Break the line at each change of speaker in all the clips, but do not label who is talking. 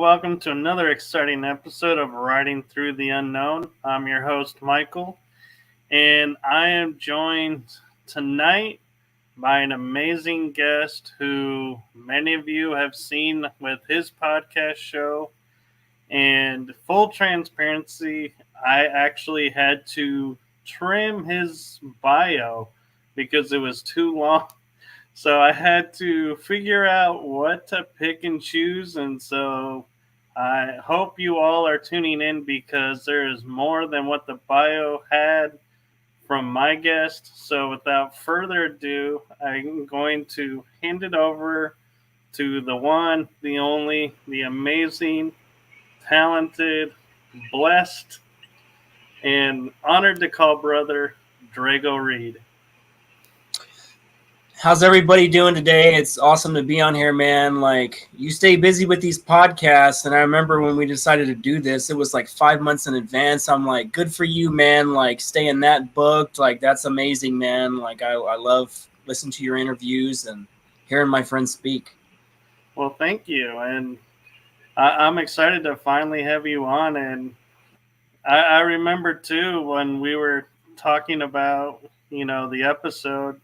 welcome to another exciting episode of Riding Through the Unknown. I'm your host, Michael, and I am joined tonight by an amazing guest who many of you have seen with his podcast show. And full transparency, I actually had to trim his bio because it was too long. So I had to figure out what to pick and choose. And so I hope you all are tuning in because there is more than what the bio had from my guest. So without further ado, I'm going to hand it over to the one, the only, the amazing, talented, blessed, and honored to call brother, Drago Reid.
How's everybody doing today? It's awesome to be on here, man. Like, you stay busy with these podcasts, and I remember when we decided to do this, it was like 5 months in advance. I'm like, good for you, man. Like, staying that booked. Like, that's amazing, man. Like, I love listening to your interviews and hearing my friends speak.
Well, thank you. And I'm excited to finally have you on. And I remember, too, when we were talking about, the episode,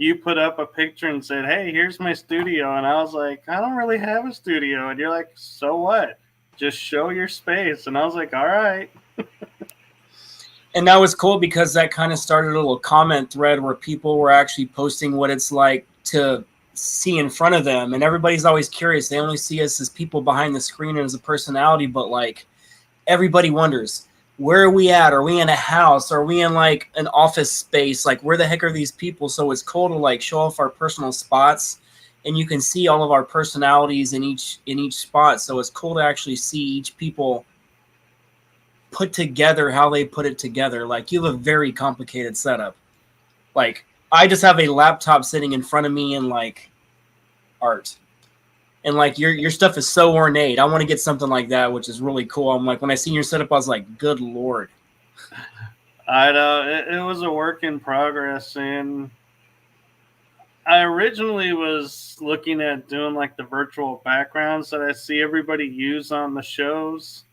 you put up a picture and said, hey, here's my studio. And I was like, I don't really have a studio. And you're like, so what? Just show your space. And I was like, all right.
And that was cool because that kind of started a little comment thread where people were actually posting what it's like to see in front of them. And everybody's always curious. They only see us as people behind the screen and as a personality. But like, everybody wonders, where are we at? Are we in a house? Are we in like an office space? Like, where the heck are these people? So it's cool to like show off our personal spots, and you can see all of our personalities in each spot. So it's cool to actually see each people put together how they put it together. Like, you have a very complicated setup. Like, I just have a laptop sitting in front of me and like art. And like your stuff is so ornate. I want to get something like that, which is really cool. I'm like, when I seen your setup, I was like, good Lord.
I know it was a work in progress. And I originally was looking at doing like the virtual backgrounds that I see everybody use on the shows.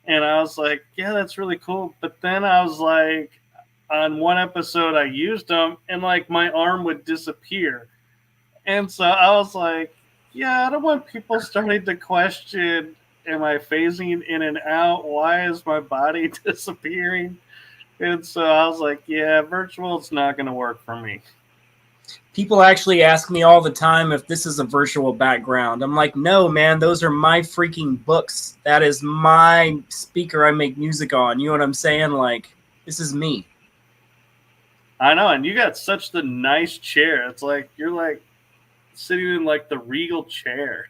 And I was like, yeah, that's really cool. But then I was like, on one episode I used them and like my arm would disappear. And so I was like, yeah, I don't want people starting to question, am I phasing in and out? Why is my body disappearing? And so I was like, yeah, virtual is not going to work for me.
People actually ask me all the time if this is a virtual background. I'm like, no, man, those are my freaking books. That is my speaker I make music on. You know what I'm saying? Like, this is me.
I know, and you got such the nice chair. It's like, you're like, sitting in like the regal chair.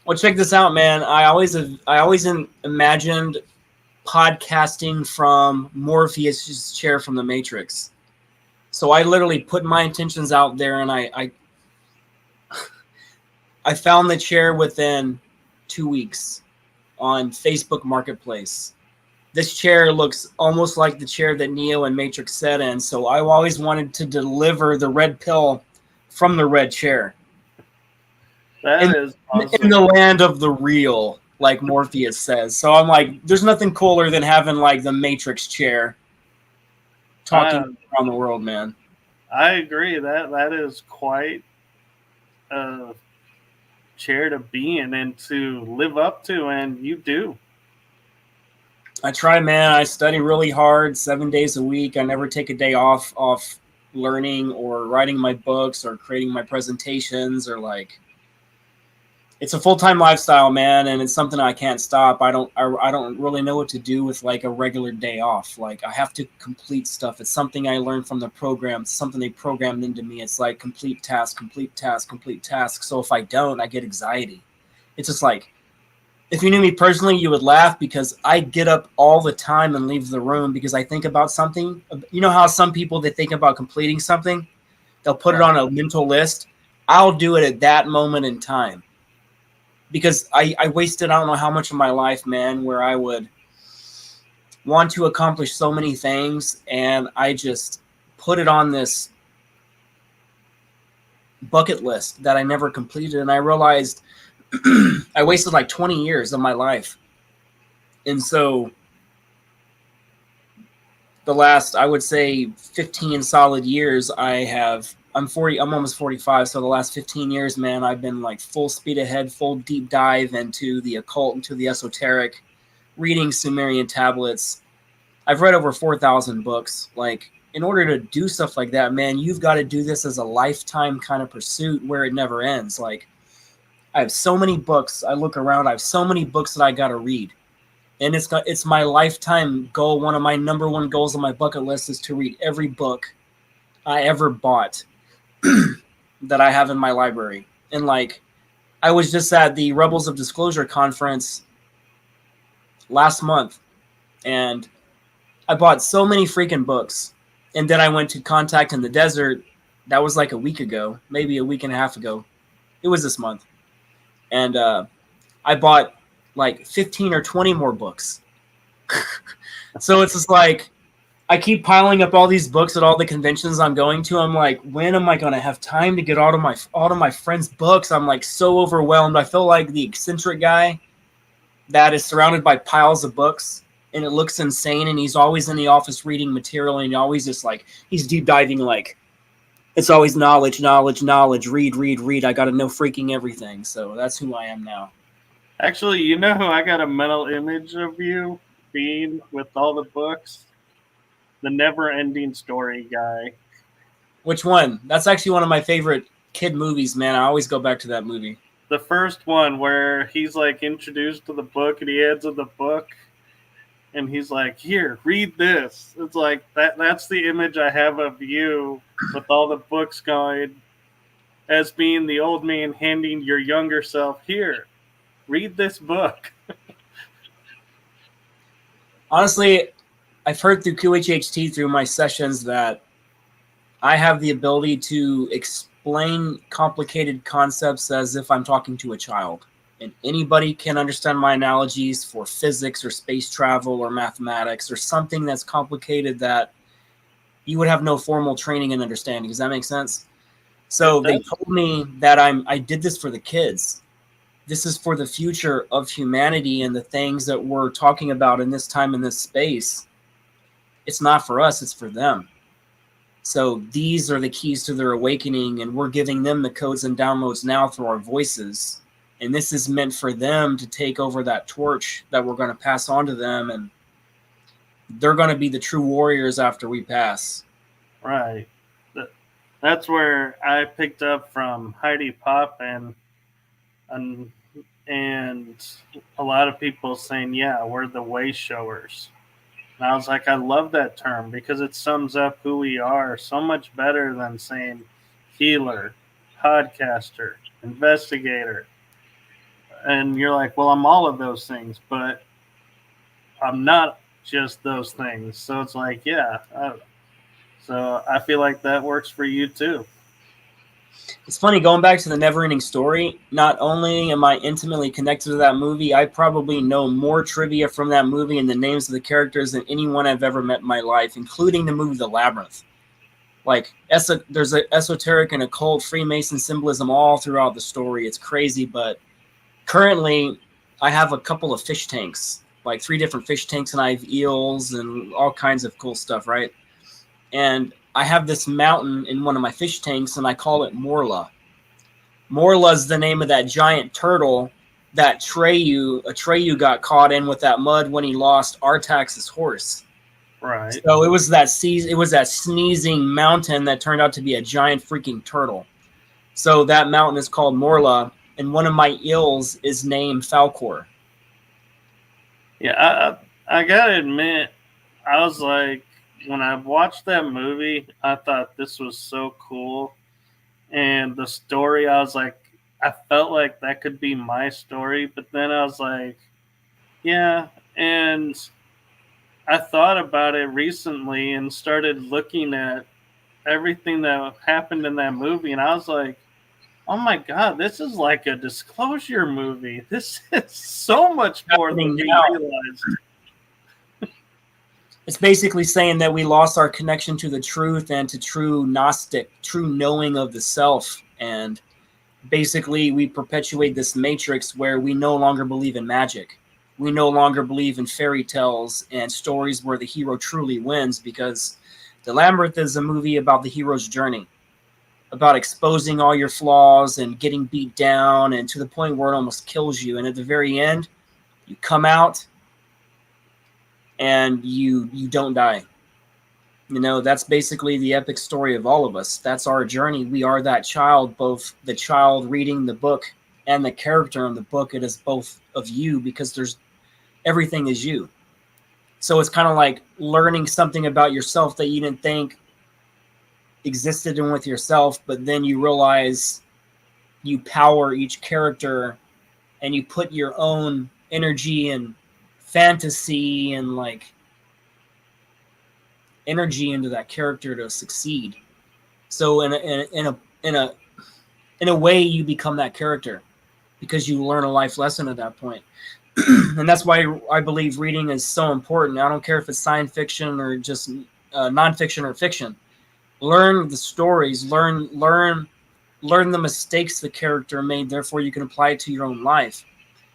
Well, check this out, man. I always imagined podcasting from Morpheus' chair from the Matrix. So I literally put my intentions out there, and I found the chair within 2 weeks on Facebook Marketplace. This chair looks almost like the chair that Neo and Matrix sat in. So I always wanted to deliver the red pill from the red chair.
That is awesome.
In the land of the real, like Morpheus says. So I'm like, there's nothing cooler than having like the Matrix chair talking around the world, man.
I agree. That is quite a chair to be in and to live up to, and you do.
I try, man. I study really hard 7 days a week. I never take a day off learning or writing my books or creating my presentations or like. It's a full-time lifestyle, man, and it's something I can't stop. I don't really know what to do with like a regular day off. Like, I have to complete stuff. It's something I learned from the program. It's something they programmed into me. It's like complete task, complete task, complete task. So if I don't, I get anxiety. It's just like, if you knew me personally, you would laugh because I get up all the time and leave the room because I think about something. You know how some people, they think about completing something, they'll put it on a mental list. I'll do it at that moment in time. Because I wasted, I don't know how much of my life, man, where I would want to accomplish so many things, and I just put it on this bucket list that I never completed. And I realized I wasted like 20 years of my life. And so the last, I would say 15 solid years, I'm almost 45. So the last 15 years, man, I've been like full speed ahead, full deep dive into the occult, into the esoteric, reading Sumerian tablets. I've read over 4,000 books. Like, in order to do stuff like that, man, you've got to do this as a lifetime kind of pursuit where it never ends. Like, I have so many books. I look around, I have so many books that I got to read. And it's my lifetime goal. One of my number one goals on my bucket list is to read every book I ever bought that I have in my library. And like, I was just at the Rebels of Disclosure conference last month, and I bought so many freaking books. And then I went to Contact in the Desert. That was like a week ago, maybe a week and a half ago. It was this month. And I bought like 15 or 20 more books. So it's just like, I keep piling up all these books at all the conventions I'm going to. I'm like, when am I going to have time to get all of my friends' books? I'm like so overwhelmed. I feel like the eccentric guy that is surrounded by piles of books, and it looks insane. And he's always in the office reading material, and he always just like, he's deep diving. Like, it's always knowledge, read. I got to know freaking everything. So that's who I am now.
Actually, you know who I got a mental image of you being with all the books? The Never-Ending Story guy.
Which one? That's actually one of my favorite kid movies, man. I always go back to that movie.
The first one where he's like introduced to the book and he hands him the book and he's like, here, read this. It's like that's the image I have of you with all the books going as being the old man handing your younger self, here, read this book.
Honestly, I've heard through QHHT, through my sessions, that I have the ability to explain complicated concepts as if I'm talking to a child. And anybody can understand my analogies for physics or space travel or mathematics or something that's complicated that you would have no formal training and understanding. Does that make sense? So they told me that I did this for the kids. This is for the future of humanity and the things that we're talking about in this time, in this space. It's not for us, it's for them. So these are the keys to their awakening, and we're giving them the codes and downloads now through our voices. And this is meant for them to take over that torch that we're going to pass on to them, and they're going to be the true warriors after we pass.
Right. That's where I picked up from Heidi Pop and a lot of people saying, yeah, we're the way showers. And I was like, I love that term because it sums up who we are so much better than saying healer, podcaster, investigator. And you're like, well, I'm all of those things, but I'm not just those things. So it's like, yeah. So I feel like that works for you too.
It's funny, going back to the Never-Ending Story, not only am I intimately connected to that movie, I probably know more trivia from that movie and the names of the characters than anyone I've ever met in my life, including the movie The Labyrinth. Like, there's an esoteric and occult Freemason symbolism all throughout the story. It's crazy, but currently I have a couple of fish tanks, like 3 different fish tanks, and I have eels and all kinds of cool stuff, right? And I have this mountain in one of my fish tanks, and I call it Morla. Morla's the name of that giant turtle that Atreyu got caught in with that mud when he lost Artax's horse.
Right.
So it was that sneezing mountain that turned out to be a giant freaking turtle. So that mountain is called Morla, and one of my eels is named Falcor.
Yeah, I gotta admit, I was like, when I watched that movie, I thought this was so cool. And the story, I was like, I felt like that could be my story. But then I was like, yeah. And I thought about it recently and started looking at everything that happened in that movie. And I was like, oh my God, this is like a disclosure movie. This is so much more than we realized.
It's basically saying that we lost our connection to the truth and to true Gnostic, true knowing of the self. And basically we perpetuate this matrix where we no longer believe in magic. We no longer believe in fairy tales and stories where the hero truly wins, because The Labyrinth is a movie about the hero's journey, about exposing all your flaws and getting beat down and to the point where it almost kills you. And at the very end, you come out and you don't die. You know, that's basically the epic story of all of us. That's our journey. We are that child, both the child reading the book and the character in the book. It is both of you, because everything is you. So it's kind of like learning something about yourself that you didn't think existed in with yourself, but then you realize you power each character and you put your own energy and fantasy and like energy into that character to succeed. So in a way, you become that character because you learn a life lesson at that point. And that's why I believe reading is so important. I don't care if it's science fiction or just nonfiction or fiction. Learn the stories, learn the mistakes the character made, therefore you can apply it to your own life.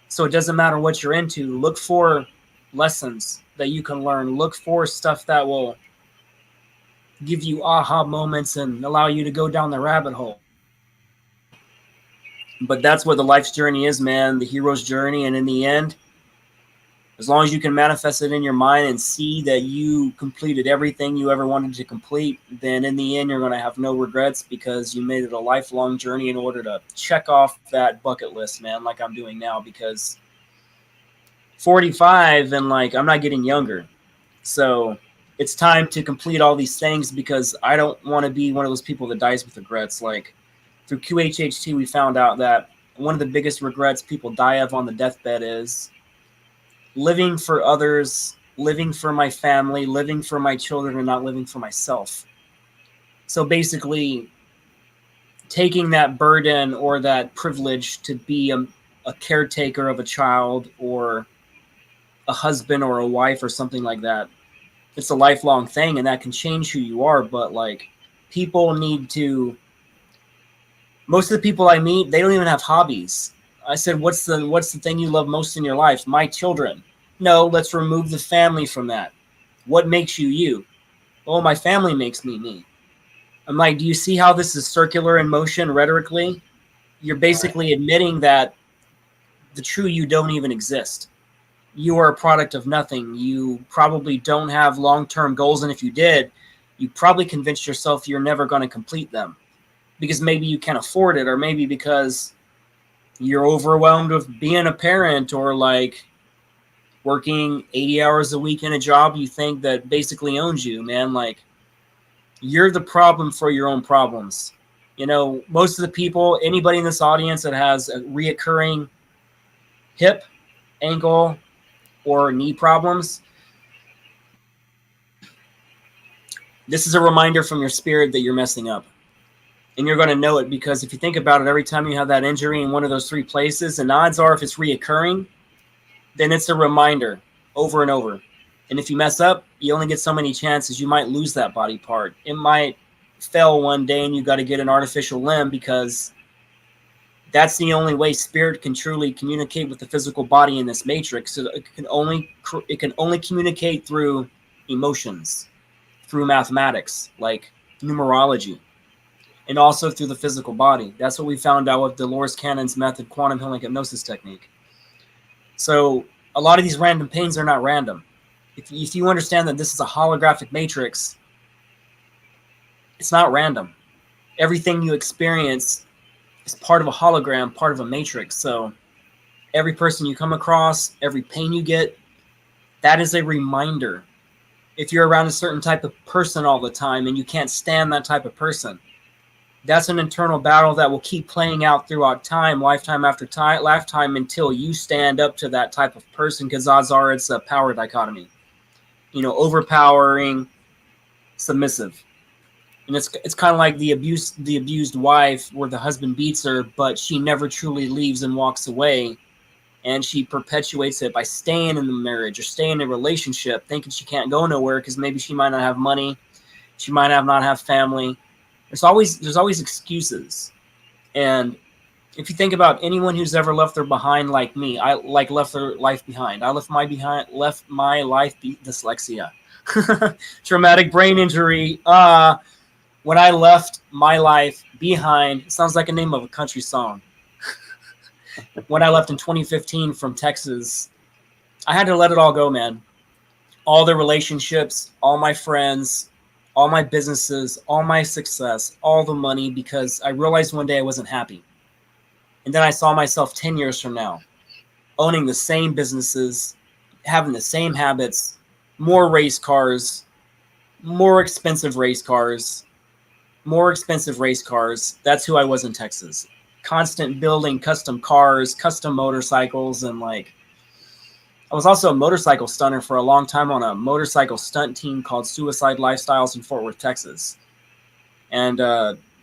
So it doesn't matter what you're into. Look for lessons that you can learn. Look for stuff that will give you aha moments and allow you to go down the rabbit hole. But that's what the life's journey is, man, the hero's journey. And in the end, as long as you can manifest it in your mind and see that you completed everything you ever wanted to complete, then in the end, you're going to have no regrets, because you made it a lifelong journey in order to check off that bucket list, man, like I'm doing now, because 45 and like I'm not getting younger. So it's time to complete all these things, because I don't want to be one of those people that dies with regrets. Like through QHHT, we found out that one of the biggest regrets people die of on the deathbed is living for others, living for my family, living for my children, and not living for myself. So basically, taking that burden or that privilege to be a caretaker of a child or a husband or a wife or something like that, it's a lifelong thing, and that can change who you are. But like, people need to, most of the people I meet, they don't even have hobbies. I said, what's the thing you love most in your life? My children. No, let's remove the family from that. What makes you you? Oh, my family makes me me. I'm like, do you see how this is circular in motion rhetorically? You're basically admitting that the true you don't even exist. You are a product of nothing. You probably don't have long-term goals, and if you did, you probably convinced yourself you're never going to complete them, because maybe you can't afford it, or maybe because you're overwhelmed with being a parent, or like working 80 hours a week in a job you think that basically owns you, man. Like, you're the problem for your own problems. You know, most of the people, anybody in this audience that has a reoccurring hip, ankle, or knee problems, this is a reminder from your spirit that you're messing up. And you're going to know it, because if you think about it, every time you have that injury in one of those three places, and odds are if it's reoccurring, then it's a reminder over and over. And if you mess up, you only get so many chances. You might lose that body part. It might fail one day and you got to get an artificial limb, because that's the only way spirit can truly communicate with the physical body in this matrix. So it can only communicate through emotions, through mathematics, like numerology, and also through the physical body. That's what we found out with Dolores Cannon's method, quantum healing hypnosis technique. So a lot of these random pains are not random. If you understand that this is a holographic matrix, it's not random. Everything you experience is part of a hologram, part of a matrix. So every person you come across, every pain you get, that is a reminder. If you're around a certain type of person all the time and you can't stand that type of person, that's an internal battle that will keep playing out throughout time, lifetime after lifetime, until you stand up to that type of person, because odds are it's a power dichotomy. You know, overpowering, submissive. And it's kind of like the abused wife, where the husband beats her, but she never truly leaves and walks away. And she perpetuates it by staying in the marriage or staying in a relationship, thinking she can't go nowhere because maybe she might not have money. She might not have family. There's always excuses. And if you think about anyone who's ever left their behind like me, I like left their life behind. I left my life dyslexia, traumatic brain injury. When I left my life behind, it sounds like a name of a country song. When I left in 2015 from Texas, I had to let it all go, man. All the relationships, all my friends, all my businesses, all my success, all the money, because I realized one day I wasn't happy. And then I saw myself 10 years from now, owning the same businesses, having the same habits, more race cars, more expensive race cars. That's who I was in Texas. Constant building custom cars, custom motorcycles, and like, I was also a motorcycle stunner for a long time on a motorcycle stunt team called Suicide Lifestyles in Fort Worth, Texas. And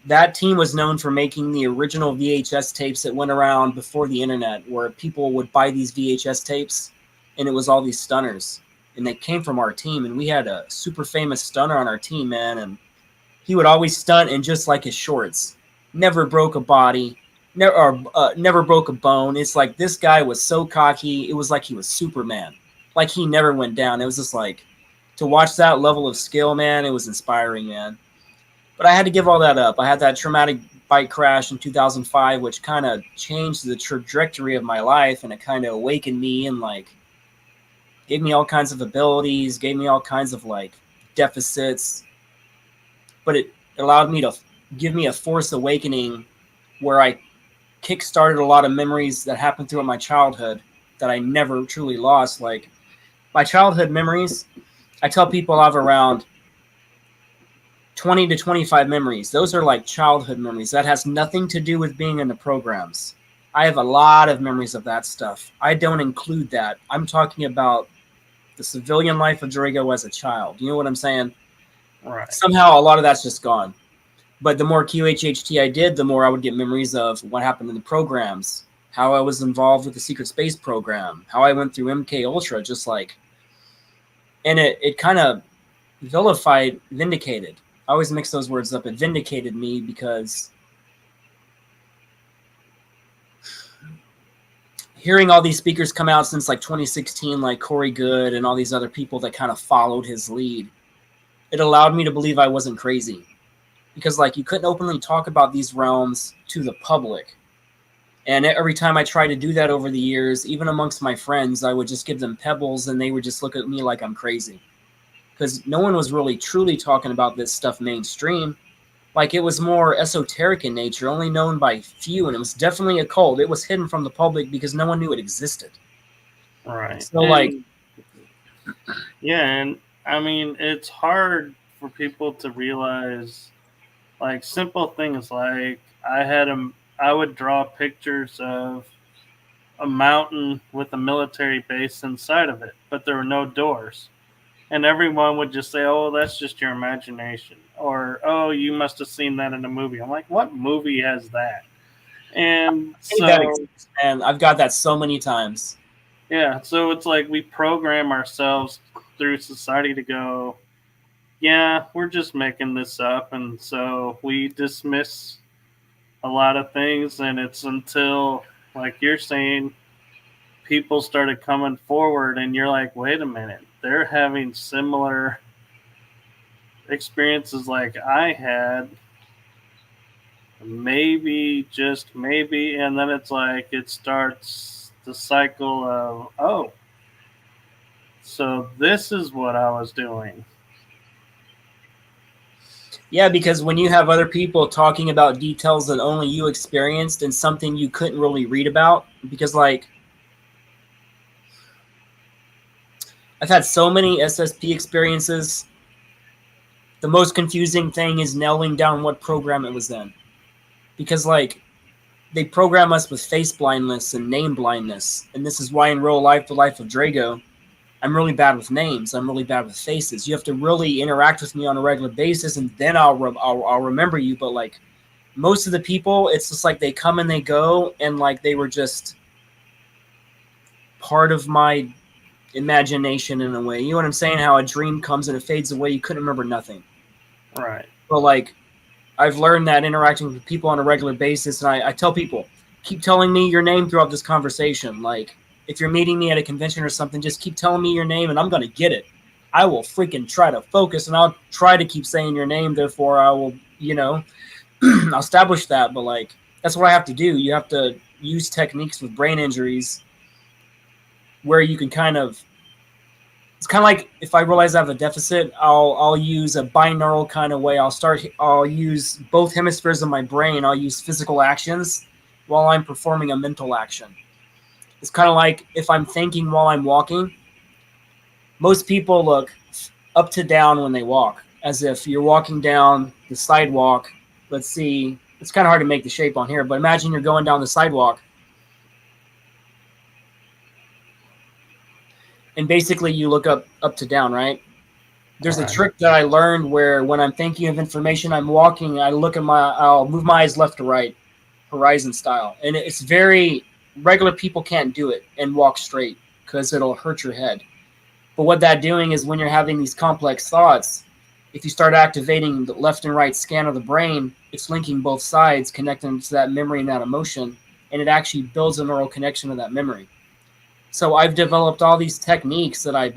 that team was known for making the original VHS tapes that went around before the internet, where people would buy these VHS tapes, and it was all these stunners. And they came from our team, and we had a super famous stunner on our team, man, and he would always stunt in just like his shorts. Never broke a body, never broke a bone. It's like this guy was so cocky, it was like he was Superman. Like he never went down. It was just like, to watch that level of skill, man, it was inspiring, man. But I had to give all that up. I had that traumatic bike crash in 2005, which kind of changed the trajectory of my life, and it kind of awakened me and like gave me all kinds of abilities, gave me all kinds of like deficits. But it allowed me to give me a forced awakening where I kickstarted a lot of memories that happened throughout my childhood that I never truly lost. Like my childhood memories, I tell people I have around 20 to 25 memories. Those are like childhood memories. That has nothing to do with being in the programs. I have a lot of memories of that stuff. I don't include that. I'm talking about the civilian life of Drago as a child. You know what I'm saying?
Right.
Somehow a lot of that's just gone. But the more QHHT I did, the more I would get memories of what happened in the programs, how I was involved with the secret space program, how I went through MK Ultra, just like, and it kind of vindicated. I always mix those words up. It vindicated me because hearing all these speakers come out since like 2016, like Corey Good and all these other people that kind of followed his lead, it allowed me to believe I wasn't crazy. Because like you couldn't openly talk about these realms to the public. And every time I tried to do that over the years, even amongst my friends, I would just give them pebbles and they would just look at me like I'm crazy. Because no one was really truly talking about this stuff mainstream. Like it was more esoteric in nature, only known by few, and it was definitely a cult. It was hidden from the public because no one knew it existed.
Right.
So like,
yeah, and I mean, it's hard for people to realize, like, simple things like I would draw pictures of a mountain with a military base inside of it, but there were no doors. And everyone would just say, oh, that's just your imagination. Or, oh, you must have seen that in a movie. I'm like, what movie has that? And so,
and I've got that so many times.
Yeah, so it's like we program ourselves through society to go, yeah, we're just making this up. And so we dismiss a lot of things. And it's until, like you're saying, people started coming forward and you're like, wait a minute, they're having similar experiences like I had, maybe, just maybe, and then it's like it starts the cycle of, oh, so this is what I was doing.
Yeah, because when you have other people talking about details that only you experienced and something you couldn't really read about, because like I've had so many SSP experiences. The most confusing thing is nailing down what program it was in. Because like they program us with face blindness and name blindness. And this is why in real life, the life of Drago, I'm really bad with names. I'm really bad with faces. You have to really interact with me on a regular basis, and then I'll remember you. But like most of the people, it's just like they come and they go, and like they were just part of my imagination in a way. You know what I'm saying? How a dream comes and it fades away. You couldn't remember nothing.
Right.
But like I've learned that interacting with people on a regular basis, and I tell people, keep telling me your name throughout this conversation. Like, if you're meeting me at a convention or something, just keep telling me your name and I'm going to get it. I will freaking try to focus and I'll try to keep saying your name. Therefore, I will, I'll establish that. But like, that's what I have to do. You have to use techniques with brain injuries where you can it's kind of like if I realize I have a deficit, I'll use a binaural kind of way. I'll use both hemispheres of my brain. I'll use physical actions while I'm performing a mental action. It's kind of like if I'm thinking while I'm walking. Most people look up to down when they walk, as if you're walking down the sidewalk. Let's see, it's kind of hard to make the shape on here, but imagine you're going down the sidewalk. And basically you look up to down, right? There's a trick that I learned where when I'm thinking of information, I'm walking, I'll move my eyes left to right, horizon style. And it's regular people can't do it and walk straight because it'll hurt your head. But what that's doing is when you're having these complex thoughts, if you start activating the left and right scan of the brain, it's linking both sides, connecting to that memory and that emotion, and it actually builds a neural connection to that memory. So I've developed all these techniques that I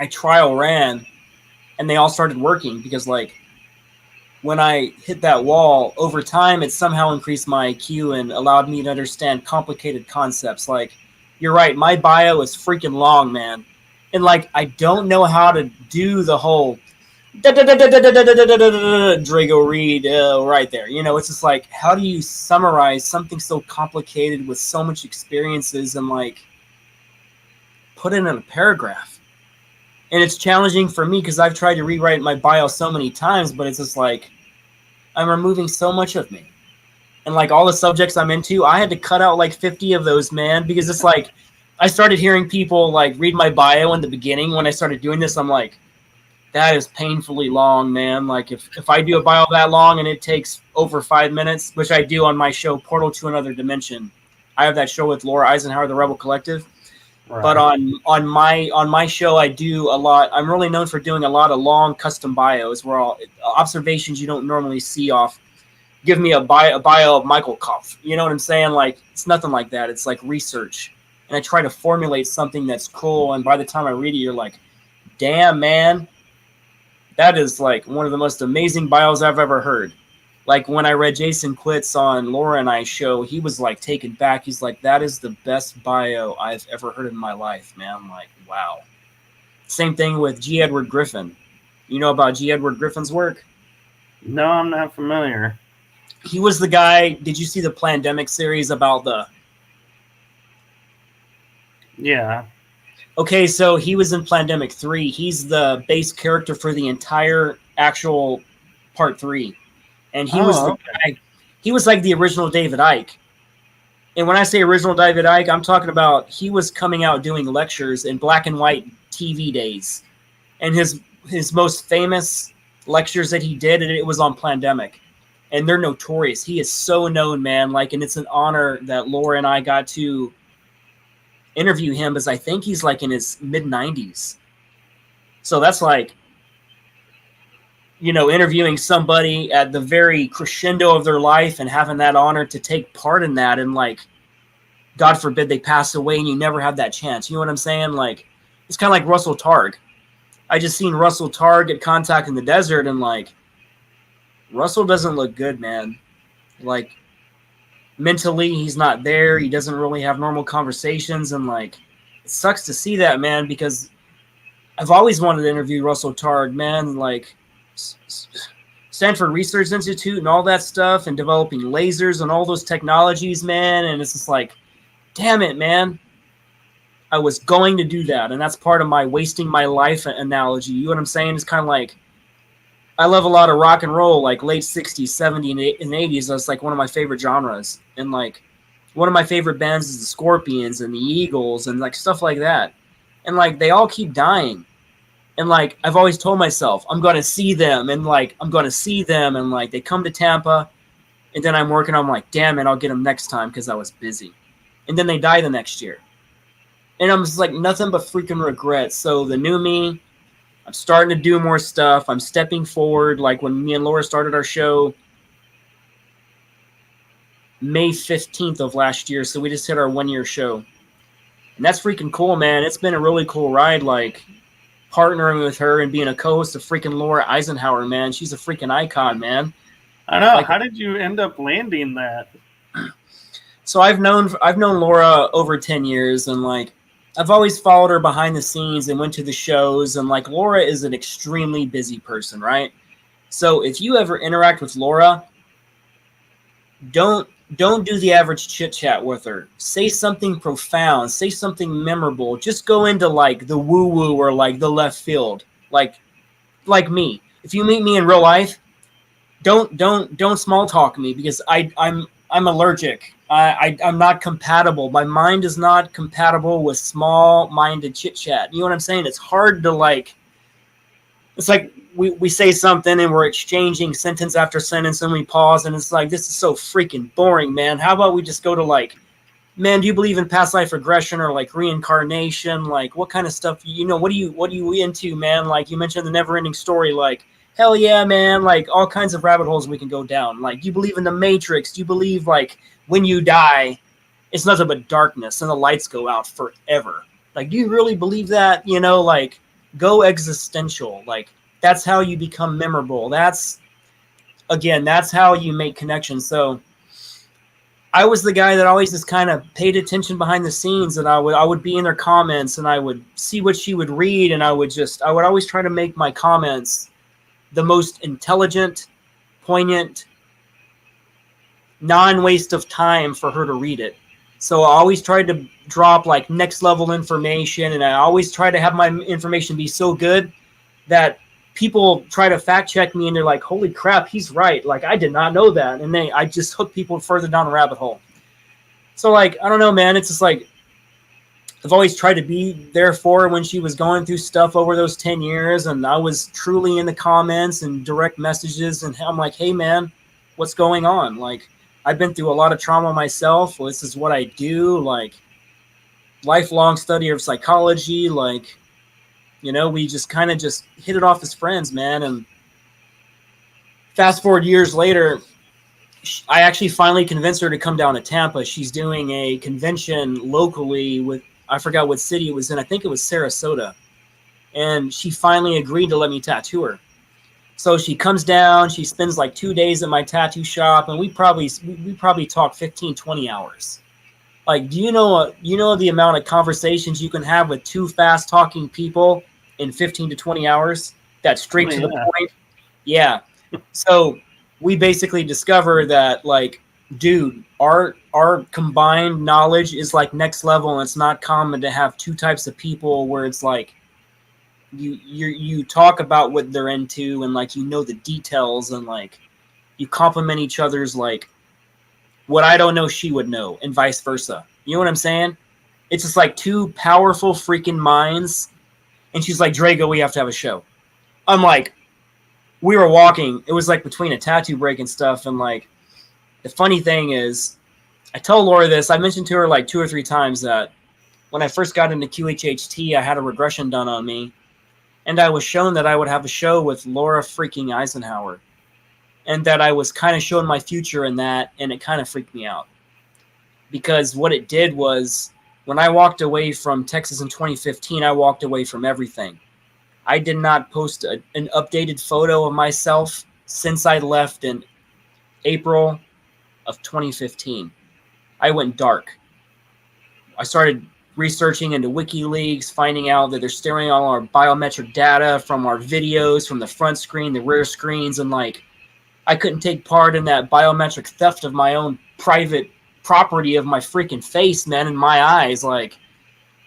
trial ran, and they all started working because like when I hit that wall, over time it somehow increased my IQ and allowed me to understand complicated concepts. Like, you're right, my bio is freaking long, man. And like, I don't know how to do the whole Drago Reid right there. It's just like, how do you summarize something so complicated with so much experiences and like put it in a paragraph? And it's challenging for me because I've tried to rewrite my bio so many times, but it's just like, I'm removing so much of me. And like all the subjects I'm into, I had to cut out like 50 of those, man, because it's like I started hearing people like read my bio in the beginning. When I started doing this, I'm like, that is painfully long, man. Like if I do a bio that long and it takes over 5 minutes, which I do on my show, Portal to Another Dimension. I have that show with Laura Eisenhower, the Rebel Collective. Right. But on my show, I do a lot. I'm really known for doing a lot of long custom bios where observations you don't normally see off. Give me a bio of Michael Kopf. You know what I'm saying? Like, it's nothing like that. It's like research. And I try to formulate something that's cool. And by the time I read it, you're like, damn, man, that is like one of the most amazing bios I've ever heard. Like when I read Jason Quitz on Laura and I's show, he was like taken back. He's like, that is the best bio I've ever heard in my life, man. I'm like, wow. Same thing with G. Edward Griffin. You know about G. Edward Griffin's work?
No, I'm not familiar.
He was the guy. Did you see the Plandemic series about
Yeah.
Okay, so he was in Plandemic 3. He's the base character for the entire actual Part 3. And he was the guy. He was like the original David Icke. And when I say original David Icke, I'm talking about he was coming out doing lectures in black and white TV days. And his most famous lectures that he did, and it was on Plandemic. And they're notorious. He is so known, man. Like, and it's an honor that Laura and I got to interview him, because I think he's like in his mid-90s. So that's like, interviewing somebody at the very crescendo of their life and having that honor to take part in that. And like, God forbid they pass away and you never have that chance. You know what I'm saying? Like, it's kind of like Russell Targ. I just seen Russell Targ get contact in the desert, and like, Russell doesn't look good, man. Like, mentally, he's not there. He doesn't really have normal conversations. And like, it sucks to see that, man, because I've always wanted to interview Russell Targ, man. Like, Stanford Research Institute and all that stuff, and developing lasers and all those technologies, man. And it's just like, damn it, man. I was going to do that. And that's part of my wasting my life analogy. You know what I'm saying? It's kind of like, I love a lot of rock and roll, like late 60s, 70s, and 80s. That's like one of my favorite genres. And like, one of my favorite bands is the Scorpions and the Eagles and like stuff like that. And like, they all keep dying. And like, I've always told myself, I'm going to see them. And like, I'm going to see them. And like, they come to Tampa. And then I'm working. I'm like, damn it, I'll get them next time because I was busy. And then they die the next year. And I'm just like, nothing but freaking regret. So the new me, I'm starting to do more stuff. I'm stepping forward. Like when me and Laura started our show, May 15th of last year. So we just hit our 1-year show. And that's freaking cool, man. It's been a really cool ride, like partnering with her and being a co-host of freaking Laura Eisenhower, man. She's a freaking icon, man.
I know.
Like,
how did you end up landing that?
So I've known Laura over 10 years, and like I've always followed her behind the scenes and went to the shows, and like Laura is an extremely busy person, right? So if you ever interact with Laura, don't do the average chit chat with her. Say something profound, say something memorable. Just go into like the woo woo or like the left field, like me. If you meet me in real life, don't small talk me, because I'm allergic. I'm not compatible. My mind is not compatible with small-minded chit-chat. You know what I'm saying? It's hard to like. It's like we say something and we're exchanging sentence after sentence and we pause and it's like, this is so freaking boring, man. How about we just go to like, man, do you believe in past life regression or like reincarnation? Like, what kind of stuff? What are you into, man? Like, you mentioned the never-ending story. Like, hell yeah, man. Like, all kinds of rabbit holes we can go down. Like, do you believe in the Matrix? Do you believe like when you die, it's nothing but darkness and the lights go out forever? Like, do you really believe that? Like, go existential. Like, that's how you become memorable. That's how you make connections. So I was the guy that always just kind of paid attention behind the scenes, and I would be in their comments and I would see what she would read, and I would always try to make my comments the most intelligent, poignant, non-waste of time for her to read it. So I always tried to drop like next level information, and I always try to have my information be so good that people try to fact check me and they're like, holy crap, he's right. Like, I did not know that. And I just hook people further down the rabbit hole. So like, I don't know, man. It's just like, I've always tried to be there for her when she was going through stuff over those 10 years. And I was truly in the comments and direct messages. And I'm like, hey man, what's going on? Like, I've been through a lot of trauma myself. Well, this is what I do. Like, lifelong study of psychology. Like, we just kind of just hit it off as friends, man. And fast forward years later, I actually finally convinced her to come down to Tampa. She's doing a convention locally with, I forgot what city it was in. I think it was Sarasota. And she finally agreed to let me tattoo her. So she comes down, she spends like 2 days at my tattoo shop, and we probably talk 15, 20 hours. Like, do you know the amount of conversations you can have with two fast talking people in 15 to 20 hours? That's straight to the point. Yeah. So we basically discover that, like, dude, our combined knowledge is like next level, and it's not common to have two types of people where it's like you talk about what they're into and like the details, and like you complement each other's, like, what I don't know, she would know, and vice versa. You know what I'm saying? It's just like two powerful freaking minds. And she's like, Drago, we have to have a show. I'm like, we were walking. It was like between a tattoo break and stuff. And like, the funny thing is, I tell Laura this. I mentioned to her like 2 or 3 times that when I first got into QHHT, I had a regression done on me. And I was shown that I would have a show with Laura freaking Eisenhower. And that I was kind of showing my future in that, and it kind of freaked me out. Because what it did was, when I walked away from Texas in 2015, I walked away from everything. I did not post an updated photo of myself since I left in April of 2015. I went dark. I started researching into WikiLeaks, finding out that they're stealing all our biometric data from our videos, from the front screen, the rear screens, and like, I couldn't take part in that biometric theft of my own private property of my freaking face, man, in my eyes. Like,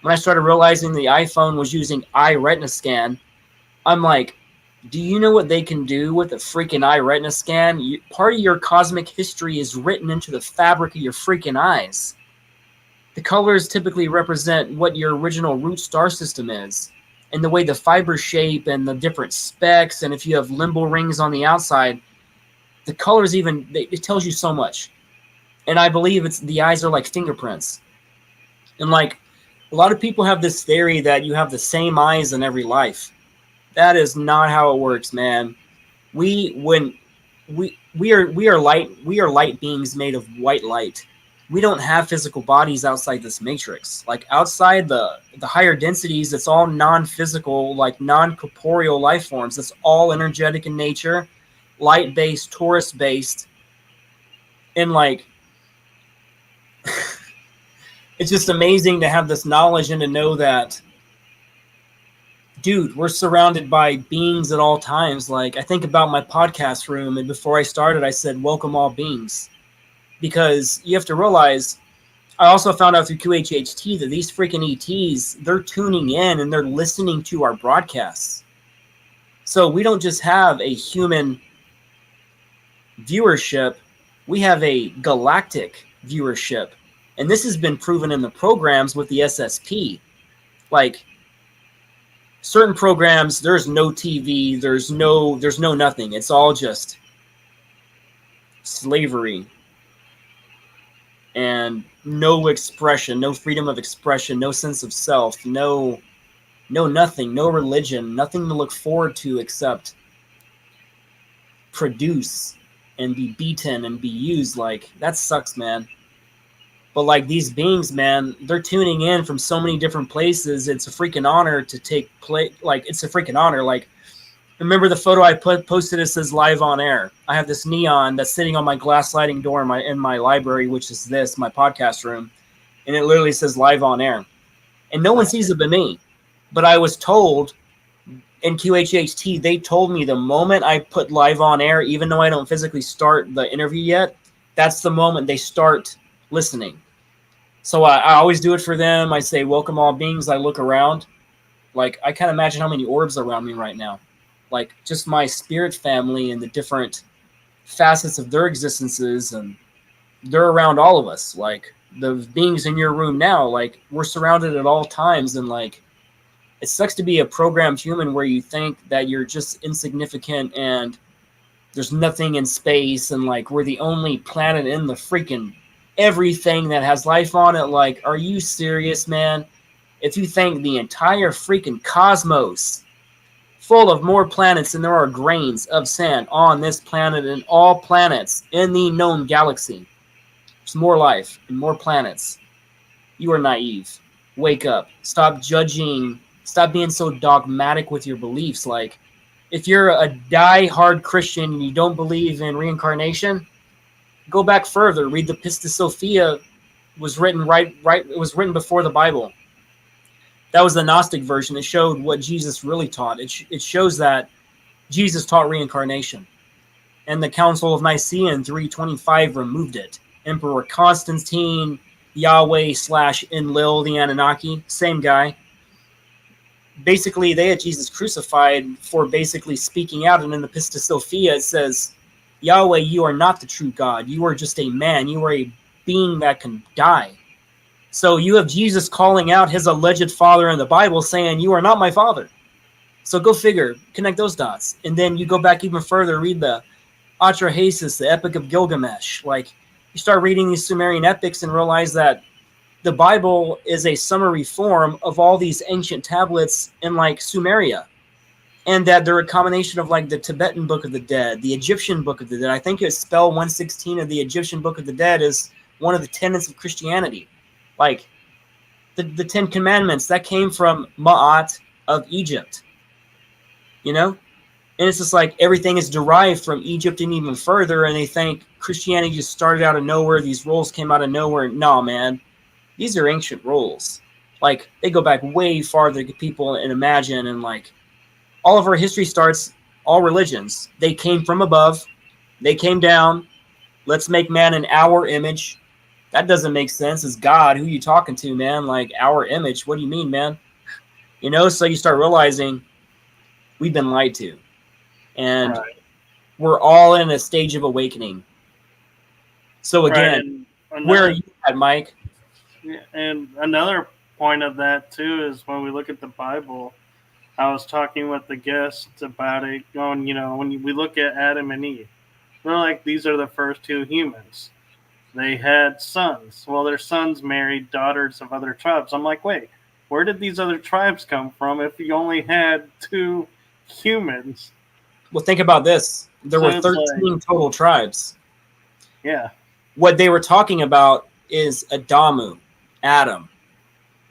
when I started realizing the iPhone was using eye retina scan, I'm like, do you know what they can do with a freaking eye retina scan? Part of your cosmic history is written into the fabric of your freaking eyes. The colors typically represent what your original root star system is, and the way the fibers shape and the different specks, and if you have limbo rings on the outside, the colors even, it tells you so much. And I believe the eyes are like fingerprints. And like, a lot of people have this theory that you have the same eyes in every life. That is not how it works, man. When we are light beings made of white light. We don't have physical bodies outside this matrix. Like outside the higher densities, it's all non-physical, like non-corporeal life forms. It's all energetic in nature, light-based, Taurus-based, and like it's just amazing to have this knowledge and to know that, dude, we're surrounded by beings at all times. Like I think about my podcast room, and before I started, I said, "Welcome all beings," because you have to realize. I also found out through QHHT that these freaking ETs, they're tuning in and they're listening to our broadcasts. So we don't just have a human viewership, we have a galactic viewership. And this has been proven in the programs with the SSP. Like certain programs, there's no TV, there's no nothing. It's all just slavery. And no expression, no freedom of expression, no sense of self, no nothing, no religion, nothing to look forward to except produce and be beaten and be used. Like that sucks, man. But like these beings, man, they're tuning in from so many different places. It's a freaking honor to take place. Like it's a freaking honor. Like remember the photo I posted? It says live on air. I have this neon that's sitting on my glass sliding door in my library, which is my podcast room. And it literally says live on air. And no one sees it but me. But I was told in QHHT, they told me the moment I put live on air, even though I don't physically start the interview yet, that's the moment they start listening. So I always do it for them. I say, welcome all beings. I look around. Like I can't imagine how many orbs are around me right now. Like just my spirit family and the different facets of their existences, and they're around all of us. Like the beings in your room now, like we're surrounded at all times. And like it sucks to be a programmed human where you think that you're just insignificant and there's nothing in space and like we're the only planet in the freaking everything that has life on it. Like, are you serious, man? If you think the entire freaking cosmos full of more planets than there are grains of sand on this planet and all planets in the known galaxy, there's more life and more planets. You are naive. Wake up. Stop judging. Stop being so dogmatic with your beliefs. Like, if you're a die-hard Christian and you don't believe in reincarnation, go back further. Read the Pistis Sophia. Was written it was written before the Bible. That was the Gnostic version. It showed what Jesus really taught. It shows that Jesus taught reincarnation. And the Council of Nicaea in 325 removed it. Emperor Constantine, Yahweh/Enlil, the Anunnaki, same guy. Basically, they had Jesus crucified for basically speaking out. And in the Pistis Sophia, it says, Yahweh, you are not the true God. You are just a man. You are a being that can die. So you have Jesus calling out his alleged father in the Bible saying, you are not my father. So go figure, connect those dots. And then you go back even further, read the Atrahasis, the Epic of Gilgamesh. Like, you start reading these Sumerian epics and realize that the Bible is a summary form of all these ancient tablets in like Sumeria. And that they're a combination of like the Tibetan Book of the Dead, the Egyptian Book of the Dead. I think it's spell 116 of the Egyptian Book of the Dead is one of the tenets of Christianity. Like the Ten Commandments, that came from Ma'at of Egypt, you know? And it's just like everything is derived from Egypt and even further. And they think Christianity just started out of nowhere. These rules came out of nowhere. No, man, these are ancient rules. Like they go back way farther than people and imagine. And like all of our history starts, all religions, they came from above. They came down. Let's make man in our image. That doesn't make sense. It's God. Who you talking to, man? Like our image. What do you mean, man? You know, so you start realizing we've been lied to. And we're all in a stage of awakening. So again, where are you at, Mike?
And another point of that too is when we look at the Bible, I was talking with the guest about it, going, you know, when we look at Adam and Eve, they're like, these are the first two humans. They had sons. Well, their sons married daughters of other tribes. I'm like, wait, where did these other tribes come from if you only had two humans?
Well, think about this. There
So
were
it's
13 total tribes.
yeah.
What they were talking about is Adamu, Adam,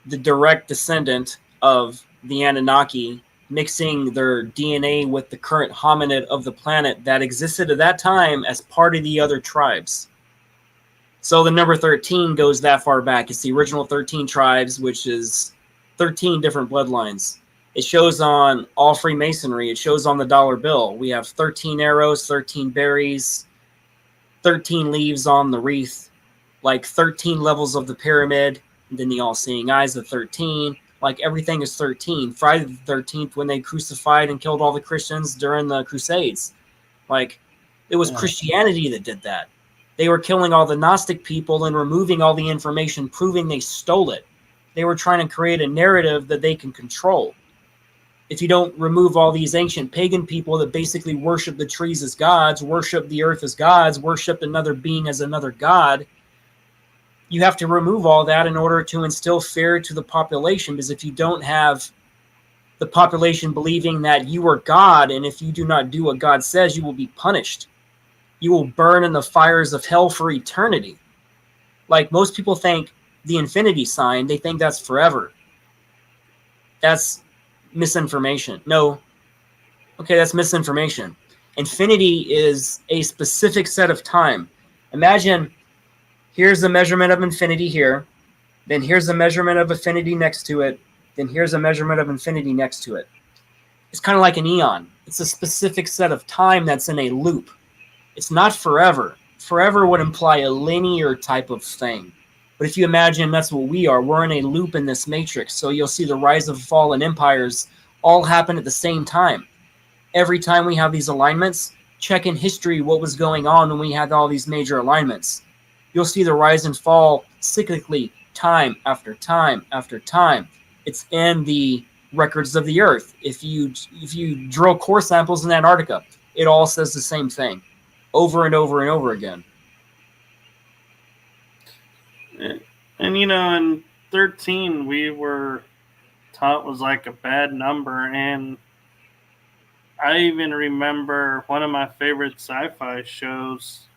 the direct descendant of the Anunnaki, mixing their DNA with the current hominid of the planet that existed at that time as part of the other tribes. So the number 13 goes that far back. It's the original 13 tribes, which is 13 different bloodlines. It shows on all Freemasonry. It shows on the dollar bill. We have 13 arrows, 13 berries, 13 leaves on the wreath, like 13 levels of the pyramid, and then the all-seeing eyes of 13. Like everything is 13. Friday the 13th, when they crucified and killed all the Christians during the Crusades. Like, it was Christianity that did that. They were killing all the Gnostic people and removing all the information, proving they stole it. They were trying to create a narrative that they can control. If you don't remove all these ancient pagan people that basically worship the trees as gods, worship the earth as gods, worship another being as another god, you have to remove all that in order to instill fear to the population. Because if you don't have the population believing that you are God, and if you do not do what God says, you will be punished. You will burn in the fires of hell for eternity. Like, most people think the infinity sign, they think that's forever. That's misinformation. No. Okay, that's misinformation. Infinity is a specific set of time. Imagine, here's the measurement of infinity here, then here's the measurement of infinity next to it, then here's a measurement of infinity next to it. It's kind of like an eon. It's a specific set of time that's in a loop. It's not forever. Forever would imply a linear type of thing. But if you imagine that's what we are, we're in a loop in this matrix. So you'll see the rise of fallen empires all happen at the same time. Every time we have these alignments, check in history what was going on when we had all these major alignments. You'll see the rise and fall cyclically, time after time after time. It's in the records of the earth. If you drill core samples in Antarctica, it all says the same thing over and over and over again.
And in 13 we were taught was like a bad number, and I even remember one of my favorite sci-fi shows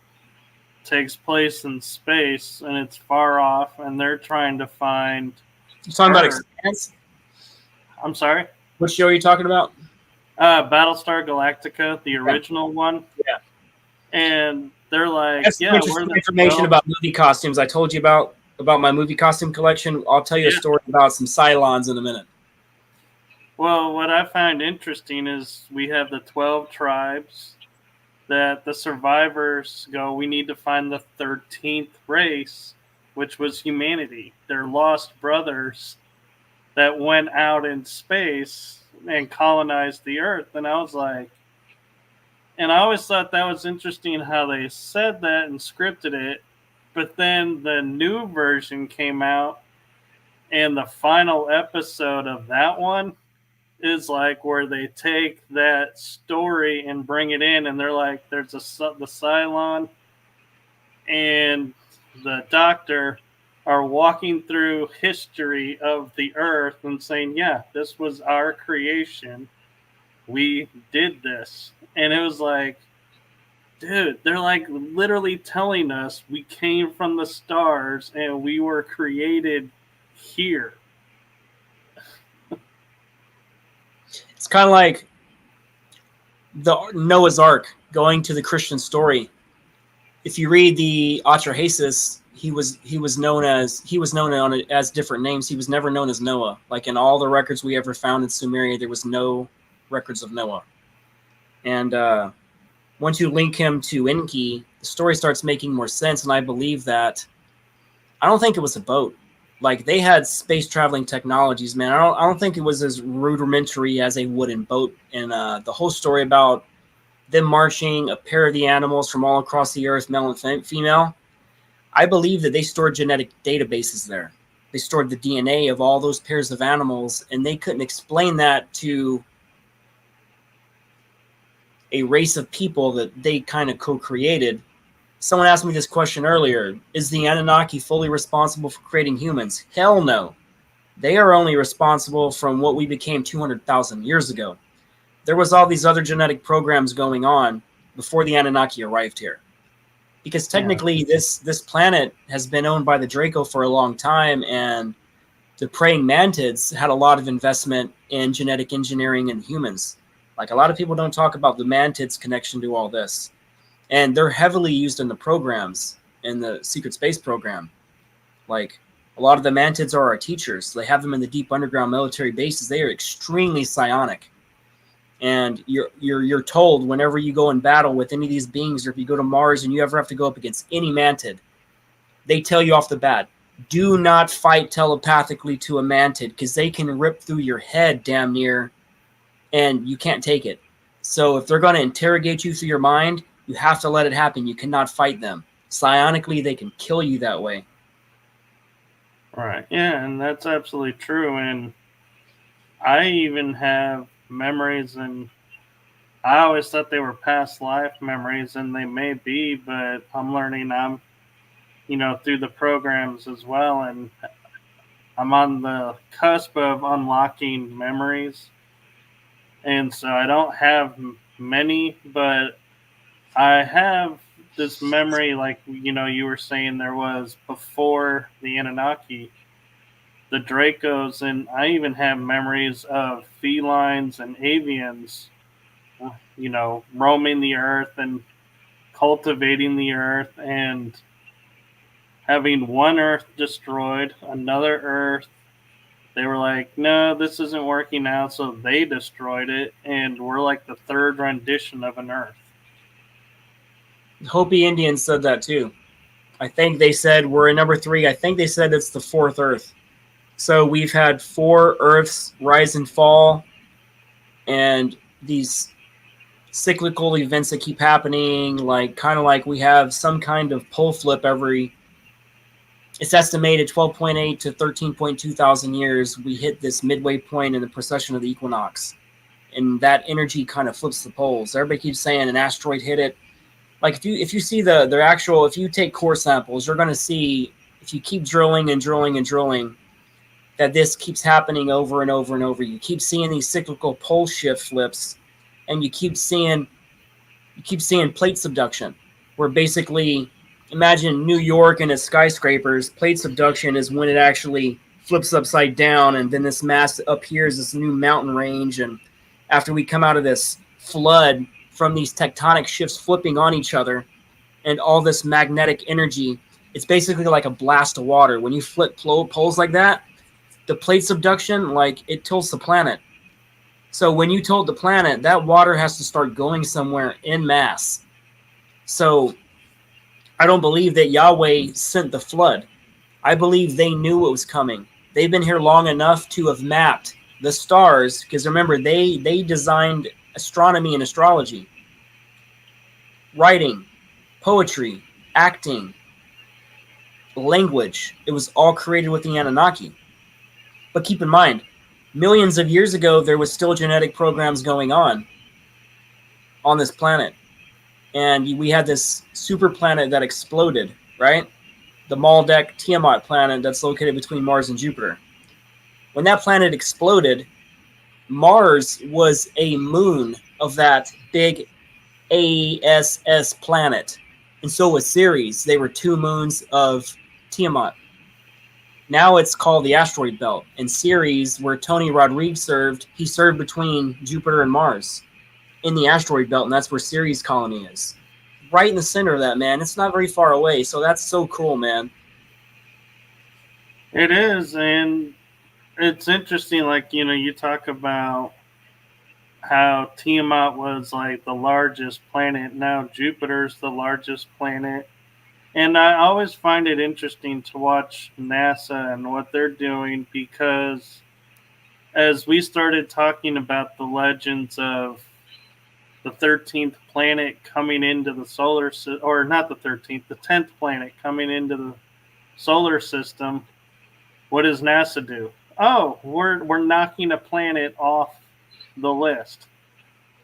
takes place in space, and it's far off, and they're trying to find.
You talking about Expanse?
I'm sorry?
What show are you talking about?
Battlestar Galactica, the original one.
Yeah.
And they're like,
that's
yeah,
interesting information about movie costumes. I told you about my movie costume collection. I'll tell you a story about some Cylons in a minute.
Well, what I find interesting is we have the 12 tribes that the survivors go, we need to find the 13th race, which was humanity. Their lost brothers that went out in space and colonized the earth. And I was like, and I always thought that was interesting how they said that and scripted it. But then the new version came out, and the final episode of that one is like where they take that story and bring it in, and they're like, there's the Cylon and the Doctor are walking through history of the earth and saying, yeah, this was our creation. We did this. And it was like, dude, they're like literally telling us we came from the stars and we were created here.
It's kind of like the Noah's Ark, going to the Christian story. If you read the Atrahasis, he was known as different names. He was never known as Noah. Like in all the records we ever found in Sumeria, there was no records of Noah. And once you link him to Enki, the story starts making more sense. And I believe that, I don't think it was a boat. Like, they had space traveling technologies, man. I don't think it was as rudimentary as a wooden boat. And the whole story about them marching a pair of the animals from all across the earth, male and female, I believe that they stored genetic databases there. They stored the DNA of all those pairs of animals, and they couldn't explain that to a race of people that they kind of co-created. Someone asked me this question earlier. Is the Anunnaki fully responsible for creating humans? Hell no. They are only responsible from what we became 200,000 years ago. There was all these other genetic programs going on, before the Anunnaki arrived here. Because technically this planet has been owned by the Draco for a long time, and the praying mantids had a lot of investment in genetic engineering in humans. Like, a lot of people don't talk about the mantids' connection to all this. And they're heavily used in the programs, in the secret space program. Like, a lot of the mantids are our teachers. They have them in the deep underground military bases. They are extremely psionic. And you're told whenever you go in battle with any of these beings, or if you go to Mars and you ever have to go up against any mantid, they tell you off the bat, do not fight telepathically to a mantid, because they can rip through your head damn near, and you can't take it. So if they're going to interrogate you through your mind, you have to let it happen. You cannot fight them. Psionically, they can kill you that way.
Right. Yeah, and that's absolutely true. And I even have memories, and I always thought they were past life memories, and they may be, but I'm learning through the programs as well, and I'm on the cusp of unlocking memories. And so I don't have many, but I have this memory, like, you were saying there was before the Anunnaki, the Dracos, and I even have memories of felines and avians, roaming the earth and cultivating the earth, and having one earth destroyed, another earth. They were like, no, this isn't working out, so they destroyed it, and we're like the third rendition of an earth.
Hopi Indians said that too. I think they said we're in number 3. I think they said it's the 4th earth. So we've had 4 earths rise and fall, and these cyclical events that keep happening, like kind of like we have some kind of pole flip every, it's estimated 12.8 to 13.2 thousand years. We hit this midway point in the precession of the equinox, and that energy kind of flips the poles. Everybody keeps saying an asteroid hit it. Like, if you see the actual, if you take core samples, you're going to see, if you keep drilling and drilling and drilling, that this keeps happening over and over and over. You keep seeing these cyclical pole shift flips, and you keep seeing plate subduction, where basically, imagine New York and its skyscrapers. Plate subduction is when it actually flips upside down, and then this mass appears, this new mountain range. And after we come out of this flood from these tectonic shifts flipping on each other and all this magnetic energy, it's basically like a blast of water. When you flip poles like that, the plate subduction, like, it tilts the planet. So when you tilt the planet, that water has to start going somewhere en masse. So I don't believe that Yahweh sent the flood. I believe they knew it was coming. They've been here long enough to have mapped the stars, because remember, they designed astronomy and astrology, writing, poetry, acting, language. It was all created with the Anunnaki. But keep in mind, millions of years ago, there was still genetic programs going on this planet. And we had this super planet that exploded, right? The Maldek Tiamat planet that's located between Mars and Jupiter. When that planet exploded, Mars was a moon of that big ASS planet. And so was Ceres. They were 2 moons of Tiamat. Now it's called the asteroid belt. And Ceres, where Tony Rodriguez served, he served between Jupiter and Mars in the asteroid belt, and that's where Ceres colony is. Right in the center of that, man. It's not very far away, so that's so cool, man.
It is, and it's interesting, like, you talk about how Tiamat was like the largest planet. Now Jupiter's the largest planet. And I always find it interesting to watch NASA and what they're doing, because as we started talking about the legends of the 13th planet coming into the solar system, or not the 13th, the 10th planet coming into the solar system, what does NASA do? Oh, we're knocking a planet off the list.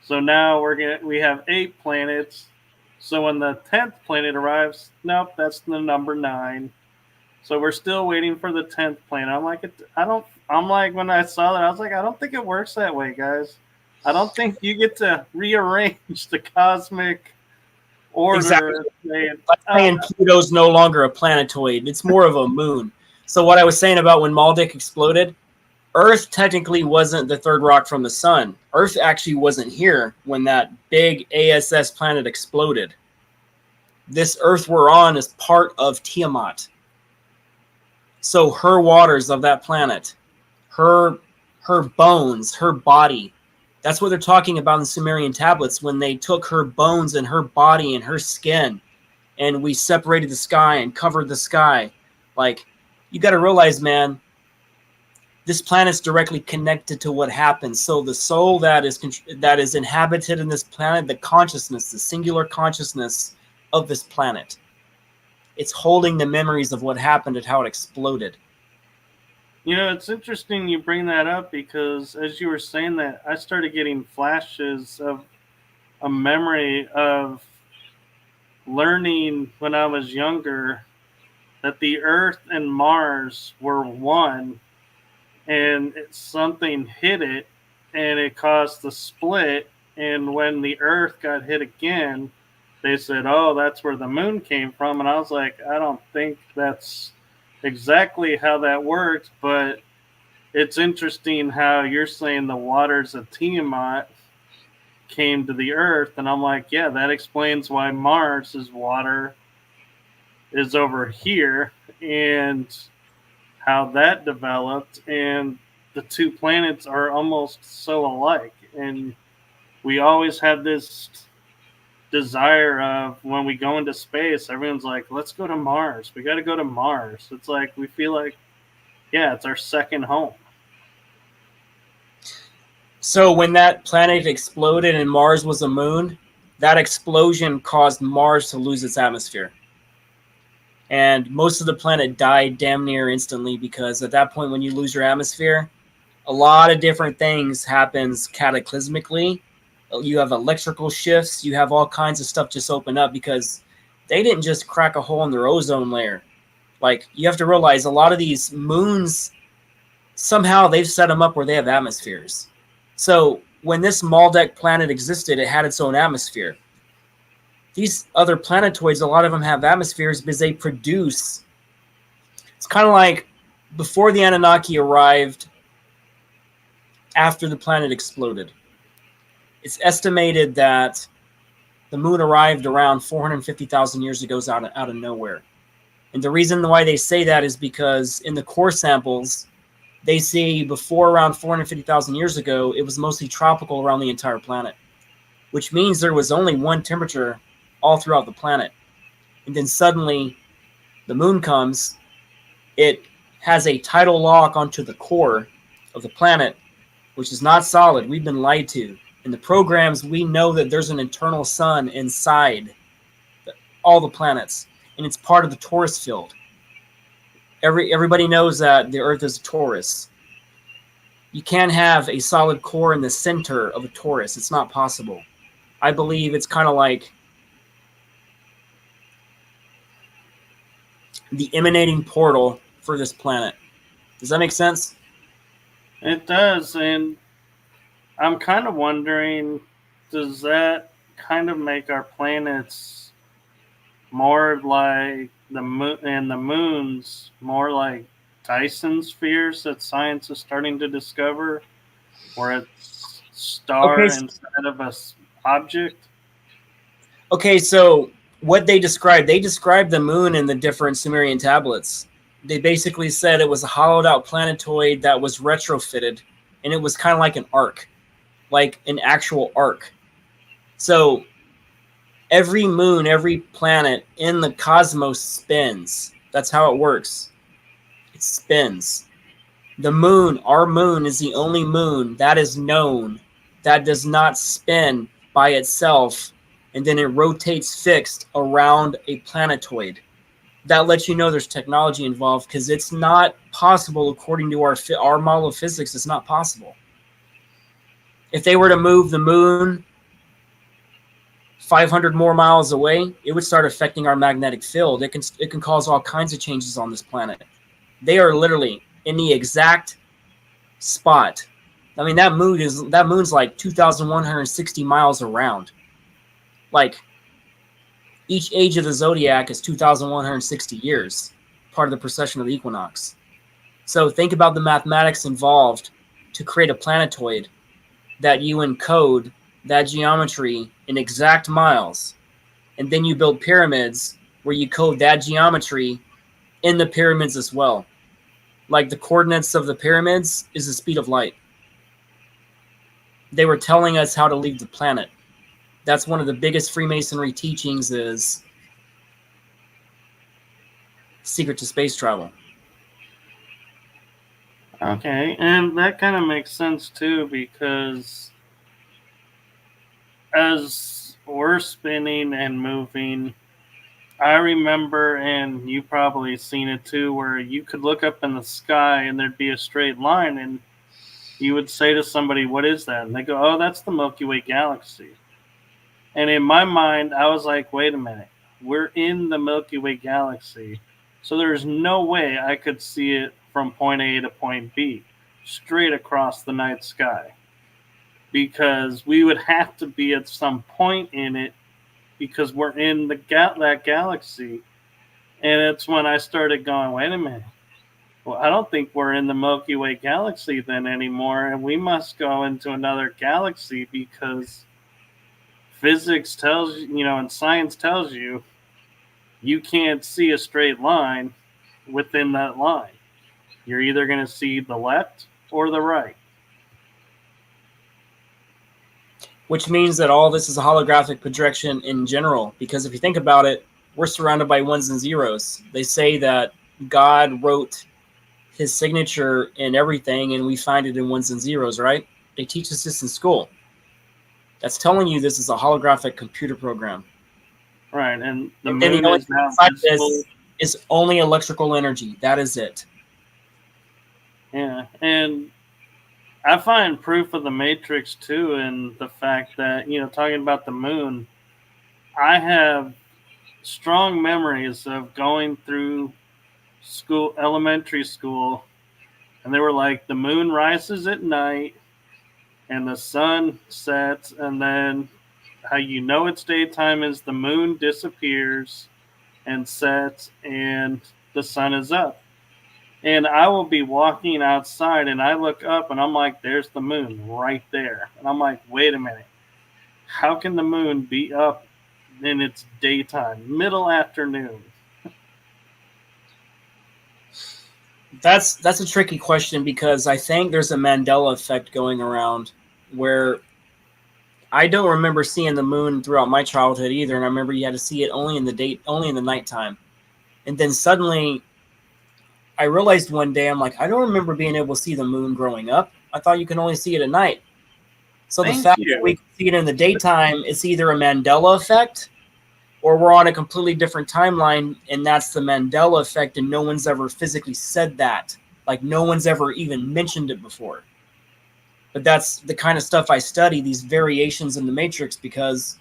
So now we have 8 planets. So when the 10th planet arrives, nope, that's the number 9. So we're still waiting for the 10th planet. I'm like, when I saw that, I was like, I don't think it works that way, guys. I don't think you get to rearrange the cosmic order.
Exactly. And Pluto's no longer a planetoid. It's more of a moon. So what I was saying about when Maldek exploded, Earth technically wasn't the third rock from the sun. Earth actually wasn't here when that big ASS planet exploded. This Earth we're on is part of Tiamat. So her waters of that planet, her bones, her body, that's what they're talking about in the Sumerian tablets when they took her bones and her body and her skin and we separated the sky and covered the sky. Like, you got to realize, man, this planet's directly connected to what happens. So the soul that is inhabited in this planet, the consciousness, the singular consciousness of this planet, it's holding the memories of what happened and how it exploded.
You know, it's interesting you bring that up because as you were saying that, I started getting flashes of a memory of learning when I was younger that the Earth and Mars were one, and something hit it and it caused the split. And when the Earth got hit again, they said, oh, that's where the moon came from. And I was like, I don't think that's exactly how that works, but it's interesting how you're saying the waters of Tiamat came to the Earth. And I'm like, yeah, that explains why Mars's water is over here and how that developed. And the two planets are almost so alike. And we always have this desire of when we go into space, everyone's like, let's go to Mars. We got to go to Mars. It's like we feel like, yeah, it's our second home.
So when that planet exploded and Mars was a moon, that explosion caused Mars to lose its atmosphere. And most of the planet died damn near instantly because at that point when you lose your atmosphere, a lot of different things happens cataclysmically. You have electrical shifts. You have all kinds of stuff just open up because they didn't just crack a hole in their ozone layer. Like, you have to realize a lot of these moons, somehow they've set them up where they have atmospheres. So when this Maldek planet existed, it had its own atmosphere. These other planetoids, a lot of them have atmospheres because they produce. It's kind of like before the Anunnaki arrived, after the planet exploded. It's estimated that the moon arrived around 450,000 years ago out of nowhere. And the reason why they say that is because in the core samples, they see before around 450,000 years ago, it was mostly tropical around the entire planet, which means there was only one temperature all throughout the planet. And then suddenly the moon comes, it has a tidal lock onto the core of the planet, which is not solid. We've been lied to. In the programs, we know that there's an internal sun inside all the planets, and it's part of the torus field. Everybody knows that the Earth is a torus. You can't have a solid core in the center of a torus. It's not possible. I believe it's kind of like the emanating portal for this planet. Does that make sense?
It does, and I'm kind of wondering, does that kind of make our planets more like the moon and the moons more like Dyson spheres that science is starting to discover, where it's star instead of a object?
Okay, so what they described the moon in the different Sumerian tablets. They basically said it was a hollowed out planetoid that was retrofitted, and it was kind of like an arc, like an actual arc. So every moon, every planet in the cosmos spins. That's how it works. It spins. The moon, our moon, is the only moon that is known that does not spin by itself, and then it rotates fixed around a planetoid. That lets you know there's technology involved, because it's not possible according to our model of physics. It's not possible. If they were to move the moon 500 more miles away, it would start affecting our magnetic field. It can cause all kinds of changes on this planet. They are literally in the exact spot. I mean, that moon's like 2,160 miles around. Like, Each age of the zodiac is 2,160 years, part of the precession of the equinox. So think about the mathematics involved to create a planetoid that you encode that geometry in exact miles. And then you build pyramids where you code that geometry in the pyramids as well. Like the coordinates of the pyramids is the speed of light. They were telling us how to leave the planet. That's one of the biggest Freemasonry teachings is secret to space travel.
Okay, and that kind of makes sense too, because as we're spinning and moving, I remember, and you probably seen it too, where you could look up in the sky and there'd be a straight line, and you would say to somebody, "What is that?" And they go, "Oh, that's the Milky Way galaxy." And in my mind, I was like, "Wait a minute, we're in the Milky Way galaxy, so there's no way I could see it from point A to point B, straight across the night sky, because we would have to be at some point in it, because we're in that galaxy." And it's when I started going, "Wait a minute, well, I don't think we're in the Milky Way galaxy then anymore, and we must go into another galaxy, because physics tells you, and science tells you, you can't see a straight line within that line. You're either going to see the left or the right."
Which means that all this is a holographic projection in general, because if you think about it, we're surrounded by ones and zeros. They say that God wrote his signature in everything, and we find it in ones and zeros, right? They teach us this in school. That's telling you this is a holographic computer program.
Right, and the
And
moon
the only
is now
thing
visible.
is only electrical energy. That is it.
Yeah, and I find proof of the Matrix too in the fact that, talking about the moon, I have strong memories of going through school, elementary school, and they were like, the moon rises at night and the sun sets, and then how you know it's daytime is the moon disappears and sets and the sun is up. And I will be walking outside and I look up and I'm like, there's the moon right there. And I'm like, wait a minute. How can the moon be up in its daytime, middle afternoon?
That's a tricky question, because I think there's a Mandela effect going around where I don't remember seeing the moon throughout my childhood either, and I remember you had to see it only in the nighttime. And then suddenly I realized one day, I'm like, I don't remember being able to see the moon growing up. I thought you can only see it at night. So the fact that we can see it in the daytime, it's either a Mandela effect or we're on a completely different timeline, and that's the Mandela effect, and no one's ever physically said that. Like, no one's ever even mentioned it before. But that's the kind of stuff I study, these variations in the Matrix, because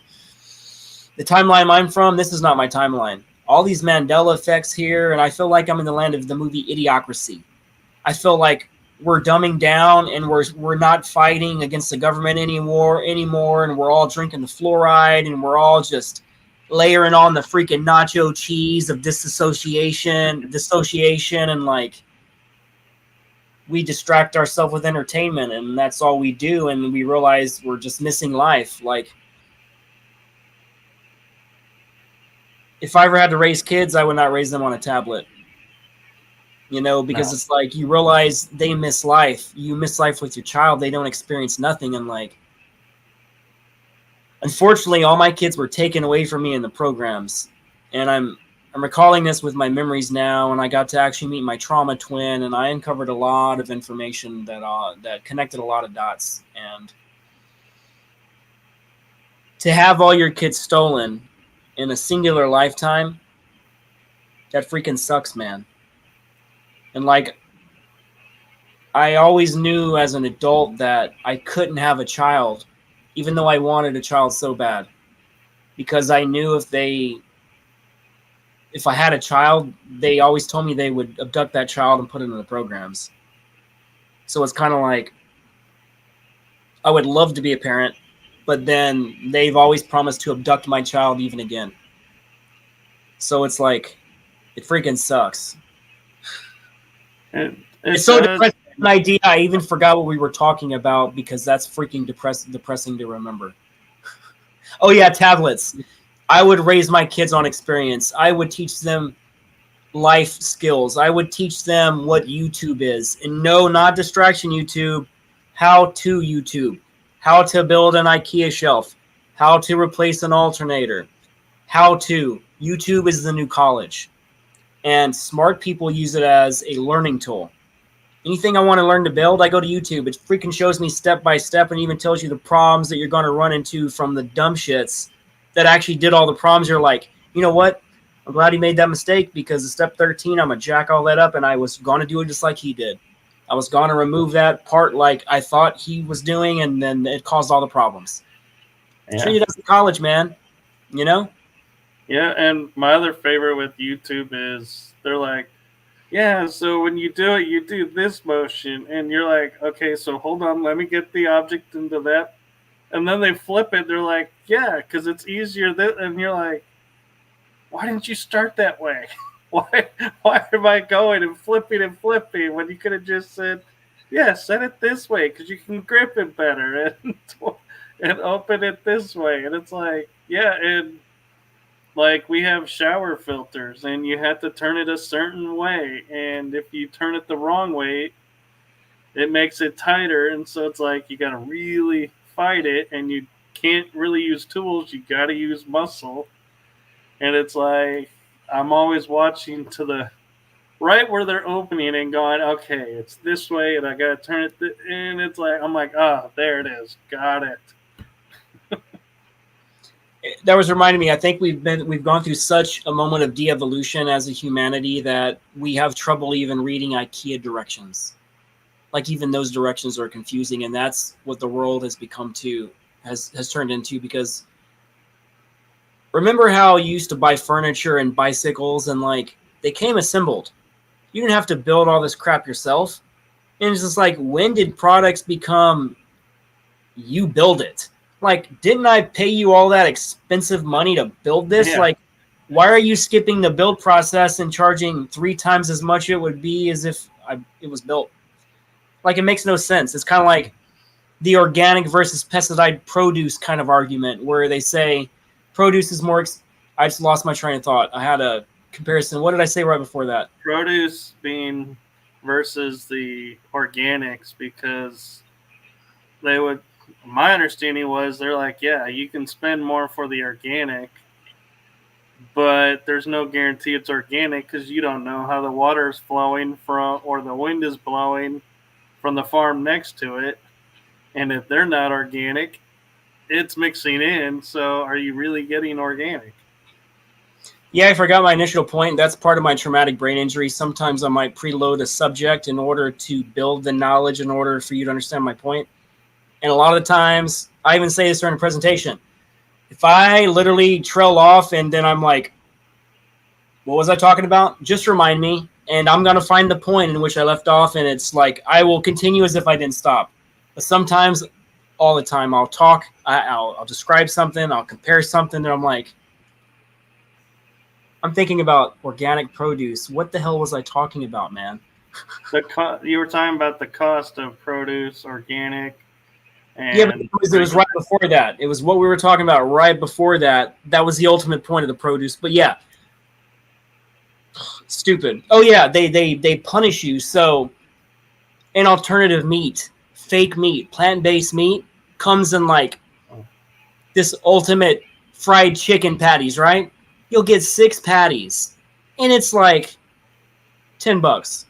the timeline I'm from, this is not my timeline. All these Mandela effects here, and I feel like I'm in the land of the movie Idiocracy. I feel like we're dumbing down and we're not fighting against the government anymore, and we're all drinking the fluoride, and we're all just layering on the freaking nacho cheese of dissociation, and like we distract ourselves with entertainment, and that's all we do, and we realize we're just missing life. Like, if I ever had to raise kids, I would not raise them on a tablet. Because it's like you realize they miss life. You miss life with your child. They don't experience nothing. And like, unfortunately, all my kids were taken away from me in the programs. And I'm recalling this with my memories now, and I got to actually meet my trauma twin, and I uncovered a lot of information that connected a lot of dots. And to have all your kids stolen in a singular lifetime, that freaking sucks, man. And like, I always knew as an adult that I couldn't have a child, even though I wanted a child so bad, because I knew if I had a child, they always told me they would abduct that child and put it in the programs. So it's kind of like, I would love to be a parent, but then they've always promised to abduct my child even again. So it's like, it freaking sucks.
It
It's so
does.
depressing an idea. I even forgot what we were talking about because that's freaking depressing to remember. Oh yeah, tablets. I would raise my kids on experience. I would teach them life skills. I would teach them what YouTube is. And no, not distraction YouTube. How to YouTube. How to build an IKEA shelf. How to replace an alternator. How to. YouTube is the new college. And smart people use it as a learning tool. Anything I want to learn to build, I go to YouTube. It freaking shows me step by step and even tells you the problems that you're going to run into from the dumb shits that actually did all the problems. You're like, you know what? I'm glad he made that mistake because at step 13, I'm going to jack all that up and I was going to do it just like he did. I was going to remove that part like I thought he was doing and then it caused all the problems.
Yeah.
Treat it as a college, man. You know?
Yeah, and my other favorite with YouTube is they're like, yeah, so when you do it, you do this motion. And you're like, okay, so hold on, let me get the object into that. And then they flip it. They're like, yeah, because it's easier. And you're like, why didn't you start that way? Why am I going and flipping when you could have just said, yeah, set it this way because you can grip it better and open it this way. And it's like, yeah, and like we have shower filters and you have to turn it a certain way. And if you turn it the wrong way, it makes it tighter. And so it's like you got to really fight it and you can't really use tools. You got to use muscle. And it's like, I'm always watching to the right where they're opening and going, okay, it's this way, and I got to turn it. And it's like, I'm like, oh, there it is. Got it.
That was reminding me, I think we've gone through such a moment of de-evolution as a humanity that we have trouble even reading IKEA directions. Like even those directions are confusing, and that's what the world has become has turned into. Because remember how you used to buy furniture and bicycles and like they came assembled. You didn't have to build all this crap yourself. And it's just like, when did products become you build it? Like, didn't I pay you all that expensive money to build this?
Yeah.
Like, why are you skipping the build process and charging 3 times as much it would be as if it was built? Like, it makes no sense. It's kind of like the organic versus pesticide produce kind of argument where they say produce is more I just lost my train of thought. I had a comparison. What did I say right before that?
Produce being versus the organics, because they would, my understanding was they're like, yeah, you can spend more for the organic, but there's no guarantee it's organic because you don't know how the water is flowing from or the wind is blowing from the farm next to it. And if they're not organic, it's mixing in. So are you really getting organic?
Yeah, I forgot my initial point. That's part of my traumatic brain injury. Sometimes I might preload a subject in order to build the knowledge in order for you to understand my point. And a lot of the times, I even say this during a presentation. If I literally trail off and then I'm like, what was I talking about? Just remind me. And I'm going to find the point in which I left off. And it's like, I will continue as if I didn't stop. But sometimes, all the time, I'll talk, I'll describe something, I'll compare something, and I'm like, I'm thinking about organic produce. What the hell was I talking about, man?
You were talking about the cost of produce, organic. And
yeah, but it was right before that. It was what we were talking about right before that. That was the ultimate point of the produce. But yeah, stupid. Oh yeah, they punish you. So an alternative meat, fake meat, plant-based meat comes in like this ultimate fried chicken patties, right? You'll get 6 patties, and it's like $10.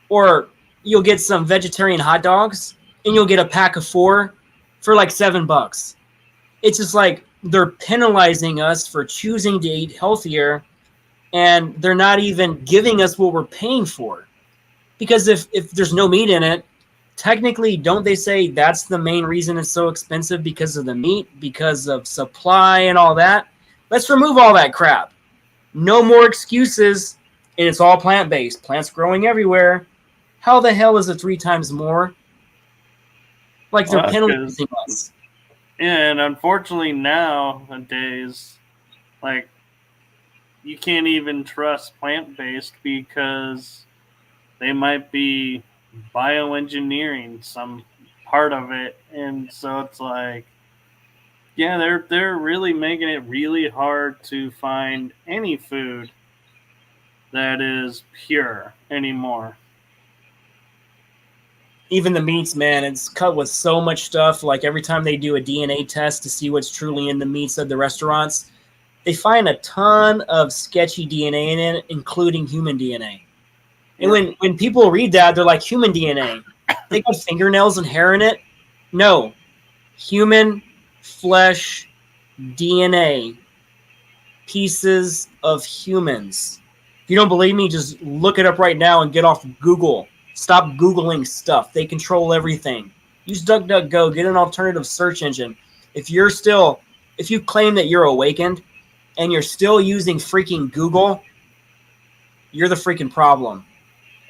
Or you'll get some vegetarian hot dogs, and you'll get a pack of 4 for like $7. It's just like they're penalizing us for choosing to eat healthier, and they're not even giving us what we're paying for. Because if there's no meat in it, technically, don't they say that's the main reason it's so expensive, because of the meat, because of supply and all that? Let's remove all that crap. No more excuses, and it's all plant-based. Plants growing everywhere. How the hell is it 3 times more? Like they're penalizing us.
And unfortunately nowadays, like you can't even trust plant-based because they might be bioengineering some part of it. And so it's like, yeah, they're really making it really hard to find any food that is pure anymore.
Even the meats, man, it's cut with so much stuff. Like every time they do a DNA test to see what's truly in the meats of the restaurants, they find a ton of sketchy DNA in it, including human DNA. And when people read that, they're like, human DNA. They got fingernails and hair in it? No. Human flesh DNA. Pieces of humans. If you don't believe me, just look it up right now and get off Google. Stop Googling stuff. They control everything. Use DuckDuckGo. Get an alternative search engine. If you claim that you're awakened and you're still using freaking Google, you're the freaking problem.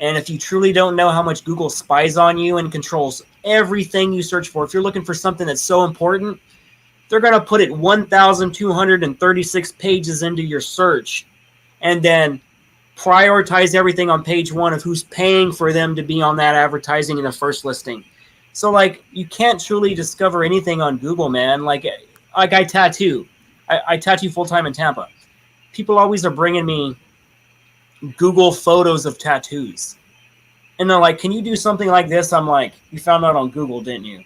And if you truly don't know how much Google spies on you and controls everything you search for, if you're looking for something that's so important, they're going to put it 1,236 pages into your search and then prioritize everything on page 1 of who's paying for them to be on that advertising in the first listing. So, like, you can't truly discover anything on Google, man. Like I tattoo. I tattoo full-time in Tampa. People always are bringing me Google photos of tattoos. And they're like, can you do something like this? I'm like, you found out on Google, didn't you?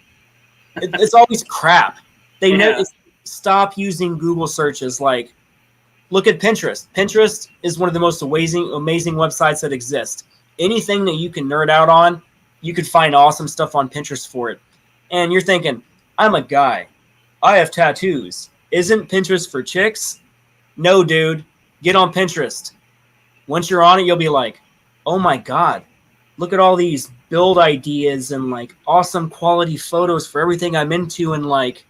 It's always crap. They know. Stop using Google searches. Like, look at Pinterest. Pinterest is one of the most amazing websites that exist. Anything that you can nerd out on, you could find awesome stuff on Pinterest for it. And you're thinking, I'm a guy. I have tattoos. Isn't Pinterest for chicks? No, dude. Get on Pinterest. Once you're on it, you'll be like, oh my God, look at all these build ideas and like awesome quality photos for everything I'm into. And like,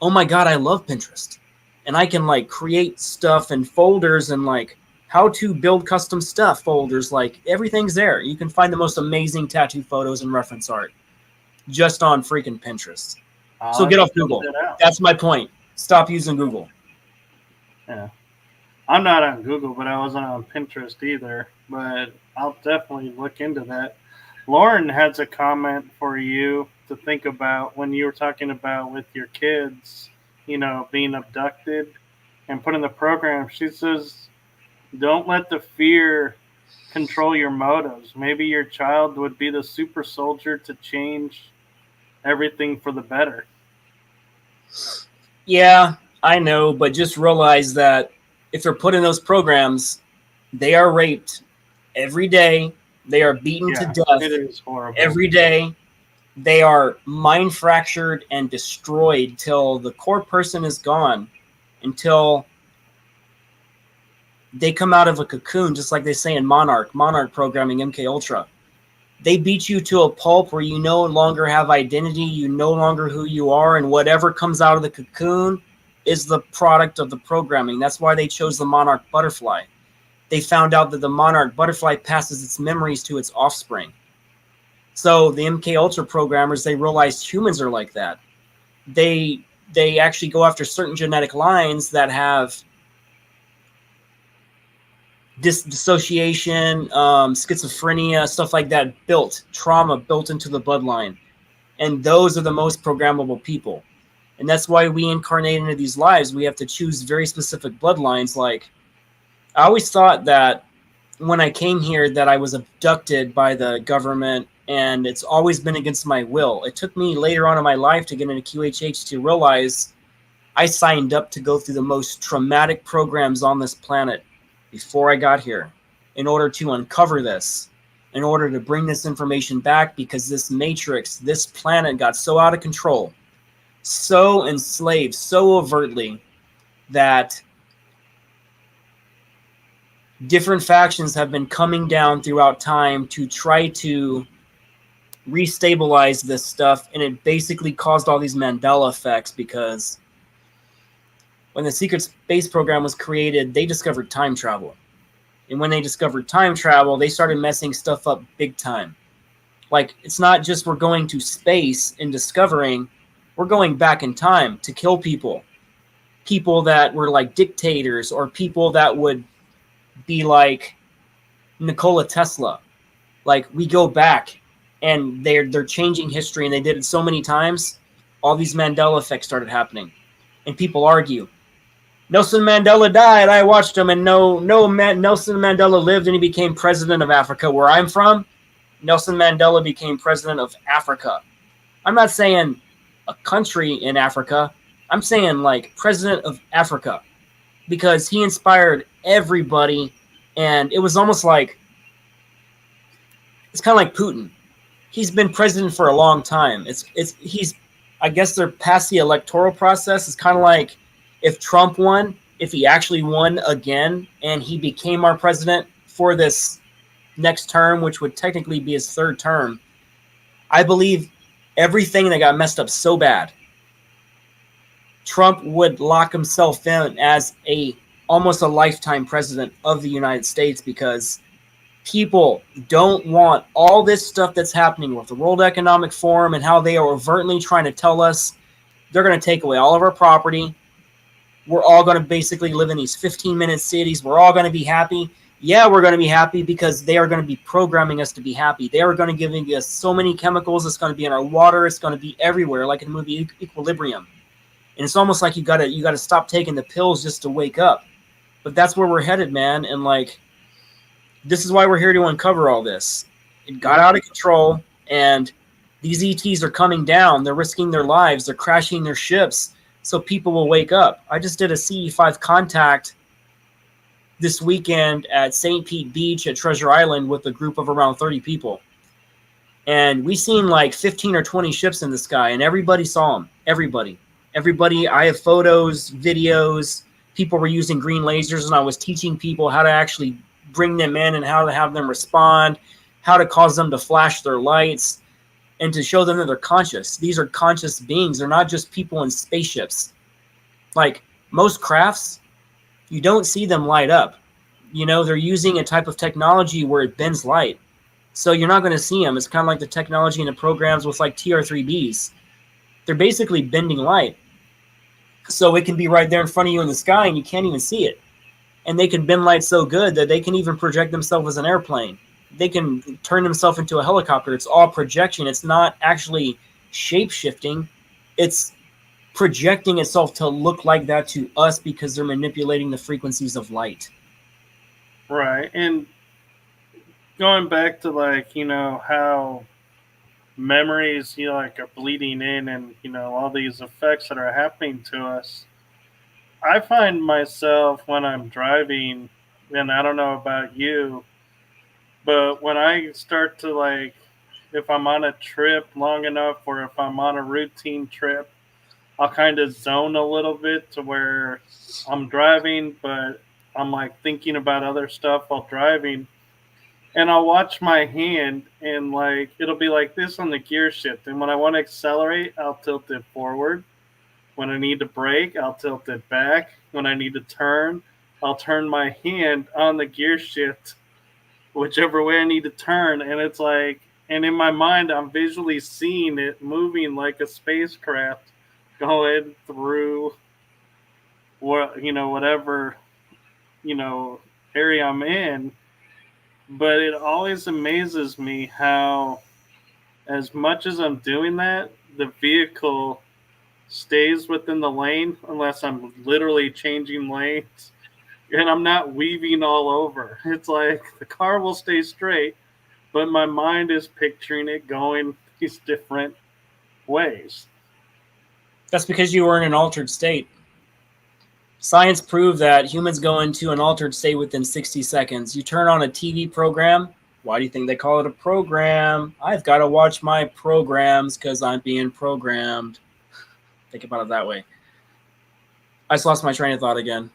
oh my God, I love Pinterest. And I can like create stuff and folders and like how to build custom stuff folders. Like everything's there. You can find the most amazing tattoo photos and reference art just on freaking Pinterest. So get off Google. That's my point. Stop using Google.
Yeah. I'm not on Google, but I wasn't on Pinterest either. But I'll definitely look into that. Lauren has a comment for you to think about when you were talking about with your kids, you know, being abducted and put in the program. She says, don't let the fear control your motives. Maybe your child would be the super soldier to change everything for the better.
Yeah, I know, but just realize that if they're put in those programs, they are raped every day. They are beaten to death
it is horrible.
every day. They are mind fractured and destroyed till the core person is gone, until they come out of a cocoon, just like they say in Monarch programming, MK Ultra. They beat you to a pulp where you no longer have identity, you no longer who you are, and whatever comes out of the cocoon is the product of the programming. That's why they chose the Monarch butterfly. They found out that the Monarch butterfly passes its memories to its offspring. So the MK Ultra programmers, they realized humans are like that. They actually go after certain genetic lines that have dissociation, schizophrenia, stuff like that, trauma built into the bloodline. And those are the most programmable people. And that's why we incarnate into these lives. We have to choose very specific bloodlines. Like, I always thought that when I came here that I was abducted by the government, and it's always been against my will. It took me later on in my life to get into QHHT to realize I signed up to go through the most traumatic programs on this planet before I got here in order to uncover this, in order to bring this information back, because this matrix, this planet got so out of control, so enslaved, so overtly, that different factions have been coming down throughout time to try to restabilize this stuff. And it basically caused all these Mandela effects, because when the secret space program was created, they discovered time travel. And when they discovered time travel, they started messing stuff up big time. Like, it's not just we're going to space and discovering, we're going back in time to kill people. People that were like dictators, or people that would be like Nikola Tesla. Like, we go back and they're changing history, and they did it so many times. All these Mandela effects started happening, and people argue. Nelson Mandela died. I watched him, and Nelson Mandela lived, and he became president of Africa. Where I'm from, Nelson Mandela became president of Africa. I'm not saying a country in Africa. I'm saying like president of Africa, because he inspired everybody, and it was almost like, it's kind of like Putin. He's been president for a long time. He's I guess they're past the electoral process. It's kind of like if Trump won, if he actually won again and he became our president for this next term, which would technically be his third term, I believe everything that got messed up so bad, Trump would lock himself in as almost a lifetime president of the United States, because people don't want all this stuff that's happening with the World Economic Forum and how they are overtly trying to tell us they're going to take away all of our property. We're all going to basically live in these 15-minute cities. We're all going to be happy. Yeah, we're going to be happy because they are going to be programming us to be happy. They are going to give us so many chemicals. It's going to be in our water. It's going to be everywhere, like in the movie Equilibrium. And it's almost like you got to stop taking the pills just to wake up. But that's where we're headed, man. And like, this is why we're here to uncover all this. It got out of control, and these ETs are coming down. They're risking their lives. They're crashing their ships so people will wake up. I just did a CE5 contact this weekend at St. Pete Beach at Treasure Island with a group of around 30 people. And we seen like 15 or 20 ships in the sky, and everybody saw them. Everybody. I have photos, videos. People were using green lasers, and I was teaching people how to actually bring them in and how to have them respond, how to cause them to flash their lights, and to show them that they're conscious. These are conscious beings. They're not just people in spaceships. Like most crafts, you don't see them light up. You know, they're using a type of technology where it bends light. So you're not going to see them. It's kind of like the technology in the programs with like TR3Bs. They're basically bending light. So it can be right there in front of you in the sky and you can't even see it. And they can bend light so good that they can even project themselves as an airplane. They can turn themselves into a helicopter. It's all projection. It's not actually shape-shifting. It's projecting itself to look like that to us because they're manipulating the frequencies of light.
Right. And going back to like, you know, how memories, you know, like are bleeding in and, you know, all these effects that are happening to us. I find myself when I'm driving, and I don't know about you, but when I start to like, if I'm on a trip long enough or if I'm on a routine trip, I'll kind of zone a little bit to where I'm driving, but I'm like thinking about other stuff while driving. And I'll watch my hand and like, it'll be like this on the gear shift. And when I want to accelerate, I'll tilt it forward. When I need to brake, I'll tilt it back. When I need to turn, I'll turn my hand on the gear shift, whichever way I need to turn. And it's like, and in my mind, I'm visually seeing it moving like a spacecraft going through what, you know, whatever, you know, area I'm in. But it always amazes me how, as much as I'm doing that, the vehicle stays within the lane unless I'm literally changing lanes, and I'm not weaving all over. It's like the car will stay straight, but my mind is picturing it going these different ways.
That's because you were in an altered state. Science proved that humans go into an altered state within 60 seconds. You turn on a TV program. Why do you think they call it a program? I've got to watch my programs because I'm being programmed. Think about it that way. I just lost my train of thought again.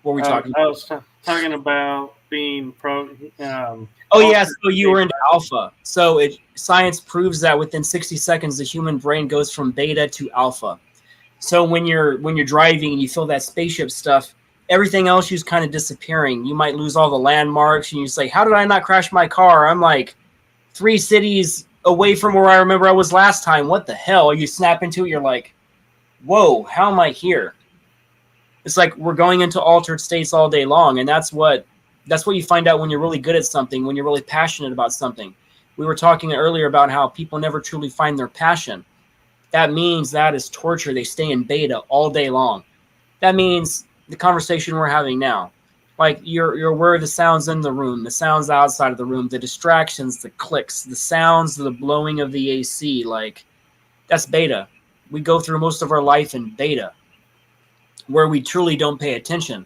What were we talking about?
I was talking about being
oh, yeah, so you were into alpha. So science proves that within 60 seconds, the human brain goes from beta to alpha. So when you're driving and you feel that spaceship stuff, everything else is kind of disappearing. You might lose all the landmarks, and you say, how did I not crash my car? I'm like 3 cities away from where I remember I was last time. What the hell? You snap into it, you're like, whoa, how am I here? It's like we're going into altered states all day long, and that's what you find out when you're really good at something, when you're really passionate about something. We were talking earlier about how people never truly find their passion. That means that is torture. They stay in beta all day long. That means the conversation we're having now. Like you're aware of the sounds in the room, the sounds outside of the room, the distractions, the clicks, the sounds, the blowing of the AC. Like that's beta. We go through most of our life in beta, where we truly don't pay attention.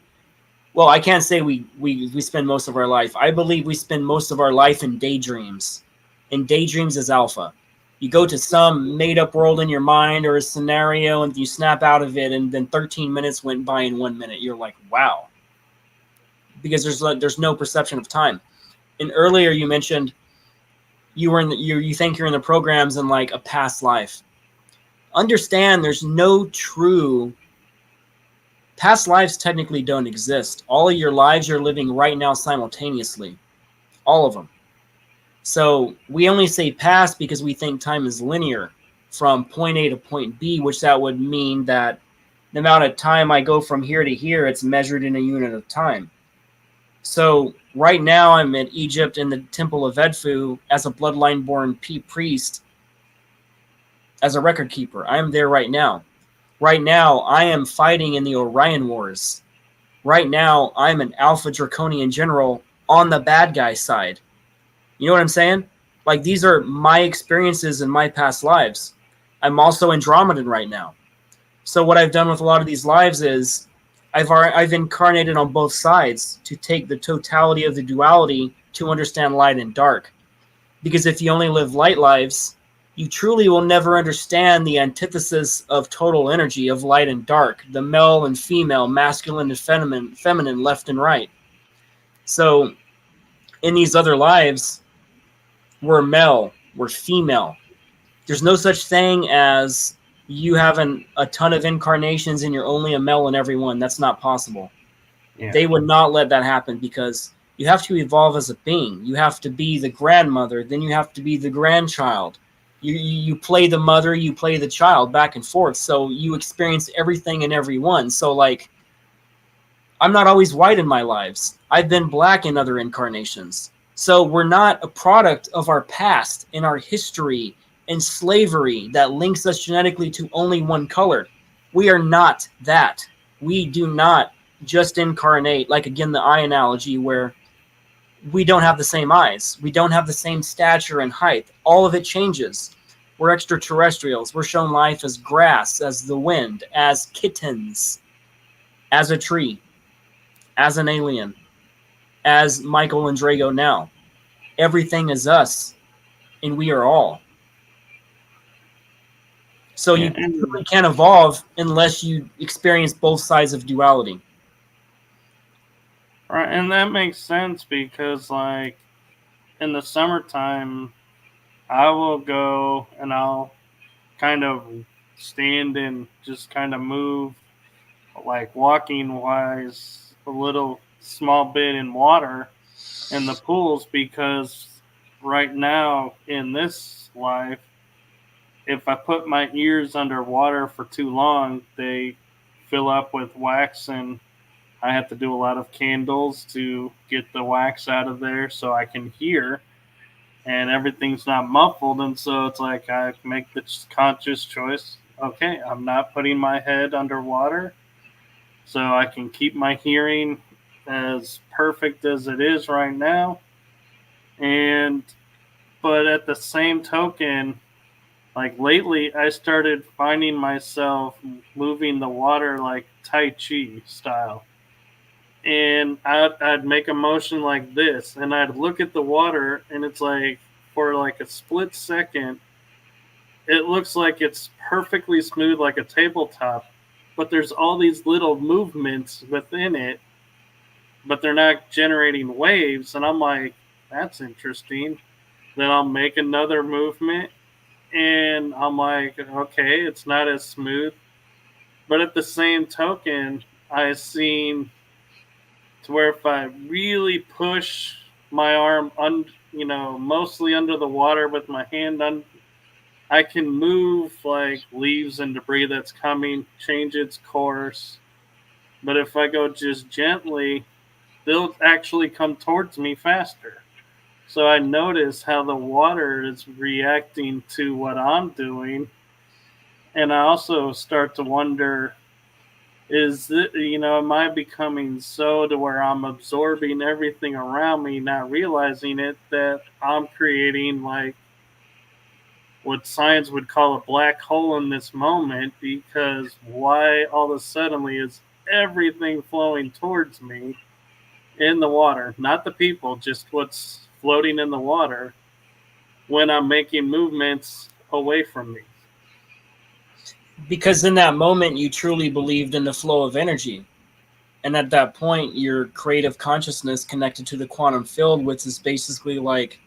Well, I can't say we spend most of our life. I believe we spend most of our life in daydreams. And daydreams is alpha. You go to some made-up world in your mind or a scenario, and you snap out of it, and then 13 minutes went by in 1 minute. You're like, wow. Because there's no perception of time. And earlier you mentioned you think you're in the programs in like a past life. Understand there's no true past lives technically don't exist. All of your lives you're living right now simultaneously. All of them. So we only say past because we think time is linear from point A to point B, which that would mean that the amount of time I go from here to here, it's measured in a unit of time. So right now I'm in Egypt in the Temple of Edfu as a bloodline-born priest, as a record keeper. I'm there right now. Right now, I am fighting in the Orion Wars. Right now, I'm an Alpha Draconian general on the bad guy side. You know what I'm saying? Like, these are my experiences in my past lives. I'm also Andromedan right now. So what I've done with a lot of these lives is I've incarnated on both sides to take the totality of the duality to understand light and dark. Because if you only live light lives, you truly will never understand the antithesis of total energy of light and dark, the male and female, masculine and feminine, left and right. So in these other lives, we're male, we're female. There's no such thing as you having a ton of incarnations and you're only a male in every one. That's not possible.
Yeah.
They would not let that happen because you have to evolve as a being. You have to be the grandmother, then you have to be the grandchild. You play the mother, you play the child back and forth. So you experience everything in everyone. So like, I'm not always white in my lives. I've been black in other incarnations. So we're not a product of our past and our history and slavery that links us genetically to only one color. We are not that. We do not just incarnate, like again, the eye analogy where we don't have the same eyes. We don't have the same stature and height. All of it changes. We're extraterrestrials. We're shown life as grass, as the wind, as kittens, as a tree, as an alien, as Michael and Drago now. Everything is us, and we are all. So you really can't evolve unless you experience both sides of duality.
Right, and that makes sense because, like, in the summertime, I will go and I'll kind of stand and just kind of move, like walking wise, a little small bit in water in the pools because right now in this life, if I put my ears underwater for too long, they fill up with wax and I have to do a lot of candles to get the wax out of there so I can hear and everything's not muffled. And so it's like I make the conscious choice. Okay, I'm not putting my head underwater so I can keep my hearing as perfect as it is right now. But at the same token, like lately, I started finding myself moving the water like Tai Chi style. And I'd make a motion like this, and I'd look at the water, and it's like for like a split second, it looks like it's perfectly smooth like a tabletop, but there's all these little movements within it, but they're not generating waves. And I'm like, that's interesting. Then I'll make another movement, and I'm like, okay, it's not as smooth. But at the same token, I've seen to where if I really push my arm, mostly under the water with my hand I can move like leaves and debris that's coming, change its course. But if I go just gently, they'll actually come towards me faster. So I notice how the water is reacting to what I'm doing. And I also start to wonder, is it, am I becoming so to where I'm absorbing everything around me, not realizing it, that I'm creating like what science would call a black hole in this moment? Because why all of a sudden is everything flowing towards me in the water, not the people, just what's floating in the water when I'm making movements away from me?
Because in that moment, you truly believed in the flow of energy. And at that point, your creative consciousness connected to the quantum field, which is basically like,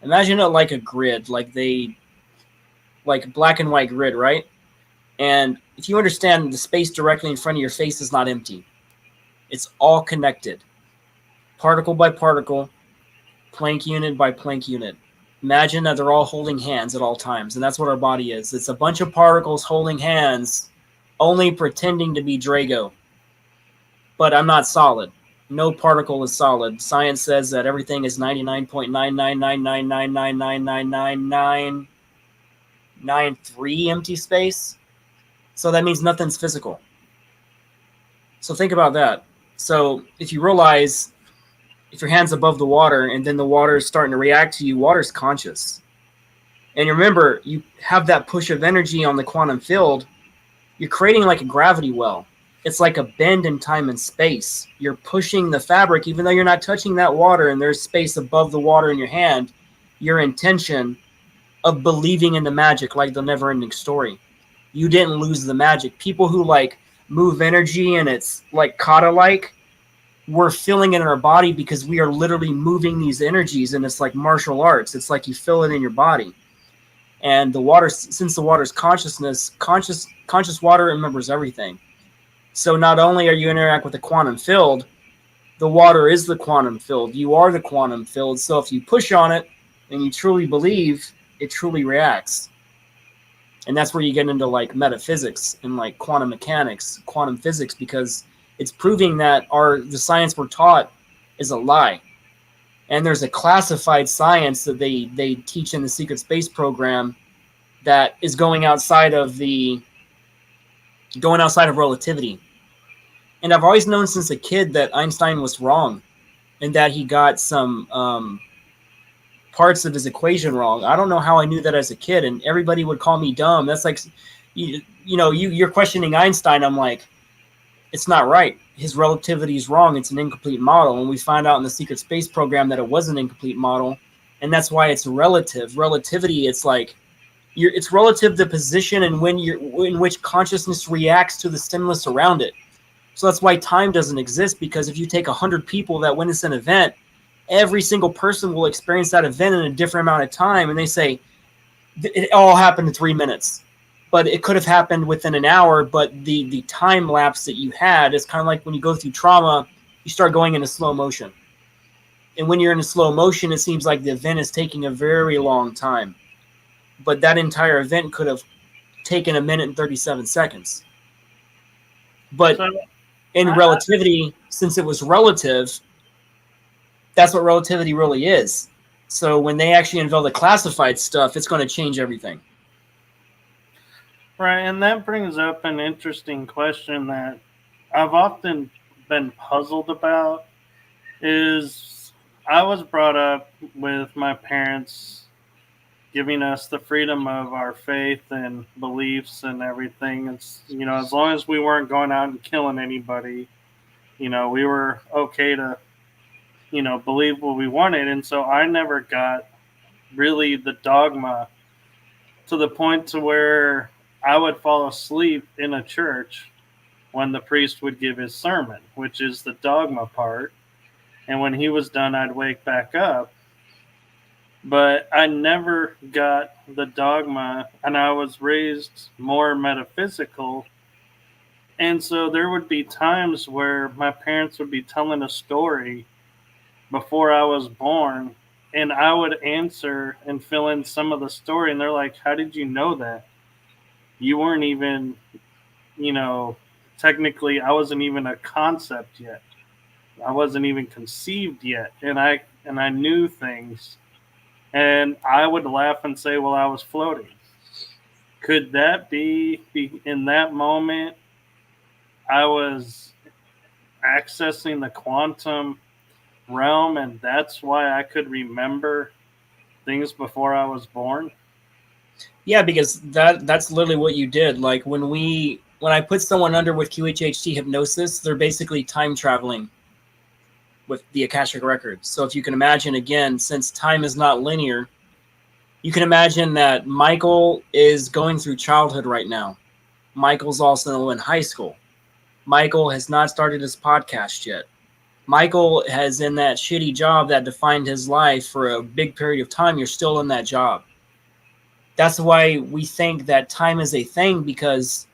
imagine it like a grid, like black and white grid, right? And if you understand, the space directly in front of your face is not empty. It's all connected, particle by particle, Planck unit by Planck unit. Imagine that they're all holding hands at all times, and that's what our body is. It's a bunch of particles holding hands, only pretending to be Drago. But I'm not solid. No particle is solid. Science says that everything is 99.99999999993 empty space. So that means nothing's physical. So think about that. So if you realize, if your hand's above the water and then the water is starting to react to you, water's conscious. And remember, you have that push of energy on the quantum field. You're creating like a gravity well. It's like a bend in time and space. You're pushing the fabric, even though you're not touching that water and there's space above the water in your hand. Your intention of believing in the magic, like the never-ending story. You didn't lose the magic. People who like move energy and it's like kata-like, we're feeling it in our body because we are literally moving these energies, and it's like martial arts. It's like you feel it in your body. And the water, since the water's consciousness, conscious water remembers everything. So not only are you interact with the quantum field, the water is the quantum field. You are the quantum field. So if you push on it and you truly believe, it truly reacts. And that's where you get into like metaphysics and like quantum mechanics, quantum physics, because it's proving that the science we're taught is a lie. And there's a classified science that they teach in the secret space program that is going outside of relativity. And I've always known since a kid that Einstein was wrong and that he got some parts of his equation wrong. I don't know how I knew that as a kid, and everybody would call me dumb. That's like, you're questioning Einstein. I'm like, it's not right. His relativity is wrong. It's an incomplete model. And we find out in the secret space program that it was an incomplete model. And that's why it's relative. Relativity, it's like, it's relative to position and in which consciousness reacts to the stimulus around it. So that's why time doesn't exist, because if you take 100 people that witness an event, every single person will experience that event in a different amount of time. And they say, it all happened in 3 minutes. But it could have happened within an hour, but the time lapse that you had is kind of like when you go through trauma, you start going into slow motion. And when you're in a slow motion, it seems like the event is taking a very long time. But that entire event could have taken 1 minute and 37 seconds. But
So
in relativity, since it was relative, that's what relativity really is. So when they actually unveil the classified stuff, it's going to change everything.
right, and that brings up an interesting question that I've often been puzzled about. Is I was brought up with my parents giving us the freedom of our faith and beliefs and everything. It's, as long as we weren't going out and killing anybody, we were okay to, believe what we wanted. And so I never got really the dogma to the point to where I would fall asleep in a church when the priest would give his sermon, which is the dogma part. And when he was done, I'd wake back up. But I never got the dogma, and I was raised more metaphysical. And so there would be times where my parents would be telling a story before I was born, and I would answer and fill in some of the story. And they're like, "How did you know that? You weren't even, technically I wasn't even a concept yet. I wasn't even conceived yet, and I knew things, and I would laugh and say, "Well, I was floating." Could that be in that moment? I was accessing the quantum realm, and that's why I could remember things before I was born.
Yeah, because that's literally what you did. Like when I put someone under with QHHT hypnosis, they're basically time traveling with the Akashic records. So if you can imagine, again, since time is not linear, you can imagine that Michael is going through childhood right now. Michael's also in high school. Michael has not started his podcast yet. Michael has in that shitty job that defined his life for a big period of time. You're still in that job. That's why we think that time is a thing, because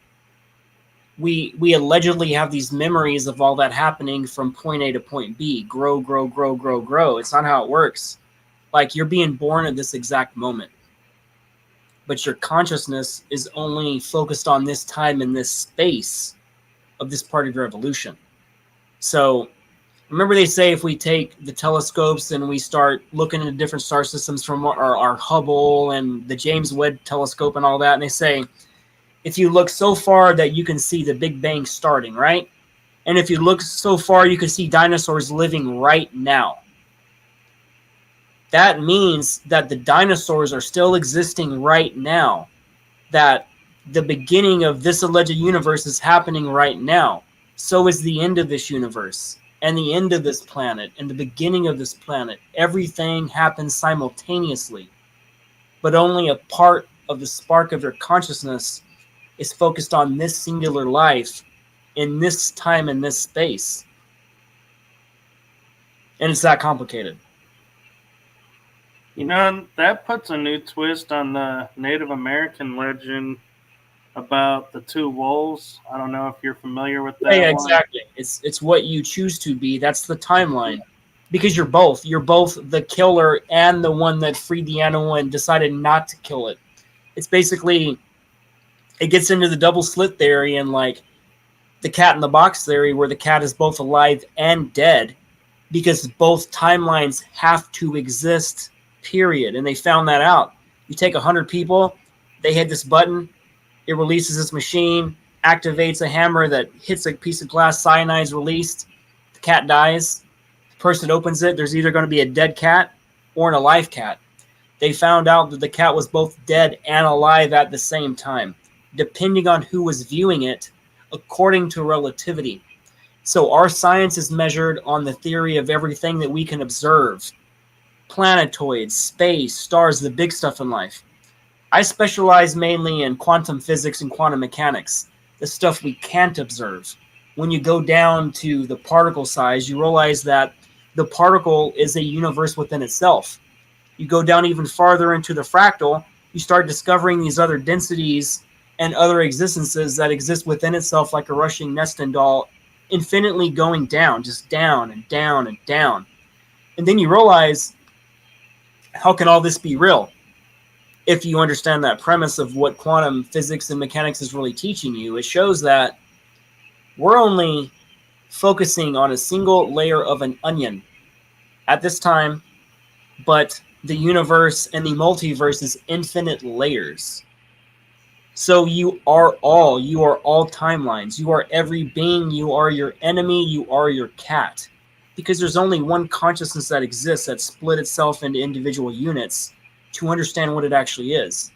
we allegedly have these memories of all that happening from point A to point B. Grow, grow, grow, grow, grow. It's not how it works. Like, you're being born at this exact moment, but your consciousness is only focused on this time and this space of this part of your evolution. So remember, they say if we take the telescopes and we start looking into different star systems from our Hubble and the James Webb telescope and all that, and they say, if you look so far that you can see the Big Bang starting, right? And if you look so far, you can see dinosaurs living right now. That means that the dinosaurs are still existing right now, that the beginning of this alleged universe is happening right now. So is the end of this universe, and the end of this planet, and the beginning of this planet. Everything happens simultaneously, but only a part of the spark of your consciousness is focused on this singular life in this time and this space. And it's that complicated.
You know, that puts a new twist on the Native American legend about the two wolves. I don't know if you're familiar with that.
Yeah,
one.
exactly. It's what you choose to be. That's the timeline. Because you're both. You're both the killer and the one that freed the animal and decided not to kill it. It's basically, it gets into the double slit theory and like the cat in the box theory, where the cat is both alive and dead, because both timelines have to exist, period. And they found that out. You take 100 people, they hit this button, it releases this machine, activates a hammer that hits a piece of glass, cyanide is released, the cat dies. The person opens it, there's either going to be a dead cat or an alive cat. They found out that the cat was both dead and alive at the same time, depending on who was viewing it, according to relativity. So our science is measured on the theory of everything that we can observe. Planetoids, space, stars, the big stuff in life. I specialize mainly in quantum physics and quantum mechanics, the stuff we can't observe. When you go down to the particle size, you realize that the particle is a universe within itself. You go down even farther into the fractal, you start discovering these other densities and other existences that exist within itself, like a rushing nesting doll, infinitely going down, just down and down and down. And then you realize, how can all this be real? If you understand that premise of what quantum physics and mechanics is really teaching you, it shows that we're only focusing on a single layer of an onion at this time, but the universe and the multiverse is infinite layers. So you are all timelines. You are every being. You are your enemy. You are your cat. Because there's only one consciousness that exists that split itself into individual units to understand what it actually is.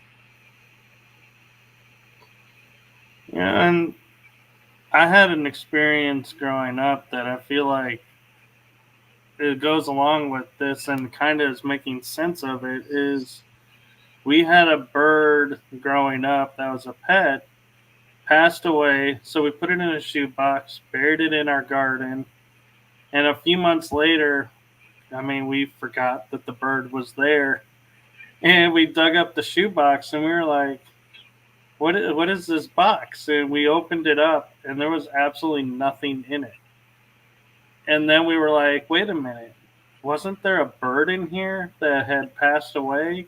Yeah, and I had an experience growing up that I feel like it goes along with this and kind of is making sense of it. Is we had a bird growing up that was a pet, passed away, so we put it in a shoebox, buried it in our garden, and a few months later, we forgot that the bird was there, and we dug up the shoebox and we were like, what is this box? And we opened it up and there was absolutely nothing in it. And then we were like, wait a minute, wasn't there a bird in here that had passed away?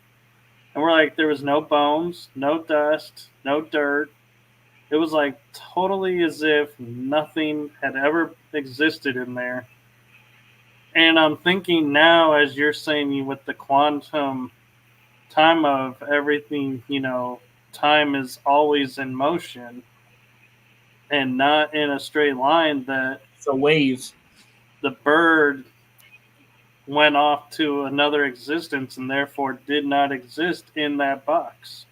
And we're like, there was no bones, no dust, no dirt. It was like totally as if nothing had ever existed in there. And I'm thinking now, as you're saying with the quantum time of everything, time is always in motion and not in a straight line, that
It's a wave.
the bird went off to another existence and therefore did not exist in that box.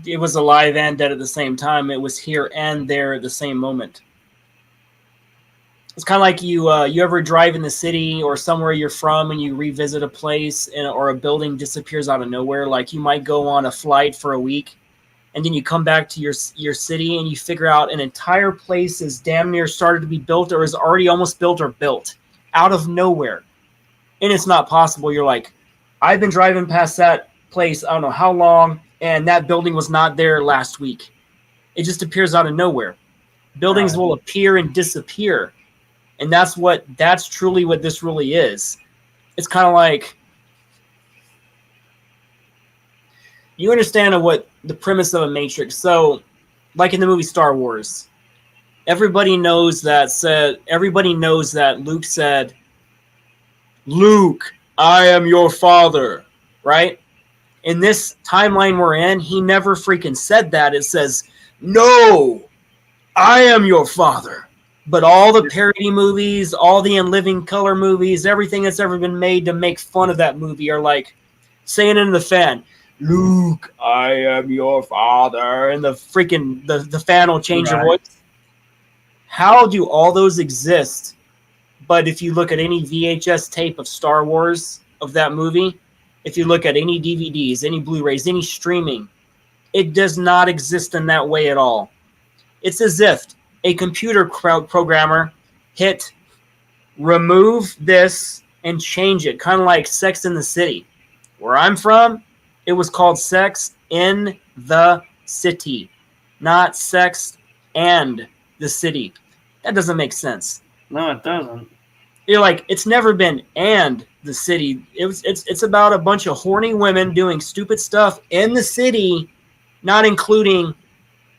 It was alive and dead at the same time. It was here and there at the same moment. It's kind of like you ever drive in the city or somewhere you're from and you revisit a place or a building disappears out of nowhere. Like you might go on a flight for a week and then you come back to your city and you figure out an entire place is damn near started to be built or is already almost built or built out of nowhere. And it's not possible. You're like, I've been driving past that place I don't know how long, and that building was not there last week. It just appears out of nowhere. Buildings will appear and disappear. And that's truly what this really is. It's kind of like, you understand what the premise of a Matrix. So, like in the movie Star Wars, everybody knows that Luke said, "Luke, I am your father," right? In this timeline we're in, he never freaking said that. It says, "No, I am your father." But all the parody movies, all the In Living Color movies, everything that's ever been made to make fun of that movie are like saying into the fan, "Luke, I am your father," and the fan will change your voice. How do all those exist? But if you look at any VHS tape of Star Wars, of that movie, if you look at any DVDs, any Blu-rays, any streaming, it does not exist in that way at all. It's as if a computer programmer hit remove this and change it, kind of like Sex in the City. Where I'm from, it was called Sex in the City, not Sex and the City. That doesn't make sense.
No, it doesn't.
You're like, it's never been and the city. It's about a bunch of horny women doing stupid stuff in the city, not including.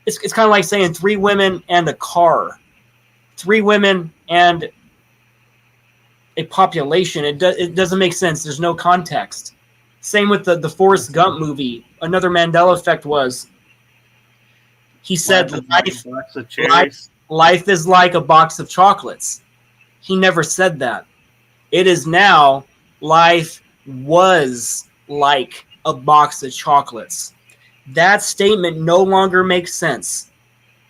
It's kind of like saying 3 women and a car, 3 women and a population. It doesn't make sense. There's no context. Same with the Forrest Gump movie. Another Mandela effect was, he said life is like a box of chocolates. He never said that. It is now life was like a box of chocolates. That statement no longer makes sense.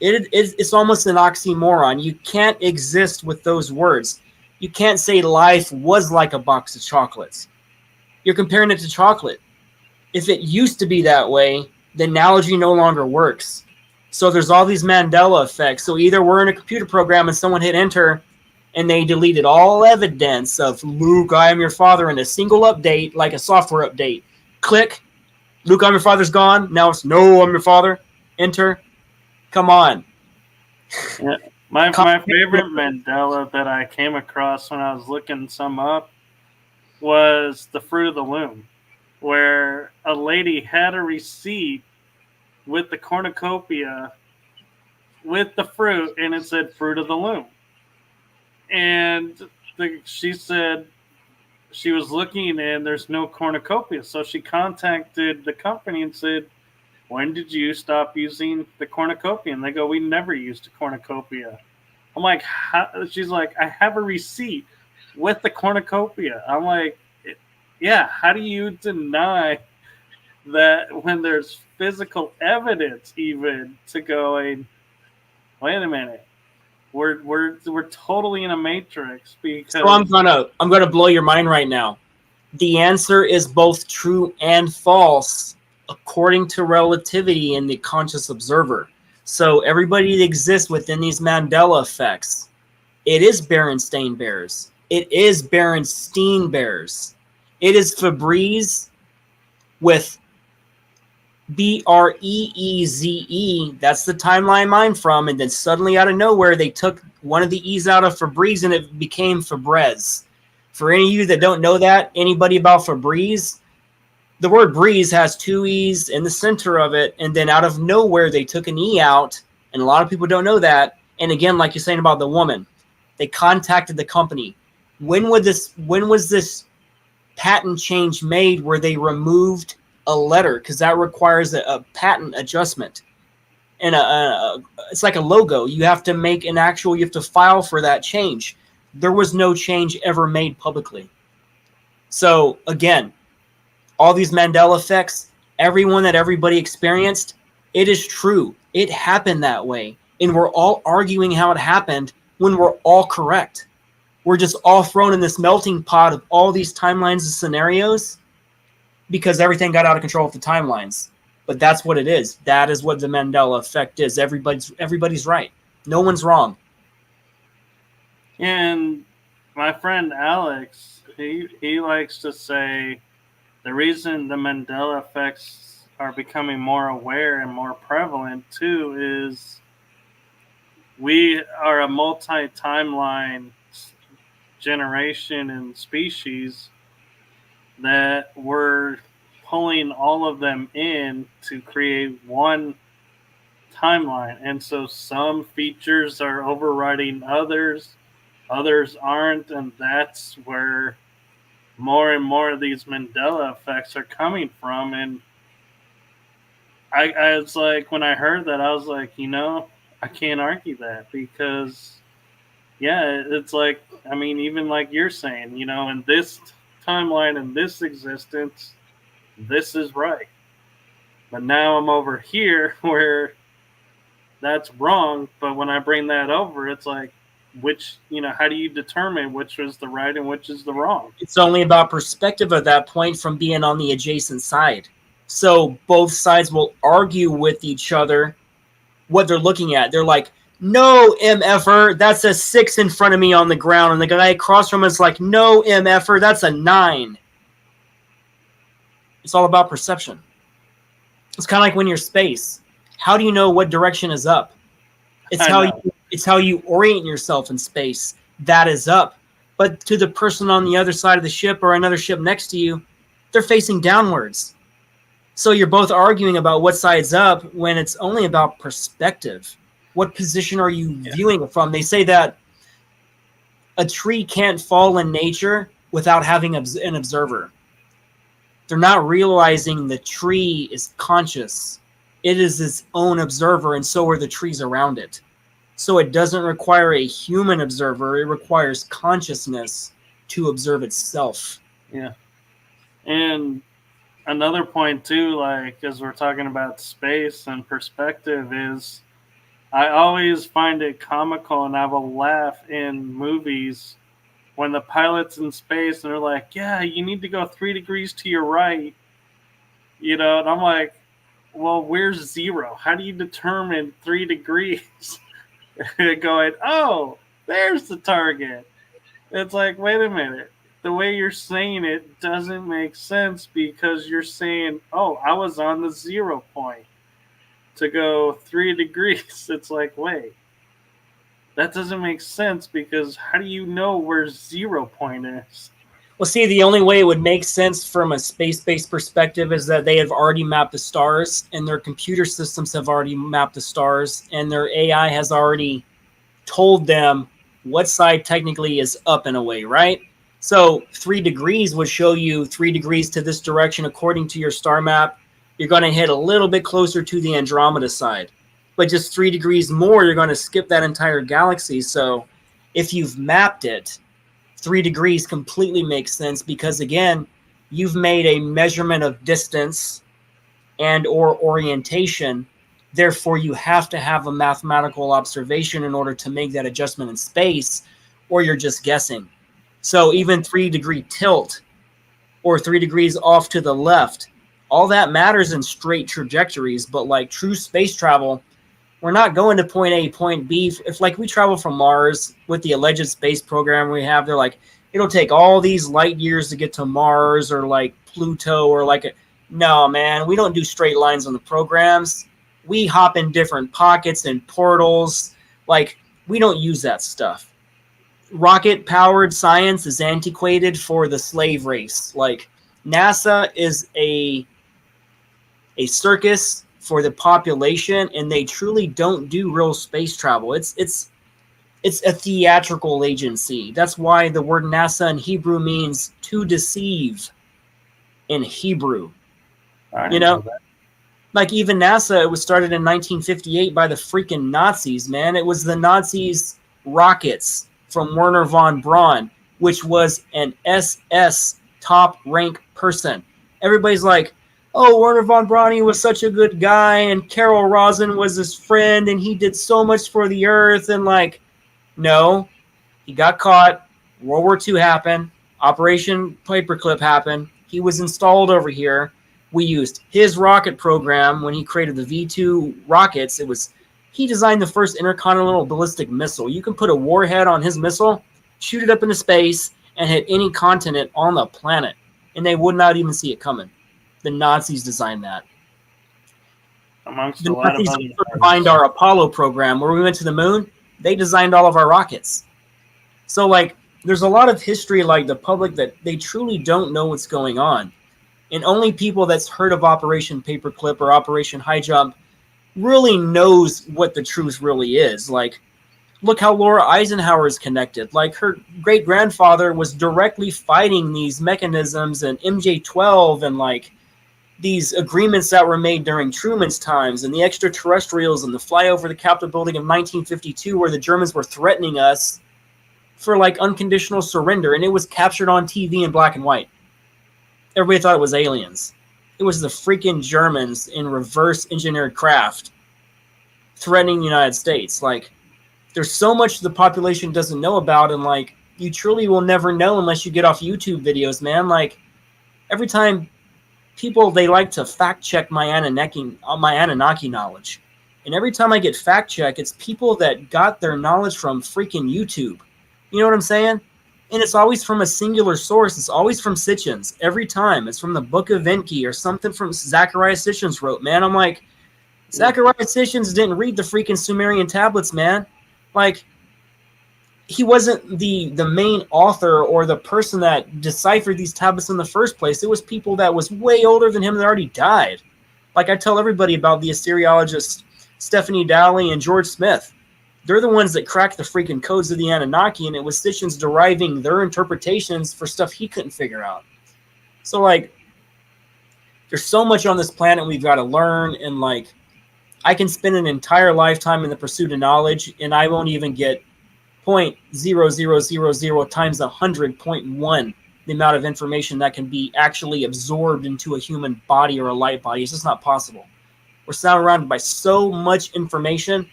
It's almost an oxymoron. You can't exist with those words. You can't say life was like a box of chocolates. You're comparing it to chocolate. If it used to be that way, the analogy no longer works. So there's all these Mandela effects. So either we're in a computer program and someone hit enter and they deleted all evidence of Luke, I am your father in a single update, like a software update. Click. Luke, I'm your father's gone. Now it's no, I'm your father. Enter. Come on.
Yeah. My favorite Mandela that I came across when I was looking some up was the Fruit of the Loom, where a lady had a receipt with the cornucopia with the fruit, and it said Fruit of the Loom. And she said she was looking and there's no cornucopia. So she contacted the company and said, when did you stop using the cornucopia? And they go, we never used a cornucopia. I'm like, how? She's like, I have a receipt with the cornucopia. I'm like, yeah, how do you deny that when there's physical evidence even to going, wait a minute, we're totally in a matrix? Because
so I'm gonna blow your mind right now. The answer is both true and false according to relativity in the conscious observer. So everybody that exists within these Mandela effects, it is Berenstain Bears. It is Berenstein Bears. It is Febreze with Breeze. That's the timeline I'm from. And then suddenly out of nowhere, they took one of the E's out of Febreze and it became Febreze. For any of you that don't know that, anybody about Febreze, the word breeze has two E's in the center of it, and then out of nowhere they took an E out, and a lot of people don't know that. And again, like you're saying about the woman, they contacted the company. When was this patent change made where they removed a letter? Because that requires a patent adjustment. And it's like a logo. You have to make you have to file for that change. There was no change ever made publicly. So again, all these Mandela effects, everyone that everybody experienced, it is true. It happened that way. And we're all arguing how it happened when we're all correct. We're just all thrown in this melting pot of all these timelines and scenarios because everything got out of control with the timelines. But that's what it is. That is what the Mandela effect is. Everybody's right. No one's wrong.
And my friend Alex, he likes to say the reason the Mandela effects are becoming more aware and more prevalent too is we are a multi-timeline generation and species that we're pulling all of them in to create one timeline. And so some features are overriding others aren't, and that's where more and more of these Mandela effects are coming from. And I was like, when I heard that, I was like, I can't argue that because, yeah, it's like, I mean, even like you're saying, in this timeline, in this existence, this is right. But now I'm over here where that's wrong. But when I bring that over, it's like, how do you determine which was the right and which is the wrong?
It's only about perspective at that point from being on the adjacent side. So both sides will argue with each other what they're looking at. They're like, no, MFer, that's a 6 in front of me on the ground. And the guy across from us is like, no, MFer, that's a 9. It's all about perception. It's kind of like when you're space. How do you know what direction is up? It's how you orient yourself in space. That is up. But to the person on the other side of the ship or another ship next to you, they're facing downwards. So you're both arguing about what side's up when it's only about perspective. What position are you viewing it from? They say that a tree can't fall in nature without having an observer. They're not realizing the tree is conscious. It is its own observer, and so are the trees around it. So it doesn't require a human observer. It requires consciousness to observe itself.
Yeah. And another point too, like as we're talking about space and perspective, is I always find it comical and I will laugh in movies when the pilot's in space and they're like, yeah, you need to go 3 degrees to your right, and I'm like, well, where's 0? How do you determine 3 degrees? Going, oh, there's the target. It's like, wait a minute. The way you're saying it doesn't make sense because you're saying, oh, I was on the 0 point to go 3 degrees. It's like, wait, that doesn't make sense because how do you know where 0 point is?
Well, see, the only way it would make sense from a space-based perspective is that they have already mapped the stars and their computer systems have already mapped the stars and their AI has already told them what side technically is up in a way, right? So 3 degrees would show you 3 degrees to this direction according to your star map. You're going to hit a little bit closer to the Andromeda side. But just 3 degrees more, you're going to skip that entire galaxy. So if you've mapped it, 3 degrees completely makes sense because, again, you've made a measurement of distance and or orientation. Therefore, you have to have a mathematical observation in order to make that adjustment in space, or you're just guessing. So even 3 degree tilt or 3 degrees off to the left, all that matters in straight trajectories. But like true space travel, we're not going to point A, point B. If like we travel from Mars with the alleged space program we have, they're like, it'll take all these light years to get to Mars or like Pluto or no, man, we don't do straight lines on the programs. We hop in different pockets and portals. Like, we don't use that stuff. Rocket-powered science is antiquated for the slave race. Like, NASA is a circus for the population, and they truly don't do real space travel. It's a theatrical agency. That's why the word NASA in Hebrew means to deceive in Hebrew. You know, like even NASA, it was started in 1958 by the freaking Nazis, man. It was the Nazis' rockets from Werner von Braun, which was an SS top rank person. Everybody's like, oh, Werner von Braun, he was such a good guy, and Carol Rosin was his friend, and he did so much for the earth. And like, no, he got caught. World War II happened. Operation Paperclip happened. He was installed over here. We used his rocket program when he created the V2 rockets. He designed the first intercontinental ballistic missile. You can put a warhead on his missile, shoot it up into space, and hit any continent on the planet, and they would not even see it coming. The Nazis designed that.
Amongst
the
a lot of
Nazis
other
designed our Apollo program where we went to the moon. They designed all of our rockets. So like, there's a lot of history, like the public, that they truly don't know what's going on. And only people that's heard of Operation Paperclip or Operation High Jump really knows what the truth really is. Like, look how Laura Eisenhower is connected. Like, her great-grandfather was directly fighting these mechanisms and MJ-12 and like these agreements that were made during Truman's times and the extraterrestrials and the flyover the Capitol building in 1952 where the Germans were threatening us for like unconditional surrender, and it was captured on TV in black and white. Everybody thought it was aliens. It was the freaking Germans in reverse engineered craft threatening the United States. Like, there's so much the population doesn't know about, and like, you truly will never know unless you get off YouTube videos, man. Like, every time people, they like to fact check my Anunnaki knowledge. And every time I get fact checked, it's people that got their knowledge from freaking YouTube. You know what I'm saying? And it's always from a singular source. It's always from Sitchins. Every time. It's from the Book of Enki or something from Zachariah Sitchins wrote, man. I'm like, Zachariah Sitchins didn't read the freaking Sumerian tablets, man. Like, he wasn't the main author or the person that deciphered these tablets in the first place. It was people that was way older than him that already died. Like, I tell everybody about the Assyriologists Stephanie Dowley and George Smith. They're the ones that cracked the freaking codes of the Anunnaki, and it was Sitchins deriving their interpretations for stuff he couldn't figure out. So, like, there's so much on this planet we've got to learn, and, like, I can spend an entire lifetime in the pursuit of knowledge, and I won't even get 0.0000 times 100.1 the amount of information that can be actually absorbed into a human body or a light body. It's just not possible. We're surrounded by so much information.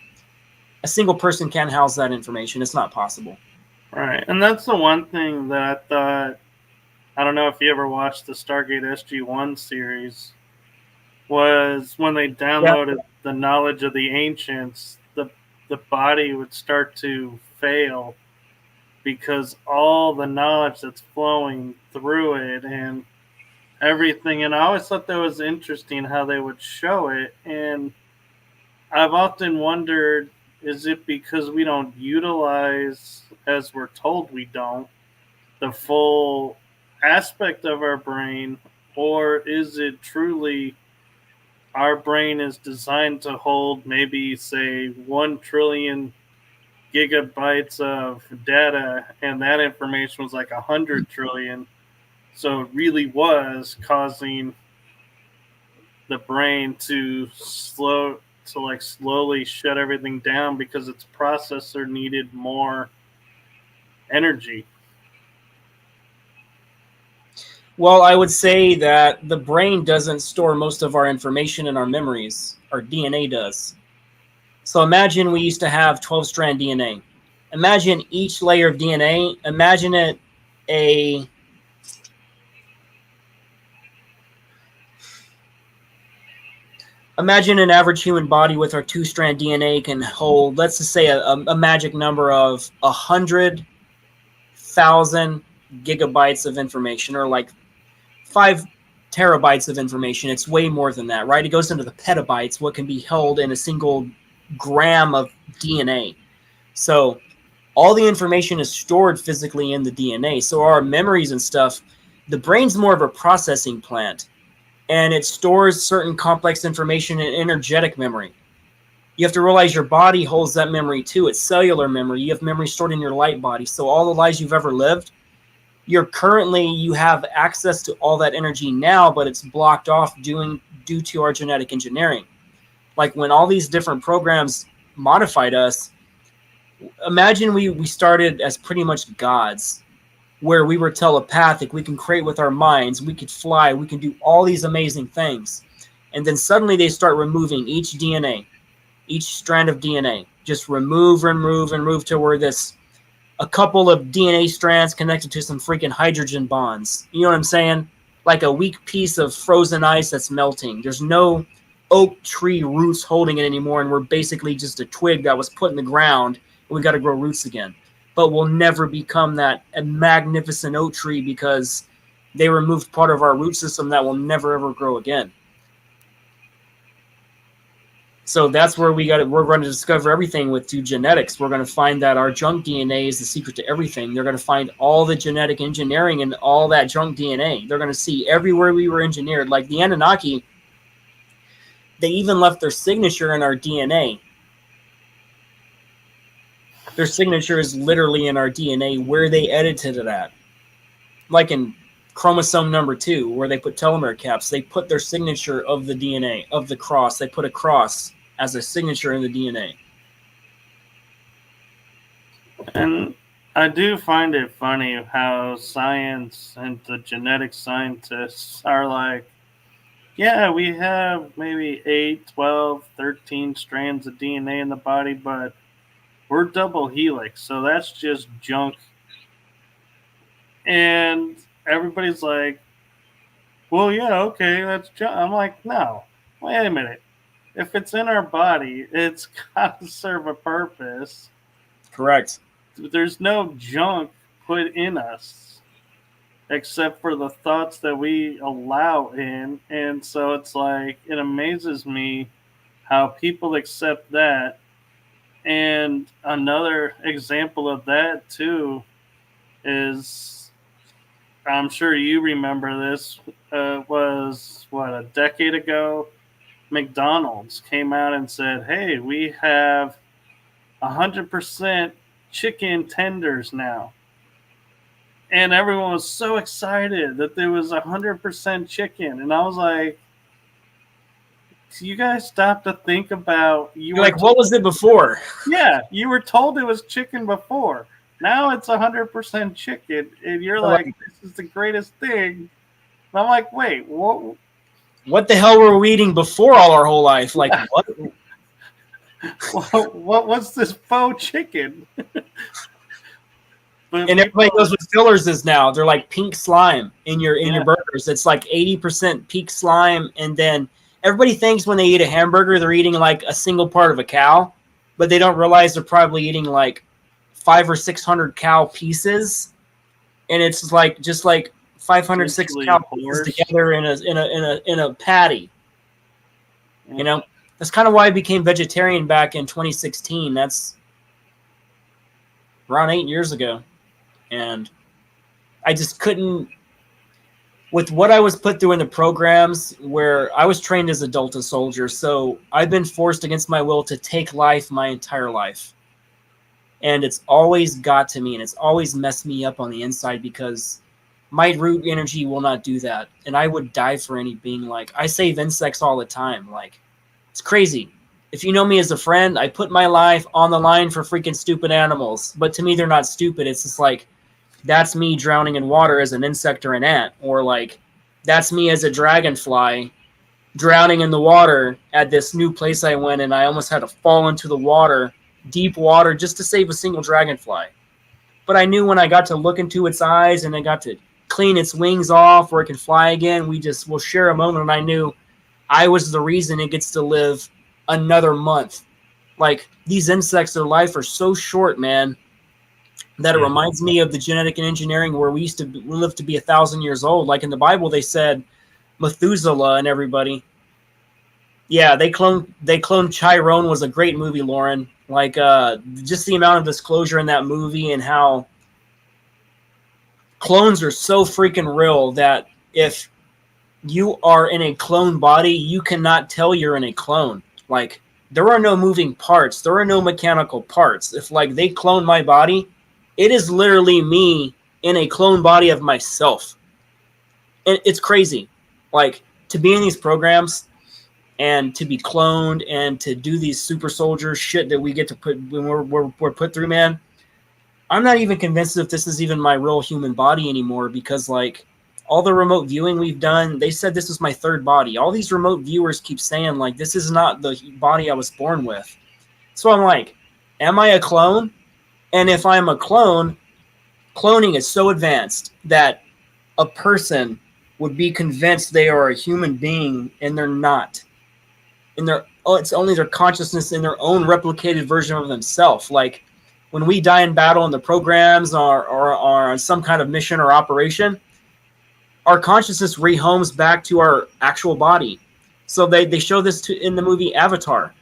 A single person can't house that information. It's not possible.
Right. And that's the one thing that I thought, I don't know if you ever watched the Stargate SG-1 series, was when they downloaded the knowledge of the ancients, the body would start to fail because all the knowledge that's flowing through it and everything. And I always thought that was interesting how they would show it. And I've often wondered, is it because we don't utilize, as we're told we don't, the full aspect of our brain? Or is it truly our brain is designed to hold maybe, say, 1 trillion gigabytes of data, and that information was like 100 trillion? So it really was causing the brain to slowly shut everything down because its processor needed more energy.
Well, I would say that the brain doesn't store most of our information in our memories. Our DNA does. So imagine we used to have 12-strand DNA. Imagine each layer of DNA. Imagine it Imagine an average human body with our 2-strand DNA can hold, let's just say, a magic number of 100,000 gigabytes of information, or like 5 terabytes of information. It's way more than that, right? It goes into the petabytes, what can be held in a single gram of DNA. So all the information is stored physically in the DNA. So our memories and stuff, The brain's more of a processing plant, and it stores certain complex information in energetic memory. You have to realize your body holds that memory too. It's cellular memory. You have memory stored in your light body. So all the lives you've ever lived, you have access to all that energy now, but it's blocked off due to our genetic engineering. Like when all these different programs modified us, imagine we started as pretty much gods, where we were telepathic, we can create with our minds, we could fly, we can do all these amazing things. And then suddenly they start removing each strand of DNA, just remove to where a couple of DNA strands connected to some freaking hydrogen bonds. You know what I'm saying? Like a weak piece of frozen ice that's melting. There's no oak tree roots holding it anymore, and we're basically just a twig that was put in the ground, and we got to grow roots again. But we'll never become that magnificent oak tree because they removed part of our root system that will never ever grow again. So that's where we're going to discover everything through genetics. We're going to find that our junk DNA is the secret to everything. They're going to find all the genetic engineering and all that junk DNA. They're going to see everywhere we were engineered. Like the Anunnaki, they even left their signature in our DNA. Their signature is literally in our DNA where they edited it at. Like in chromosome number 2, where they put telomere caps, they put their signature of the DNA, of the cross. They put a cross as a signature in the DNA.
And I do find it funny how science and the genetic scientists are like, yeah, we have maybe 8, 12, 13 strands of DNA in the body, but we're double helix, so that's just junk. And everybody's like, well, yeah, okay, that's junk. I'm like, no, wait a minute. If it's in our body, it's got to serve a purpose.
Correct.
There's no junk put in us except for the thoughts that we allow in. And so it's like, it amazes me how people accept that. And another example of that, too, is, I'm sure you remember this, was, a decade ago? McDonald's came out and said, hey, we have 100% chicken tenders now. And everyone was so excited that there was 100% chicken. And I was like, do you guys stop to think about...
what was it before?
Yeah, you were told it was chicken before. Now it's 100% chicken. And you're like, this is the greatest thing. And I'm like, wait, what?
What the hell were we eating before all our whole life? Like, what?
What's this faux chicken?
And everybody knows what fillers is now. They're like pink slime in your burgers. It's like 80% pink slime, and then everybody thinks when they eat a hamburger they're eating like a single part of a cow, but they don't realize they're probably eating like 500 or 600 cow pieces, and it's like just like 500, 600 cow pieces together in a patty. Yeah. You know, that's kind of why I became vegetarian back in 2016. That's around 8 years ago. And I just couldn't, with what I was put through in the programs where I was trained as a Delta soldier. So I've been forced against my will to take life my entire life. And it's always got to me, and it's always messed me up on the inside because my root energy will not do that. And I would die for any being. Like, I save insects all the time. Like, it's crazy. If you know me as a friend, I put my life on the line for freaking stupid animals. But to me, they're not stupid. It's just like, that's me drowning in water as an insect or an ant. Or like, that's me as a dragonfly drowning in the water at this new place I went, and I almost had to fall into the water, deep water, just to save a single dragonfly. But I knew when I got to look into its eyes and I got to clean its wings off where it can fly again, we'll share a moment, and I knew I was the reason it gets to live another month. Like, these insects, their life are so short, man, that it reminds me of the genetic engineering where we lived to be 1,000 years old. Like in the Bible, they said Methuselah and everybody. Yeah, they cloned Chiron. Was a great movie, Lauren. Like, just the amount of disclosure in that movie and how clones are so freaking real that if you are in a clone body, you cannot tell you're in a clone. Like, there are no moving parts. There are no mechanical parts. If, like, they clone my body, it is literally me in a clone body of myself. And it's crazy. Like, to be in these programs and to be cloned and to do these super soldier shit that we get to put when we're put through, man, I'm not even convinced if this is even my real human body anymore, because, like, all the remote viewing we've done, they said this was my third body. All these remote viewers keep saying, like, this is not the body I was born with. So I'm like, am I a clone? And if I'm a clone, cloning is so advanced that a person would be convinced they are a human being, and they're not. And it's only their consciousness in their own replicated version of themselves. Like, when we die in battle in the programs or on some kind of mission or operation, our consciousness rehomes back to our actual body. So they show this in the movie Avatar.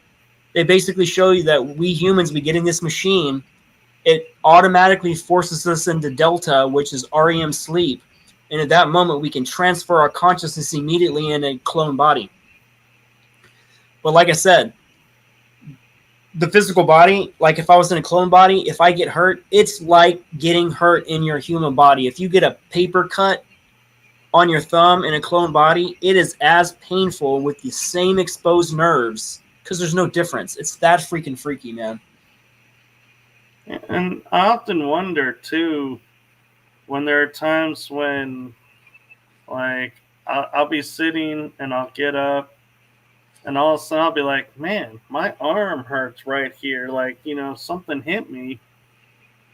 They basically show you that we humans, we get in this machine, it automatically forces us into Delta, which is REM sleep. And at that moment, we can transfer our consciousness immediately in a clone body. But like I said, the physical body, like if I was in a clone body, if I get hurt, it's like getting hurt in your human body. If you get a paper cut on your thumb in a clone body, it is as painful with the same exposed nerves, because there's no difference. It's that freaking freaky, man.
And I often wonder too, when there are times when, like, I'll be sitting and I'll get up, and all of a sudden I'll be like, man, my arm hurts right here. Like, you know, something hit me,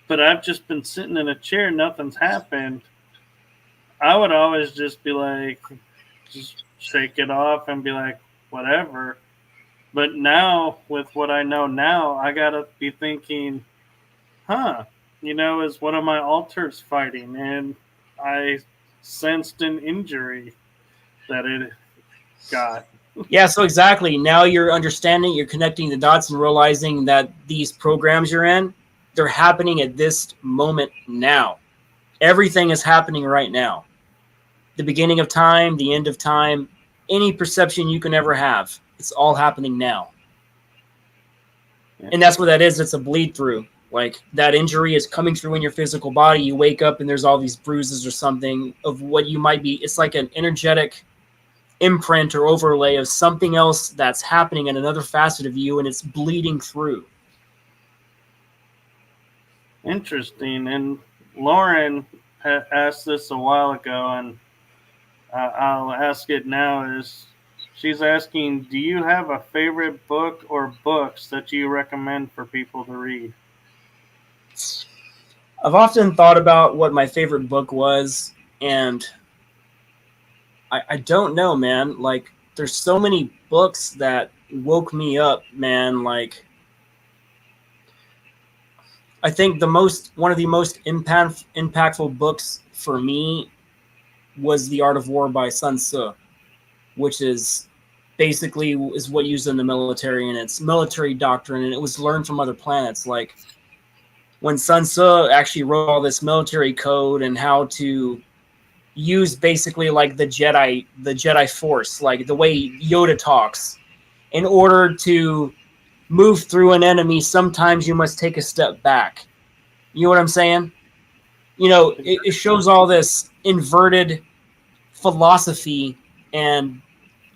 but I've just been sitting in a chair, nothing's happened. I would always just be like, just shake it off and be like, whatever. But now, with what I know now, I gotta be thinking, you know, is one of my alters fighting? And I sensed an injury that it got.
Yeah, so exactly. Now you're understanding, you're connecting the dots and realizing that these programs you're in, they're happening at this moment now. Everything is happening right now. The beginning of time, the end of time, any perception you can ever have, it's all happening now. And that's what that is. It's a bleed through. Like, that injury is coming through in your physical body. You wake up and there's all these bruises or something of what you might be. It's like an energetic imprint or overlay of something else that's happening in another facet of you, and it's bleeding through.
Interesting. And Lauren asked this a while ago, and I'll ask it now. She's asking, do you have a favorite book or books that you recommend for people to read?
I've often thought about what my favorite book was, and I don't know, man. Like, there's so many books that woke me up, man. Like, I think one of the most impactful books for me was The Art of War by Sun Tzu, which is basically is what used in the military, and it's military doctrine, and it was learned from other planets. Like, when Sun Tzu actually wrote all this military code and how to use basically like the Jedi Force, like the way Yoda talks, in order to move through an enemy, sometimes you must take a step back. You know what I'm saying? You know, it shows all this inverted philosophy, and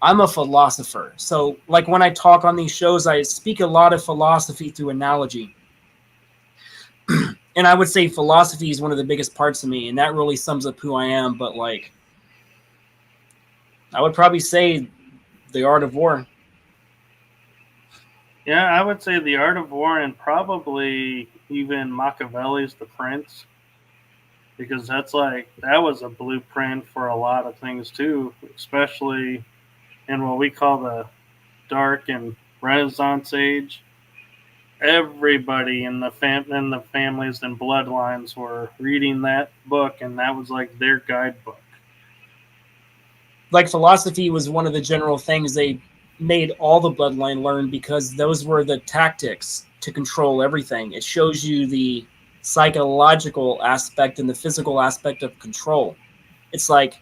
I'm a philosopher. So, like, when I talk on these shows, I speak a lot of philosophy through analogy. And I would say philosophy is one of the biggest parts of me, and that really sums up who I am. But, like, I would probably say The Art of War.
Yeah, I would say The Art of War, and probably even Machiavelli's The Prince, because that was a blueprint for a lot of things too, especially in what we call the Dark and Renaissance age. Everybody in the families and bloodlines were reading that book, and that was like their guidebook.
Like, philosophy was one of the general things they made all the bloodline learn, because those were the tactics to control everything. It shows you the psychological aspect and the physical aspect of control. It's like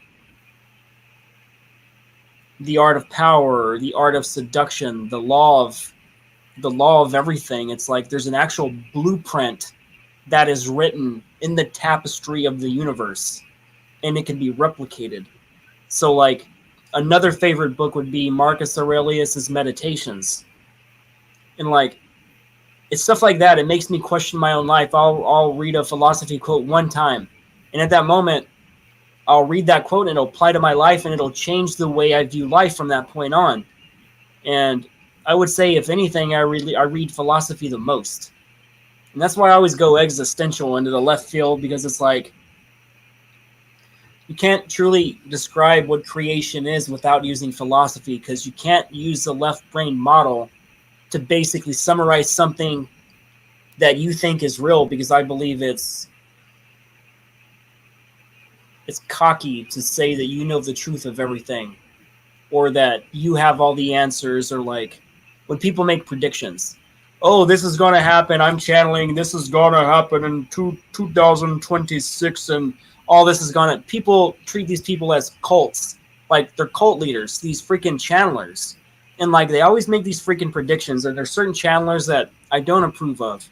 the art of power, the art of seduction, the law of everything. It's like there's an actual blueprint that is written in the tapestry of the universe, and it can be replicated. So like another favorite book would be Marcus Aurelius's Meditations. And like it's stuff like that. It makes me question my own life. I'll read a philosophy quote one time, and at that moment I'll read that quote and it'll apply to my life, and it'll change the way I view life from that point on. And I would say, if anything, I read philosophy the most. And that's why I always go existential into the left field, because it's like you can't truly describe what creation is without using philosophy, because you can't use the left brain model to basically summarize something that you think is real, because I believe it's cocky to say that you know the truth of everything, or that you have all the answers, or like when people make predictions. Oh, this is going to happen. I'm channeling. This is going to happen in 2026, and all this is going to... People treat these people as cults, like they're cult leaders, these freaking channelers. And like they always make these freaking predictions, and there's certain channelers that I don't approve of.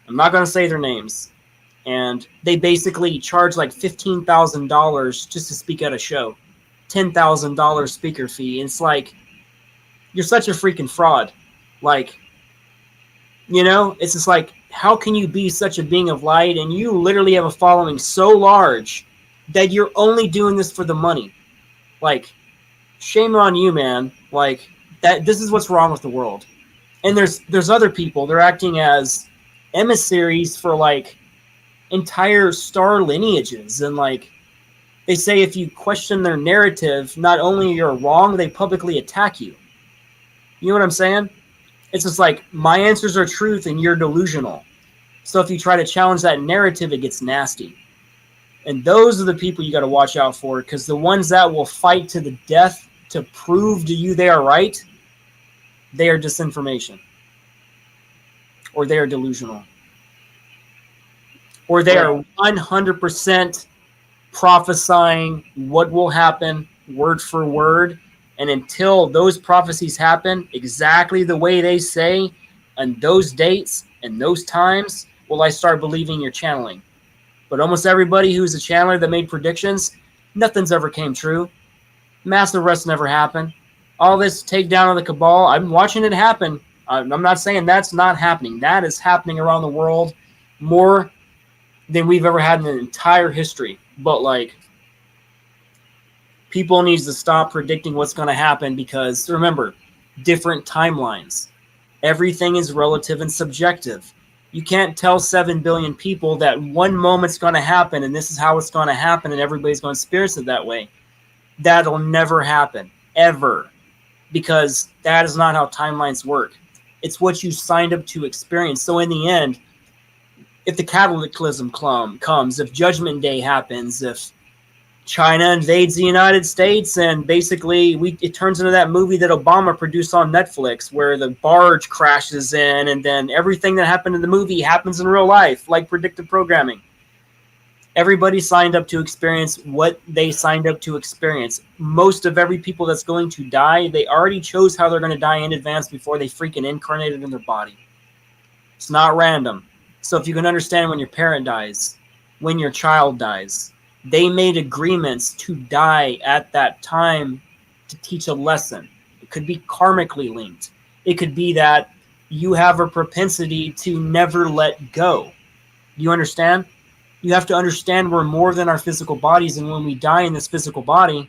I'm not going to say their names. And they basically charge like $15,000 just to speak at a show. $10,000 speaker fee. And it's like, you're such a freaking fraud. Like, you know, it's just like, how can you be such a being of light and you literally have a following so large that you're only doing this for the money? Like, shame on you, man. Like, that this is what's wrong with the world. And there's other people, they're acting as emissaries for like entire star lineages, and like they say if you question their narrative, not only you're wrong, they publicly attack you. You know what I'm saying? It's just like, my answers are truth and you're delusional. So if you try to challenge that narrative, it gets nasty. And those are the people you got to watch out for, because the ones that will fight to the death to prove to you they are right, they are disinformation, or they are delusional, or they are 100% prophesying what will happen word for word. And until those prophecies happen exactly the way they say, on those dates and those times, will I start believing you're channeling. But almost everybody who's a channeler that made predictions, nothing's ever came true. Mass arrests never happened. All this takedown of the cabal, I'm watching it happen. I'm not saying that's not happening. That is happening around the world more than we've ever had in the entire history. But like, people need to stop predicting what's going to happen, because remember, different timelines. Everything is relative and subjective. You can't tell 7 billion people that one moment's going to happen and this is how it's going to happen and everybody's going to experience it that way. That'll never happen, ever, because that is not how timelines work. It's what you signed up to experience. So in the end, if the cataclysm comes, if Judgment Day happens, if China invades the United States, and basically it turns into that movie that Obama produced on Netflix where the barge crashes in, and then everything that happened in the movie happens in real life, like predictive programming. Everybody signed up to experience what they signed up to experience. Most of every people that's going to die, they already chose how they're going to die in advance before they freaking incarnated in their body. It's not random. So if you can understand, when your parent dies, when your child dies, they made agreements to die at that time to teach a lesson. It could be karmically linked. It could be that you have a propensity to never let go. You understand? You have to understand we're more than our physical bodies, and when we die in this physical body,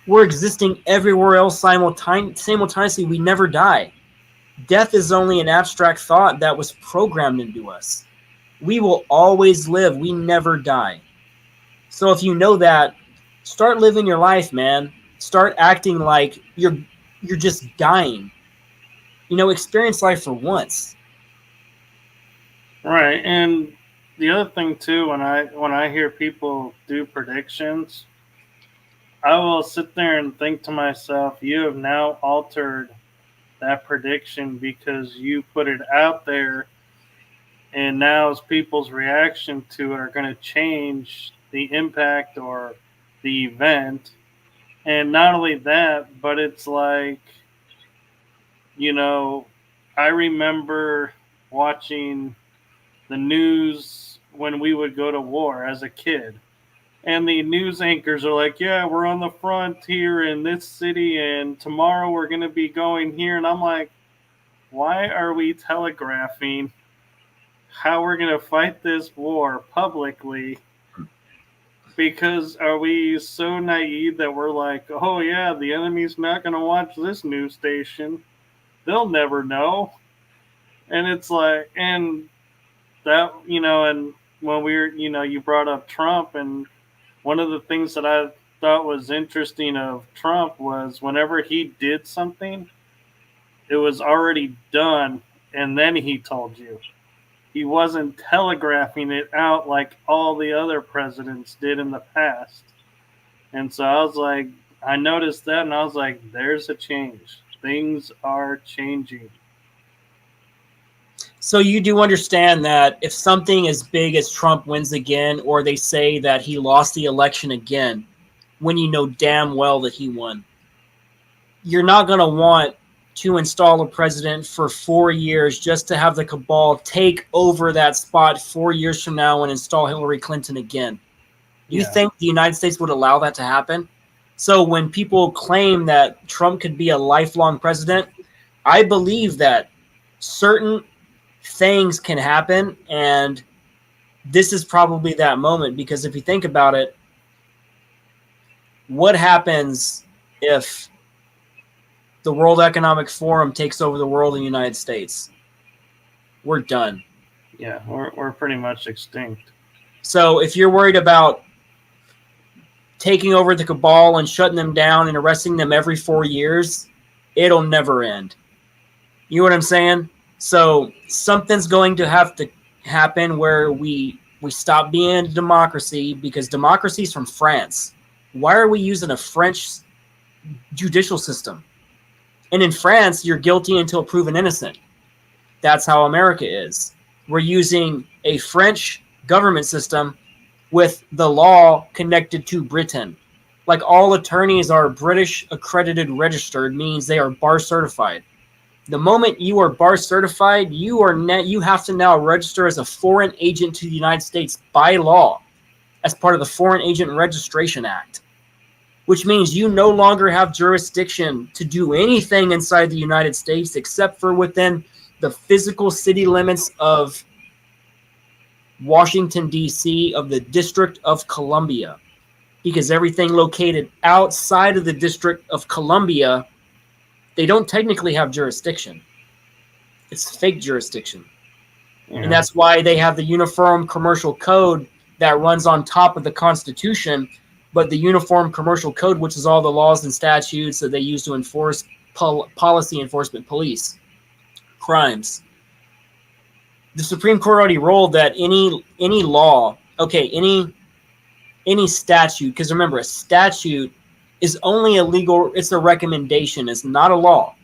we're existing everywhere else simultaneously. We never die. Death is only an abstract thought that was programmed into us. We will always live. We never die. So if you know that, start living your life, man. Start acting like you're just dying. You know, experience life for once.
Right. And the other thing too, when I hear people do predictions, I will sit there and think to myself, you have now altered that prediction because you put it out there And now people's reaction to it are going to change the impact or the event. And not only that, but it's like, you know, I remember watching the news when we would go to war as a kid. And the news anchors are like, yeah, we're on the front here in this city, and tomorrow we're going to be going here. And I'm like, why are we telegraphing how we're going to fight this war publicly? Because are we so naive that we're like, oh, yeah, the enemy's not going to watch this news station. They'll never know. And it's like, and that, you know, and when we were, you know, you brought up Trump, and one of the things that I thought was interesting of Trump was whenever he did something, it was already done, and then he told you. He wasn't telegraphing it out like all the other presidents did in the past. And so I was like, I noticed that, and I was like, there's a change. Things are changing.
So you do understand that if something as big as Trump wins again, or they say that he lost the election again, when you know damn well that he won, you're not going to want to install a president for 4 years just to have the cabal take over that spot 4 years from now and install Hillary Clinton again. You think the United States would allow that to happen? So when people claim that Trump could be a lifelong president, I believe that certain things can happen, and this is probably that moment, because if you think about it, what happens if the World Economic Forum takes over the world in the United States? We're done.
Yeah, we're pretty much extinct.
So if you're worried about taking over the cabal and shutting them down and arresting them every 4 years, it'll never end. You know what I'm saying? So something's going to have to happen where we stop being a democracy, because democracy is from France. Why are we using a French judicial system? And in France, you're guilty until proven innocent. That's how America is. We're using a French government system with the law connected to Britain. Like, all attorneys are British accredited registered, means they are bar certified. The moment you are bar certified, you have to now register as a foreign agent to the United States by law as part of the Foreign Agent Registration Act, which means you no longer have jurisdiction to do anything inside the United States except for within the physical city limits of Washington, D.C., of the District of Columbia, because everything located outside of the District of Columbia, they don't technically have jurisdiction. It's fake jurisdiction. Yeah. And that's why they have the Uniform Commercial Code that runs on top of the Constitution, but the Uniform Commercial Code, which is all the laws and statutes that they use to enforce policy enforcement, police, crimes. The Supreme Court already ruled that any law, any statute, because remember, a statute is only a legal, it's a recommendation, it's not a law.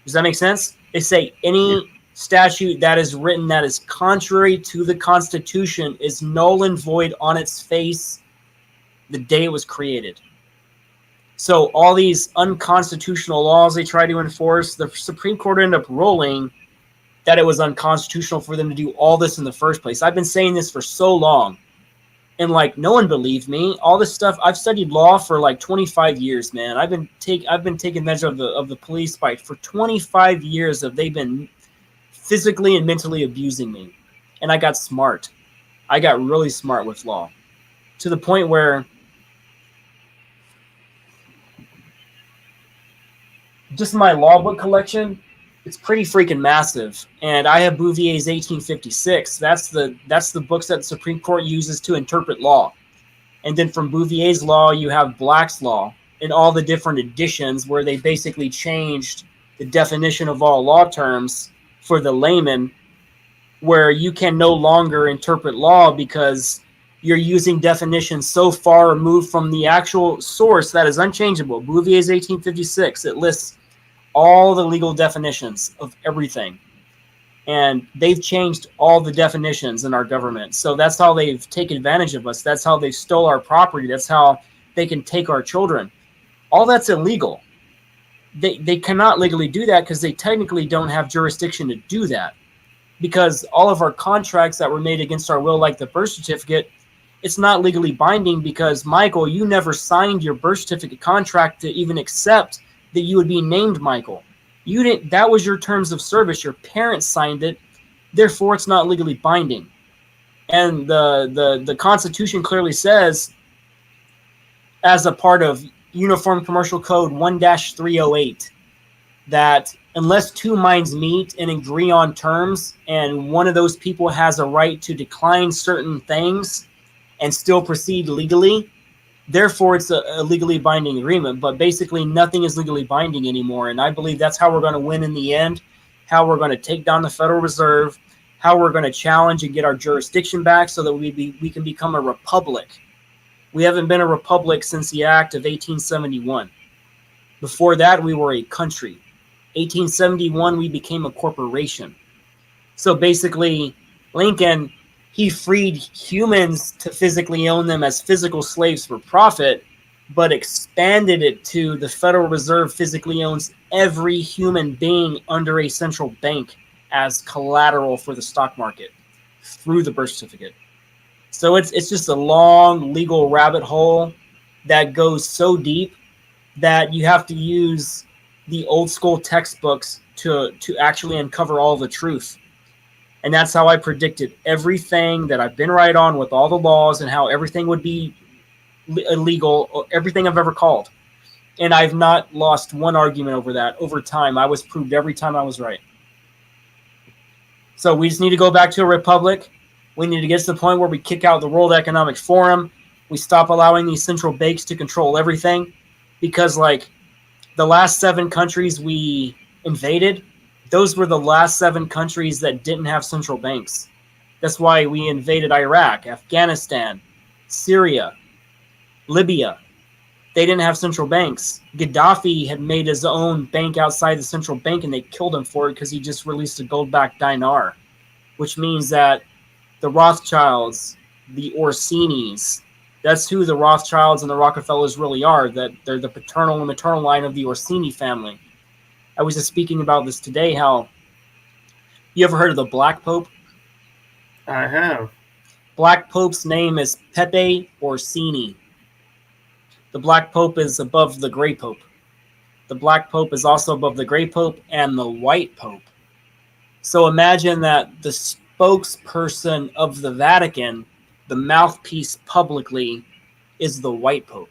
Does that make sense? They say any statute that is written that is contrary to the Constitution is null and void on its face the day it was created. So all these unconstitutional laws they try to enforce, the Supreme Court ended up ruling that it was unconstitutional for them to do all this in the first place. I've been saying this for so long, and like, no one believed me. All this stuff, I've studied law for like 25 years, man. I've been taking advantage of the police fight for 25 years. They've been physically and mentally abusing me, and I got smart. I got really smart with law, to the point where just my law book collection, it's pretty freaking massive. And I have Bouvier's 1856. That's the books that the Supreme Court uses to interpret law. And then from Bouvier's law, you have Black's law and all the different editions where they basically changed the definition of all law terms for the layman, where you can no longer interpret law because you're using definitions so far removed from the actual source that is unchangeable. Bouvier's 1856, it lists all the legal definitions of everything. And they've changed all the definitions in our government. So that's how they've taken advantage of us. That's how they stole our property. That's how they can take our children. All that's illegal. They cannot legally do that because they technically don't have jurisdiction to do that. Because all of our contracts that were made against our will, like the birth certificate, it's not legally binding because, Michael, you never signed your birth certificate contract to even accept that you would be named Michael. You didn't. That was your terms of service. Your parents signed it. Therefore, it's not legally binding. And the Constitution clearly says, as a part of Uniform Commercial Code 1-308, that unless two minds meet and agree on terms, and one of those people has a right to decline certain things and still proceed legally, therefore it's a legally binding agreement. But basically nothing is legally binding anymore. And I believe that's how we're going to win in the end, how we're going to take down the Federal Reserve, how we're going to challenge and get our jurisdiction back so that we can become a republic. We haven't been a republic since the Act of 1871. Before that, we were a country. 1871, we became a corporation. So basically, Lincoln, he freed humans to physically own them as physical slaves for profit, but expanded it to the Federal Reserve physically owns every human being under a central bank as collateral for the stock market through the birth certificate. So it's just a long legal rabbit hole that goes so deep that you have to use the old school textbooks to actually uncover all the truth. And that's how I predicted everything that I've been right on with all the laws and how everything would be illegal, everything I've ever called. And I've not lost one argument over that. Over time, I was proved every time I was right. So we just need to go back to a republic. We need to get to the point where we kick out the World Economic Forum. We stop allowing these central banks to control everything. Because, like, the last 7 countries we invaded, those were the last 7 countries that didn't have central banks. That's why we invaded Iraq, Afghanistan, Syria, Libya. They didn't have central banks. Gaddafi had made his own bank outside the central bank, and they killed him for it because he just released a gold-backed dinar, which means that the Rothschilds, the Orsinis, that's who the Rothschilds and the Rockefellers really are, that they're the paternal and maternal line of the Orsini family. I was just speaking about this today, how you ever heard of the Black Pope?
I have.
Black Pope's name is Pepe Orsini. The Black Pope is above the Gray Pope. The Black Pope is also above the Gray Pope and the White Pope. So imagine that the spokesperson of the Vatican, the mouthpiece publicly, is the White Pope.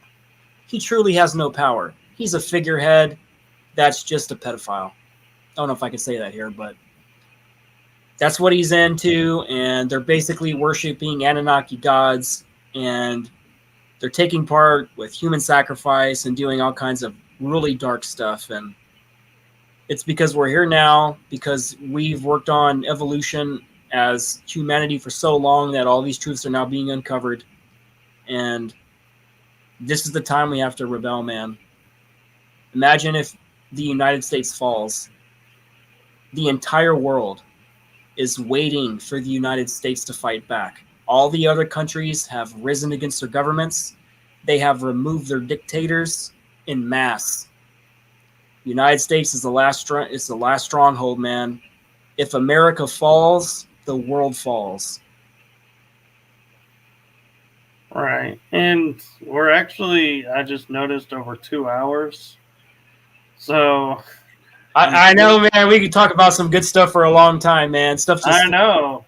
He truly has no power. He's a figurehead that's just a pedophile. I don't know if I can say that here, but that's what he's into, and they're basically worshiping Anunnaki gods, and they're taking part with human sacrifice and doing all kinds of really dark stuff. And it's because we're here now, because we've worked on evolution as humanity for so long that all these truths are now being uncovered. And this is the time we have to rebel, man. Imagine if the United States falls. The entire world is waiting for the United States to fight back. All the other countries have risen against their governments. They have removed their dictators in mass. The United States is the last stronghold, man. If America falls, the world falls.
Right. And we're actually, I just noticed, over 2 hours. So
I know, man. We could talk about some good stuff for a long time, man. Stuff just
I know.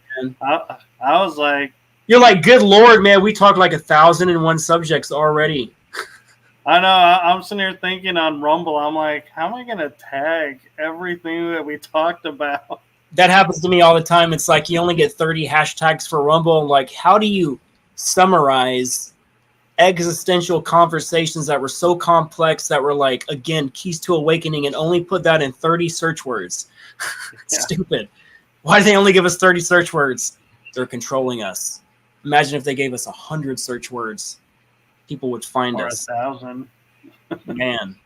I was like,
you're like, good Lord, man. We talked like 1,001 subjects already.
I know. I'm sitting here thinking on Rumble, I'm like, how am I going to tag everything that we talked about?
That happens to me all the time. It's like you only get 30 hashtags for Rumble. Like, how do you summarize existential conversations that were so complex that were like, again, keys to awakening, and only put that in 30 search words?
Yeah.
Stupid. Why do they only give us 30 search words? They're controlling us. Imagine if they gave us 100 search words. People would find
Or
us.
1,000.
Man.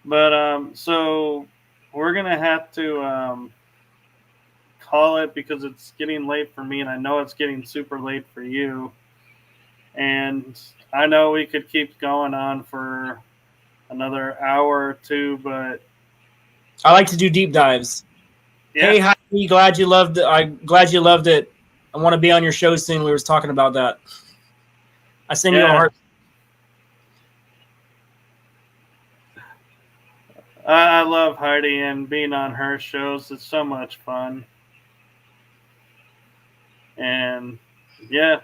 But so we're gonna have to call it because it's getting late for me, and I know it's getting super late for you. And I know we could keep going on for another hour or two, but
I like to do deep dives.
yeah.
Hey, Heidi, glad you loved it. I'm glad you loved it. I want to be on your show soon. We were talking about that. I send you a heart.
I love Heidi, and being on her shows is so much fun. And yeah,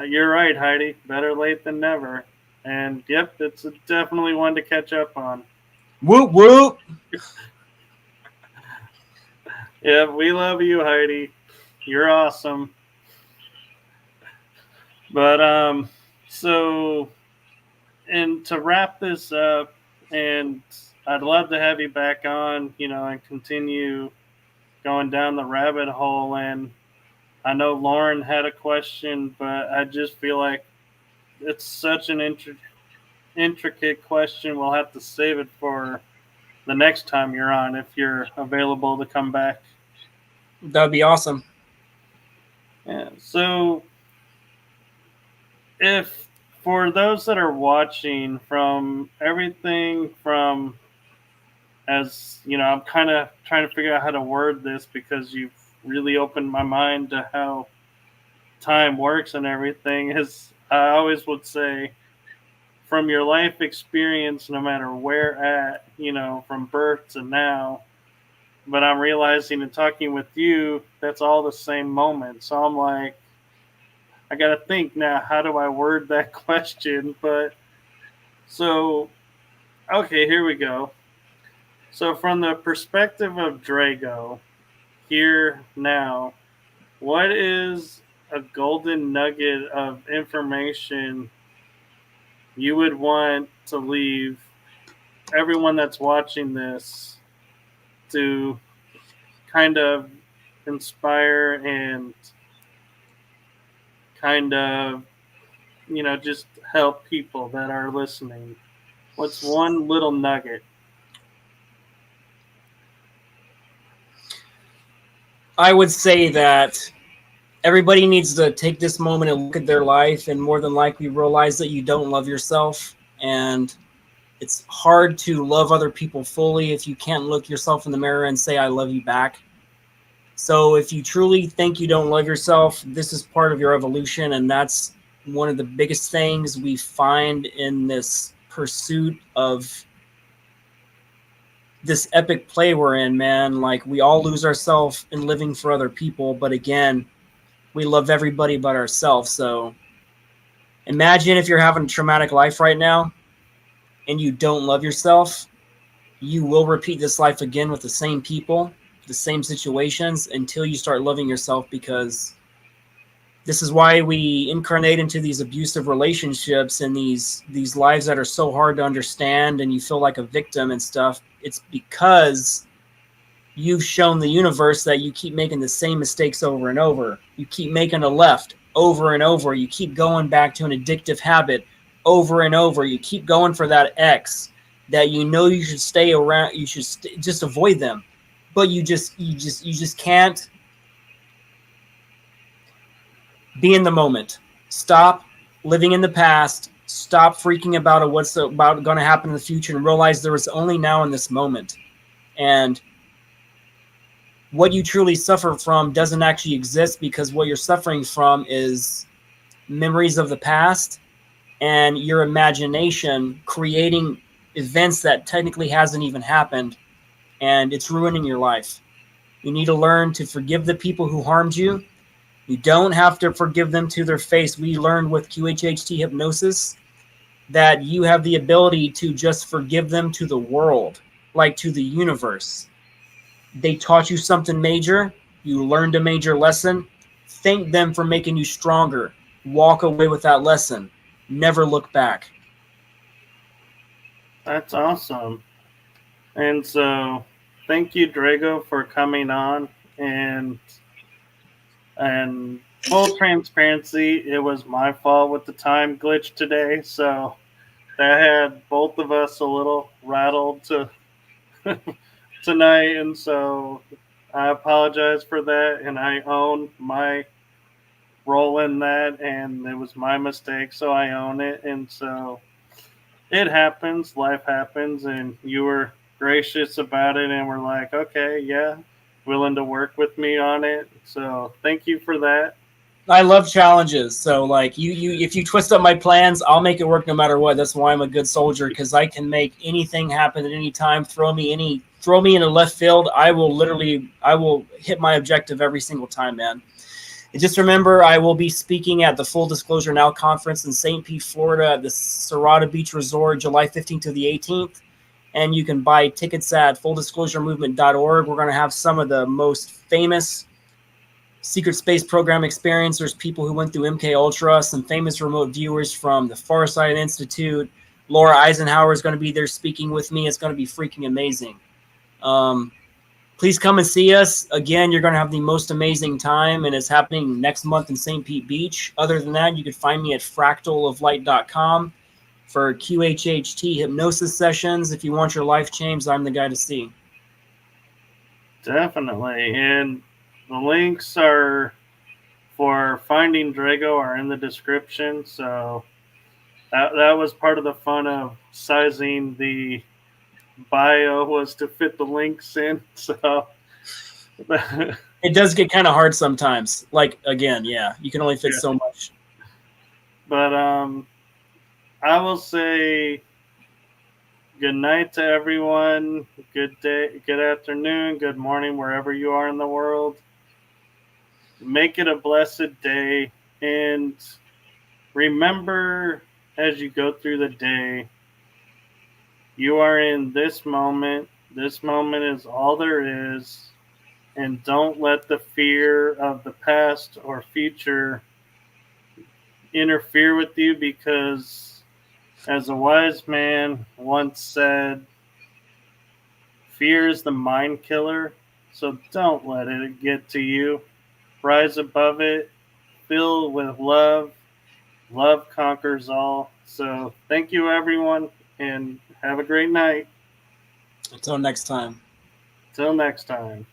you're right, Heidi. Better late than never. And yep, it's definitely one to catch up on.
Whoop whoop.
Yeah, we love you, Heidi. You're awesome. But so, and to wrap this up, and I'd love to have you back on, and continue going down the rabbit hole. And I know Lauren had a question, but I just feel like it's such an intricate question. We'll have to save it for the next time you're on, if you're available to come back.
That'd be awesome.
Yeah. So, if for those that are watching, from everything from, as I'm kind of trying to figure out how to word this, because you've really opened my mind to how time works and everything, is I always would say, from your life experience, no matter where at, from birth to now. But I'm realizing in talking with you, that's all the same moment. So I'm like, I got to think now, how do I word that question? But so, okay, here we go. So, from the perspective of Drago, here now, what is a golden nugget of information you would want to leave everyone that's watching this to kind of inspire and kind of, just help people that are listening? What's one little nugget?
I would say that everybody needs to take this moment and look at their life, and more than likely realize that you don't love yourself. And it's hard to love other people fully if you can't look yourself in the mirror and say, I love you back. So if you truly think you don't love yourself, this is part of your evolution. And that's one of the biggest things we find in this pursuit of this epic play we're in, man. Like, we all lose ourselves in living for other people. But again, we love everybody but ourselves. So imagine if you're having a traumatic life right now and you don't love yourself, you will repeat this life again with the same people, the same situations, until you start loving yourself. Because this is why we incarnate into these abusive relationships and these lives that are so hard to understand, and you feel like a victim and stuff. It's because you've shown the universe that you keep making the same mistakes over and over. You keep making a left over and over. You keep going back to an addictive habit over and over. You keep going for that ex that you should stay around. You should just avoid them, but you just can't be in the moment. Stop living in the past. Stop freaking about what's about going to happen in the future, and realize there is only now in this moment. And what you truly suffer from doesn't actually exist, because what you're suffering from is memories of the past and your imagination creating events that technically hasn't even happened, and it's ruining your life. You need to learn to forgive the people who harmed you. You don't have to forgive them to their face. We learned with QHHT hypnosis that you have the ability to just forgive them to the world, like to the universe. They taught you something major. You learned a major lesson. Thank them for making you stronger. Walk away with that lesson. Never look back.
That's awesome. And so, thank you, Drago, for coming on. And full transparency, it was my fault with the time glitch today. So that had both of us a little rattled tonight. And so I apologize for that, and I own my role in that, and it was my mistake, so I own it. And so it happens, life happens, and you were gracious about it, and were like, okay, yeah, willing to work with me on it. So thank you for that.
I love challenges. So like if you twist up my plans, I'll make it work no matter what. That's why I'm a good soldier, because I can make anything happen at any time. Throw me in a left field. I will hit my objective every single time, man. And just remember, I will be speaking at the Full Disclosure Now conference in St. Pete, Florida at the Serrata Beach Resort, July 15th to the 18th. And you can buy tickets at fulldisclosuremovement.org. We're going to have some of the most famous secret space program experiencers, people who went through MK Ultra, some famous remote viewers from the Farsight Institute. Laura Eisenhower is going to be there speaking with me. It's going to be freaking amazing. Please come and see us. Again, you're going to have the most amazing time, and it's happening next month in St. Pete Beach. Other than that, you can find me at fractaloflight.com for QHHT hypnosis sessions. If you want your life changed, I'm the guy to see.
Definitely. And the links are for finding Drago are in the description. So that was part of the fun of sizing the bio, was to fit the links in. So
it does get kind of hard sometimes. Like, again, yeah, you can only fit so much.
But I will say good night to everyone. Good day, good afternoon, good morning, wherever you are in the world. Make it a blessed day. And remember, as you go through the day, you are in this moment. This moment is all there is. And don't let the fear of the past or future interfere with you, because, as a wise man once said, fear is the mind killer. So don't let it get to you. Rise above it. Fill with love. Love conquers all. So thank you, everyone, and have a great night.
Until next time.
Till next time.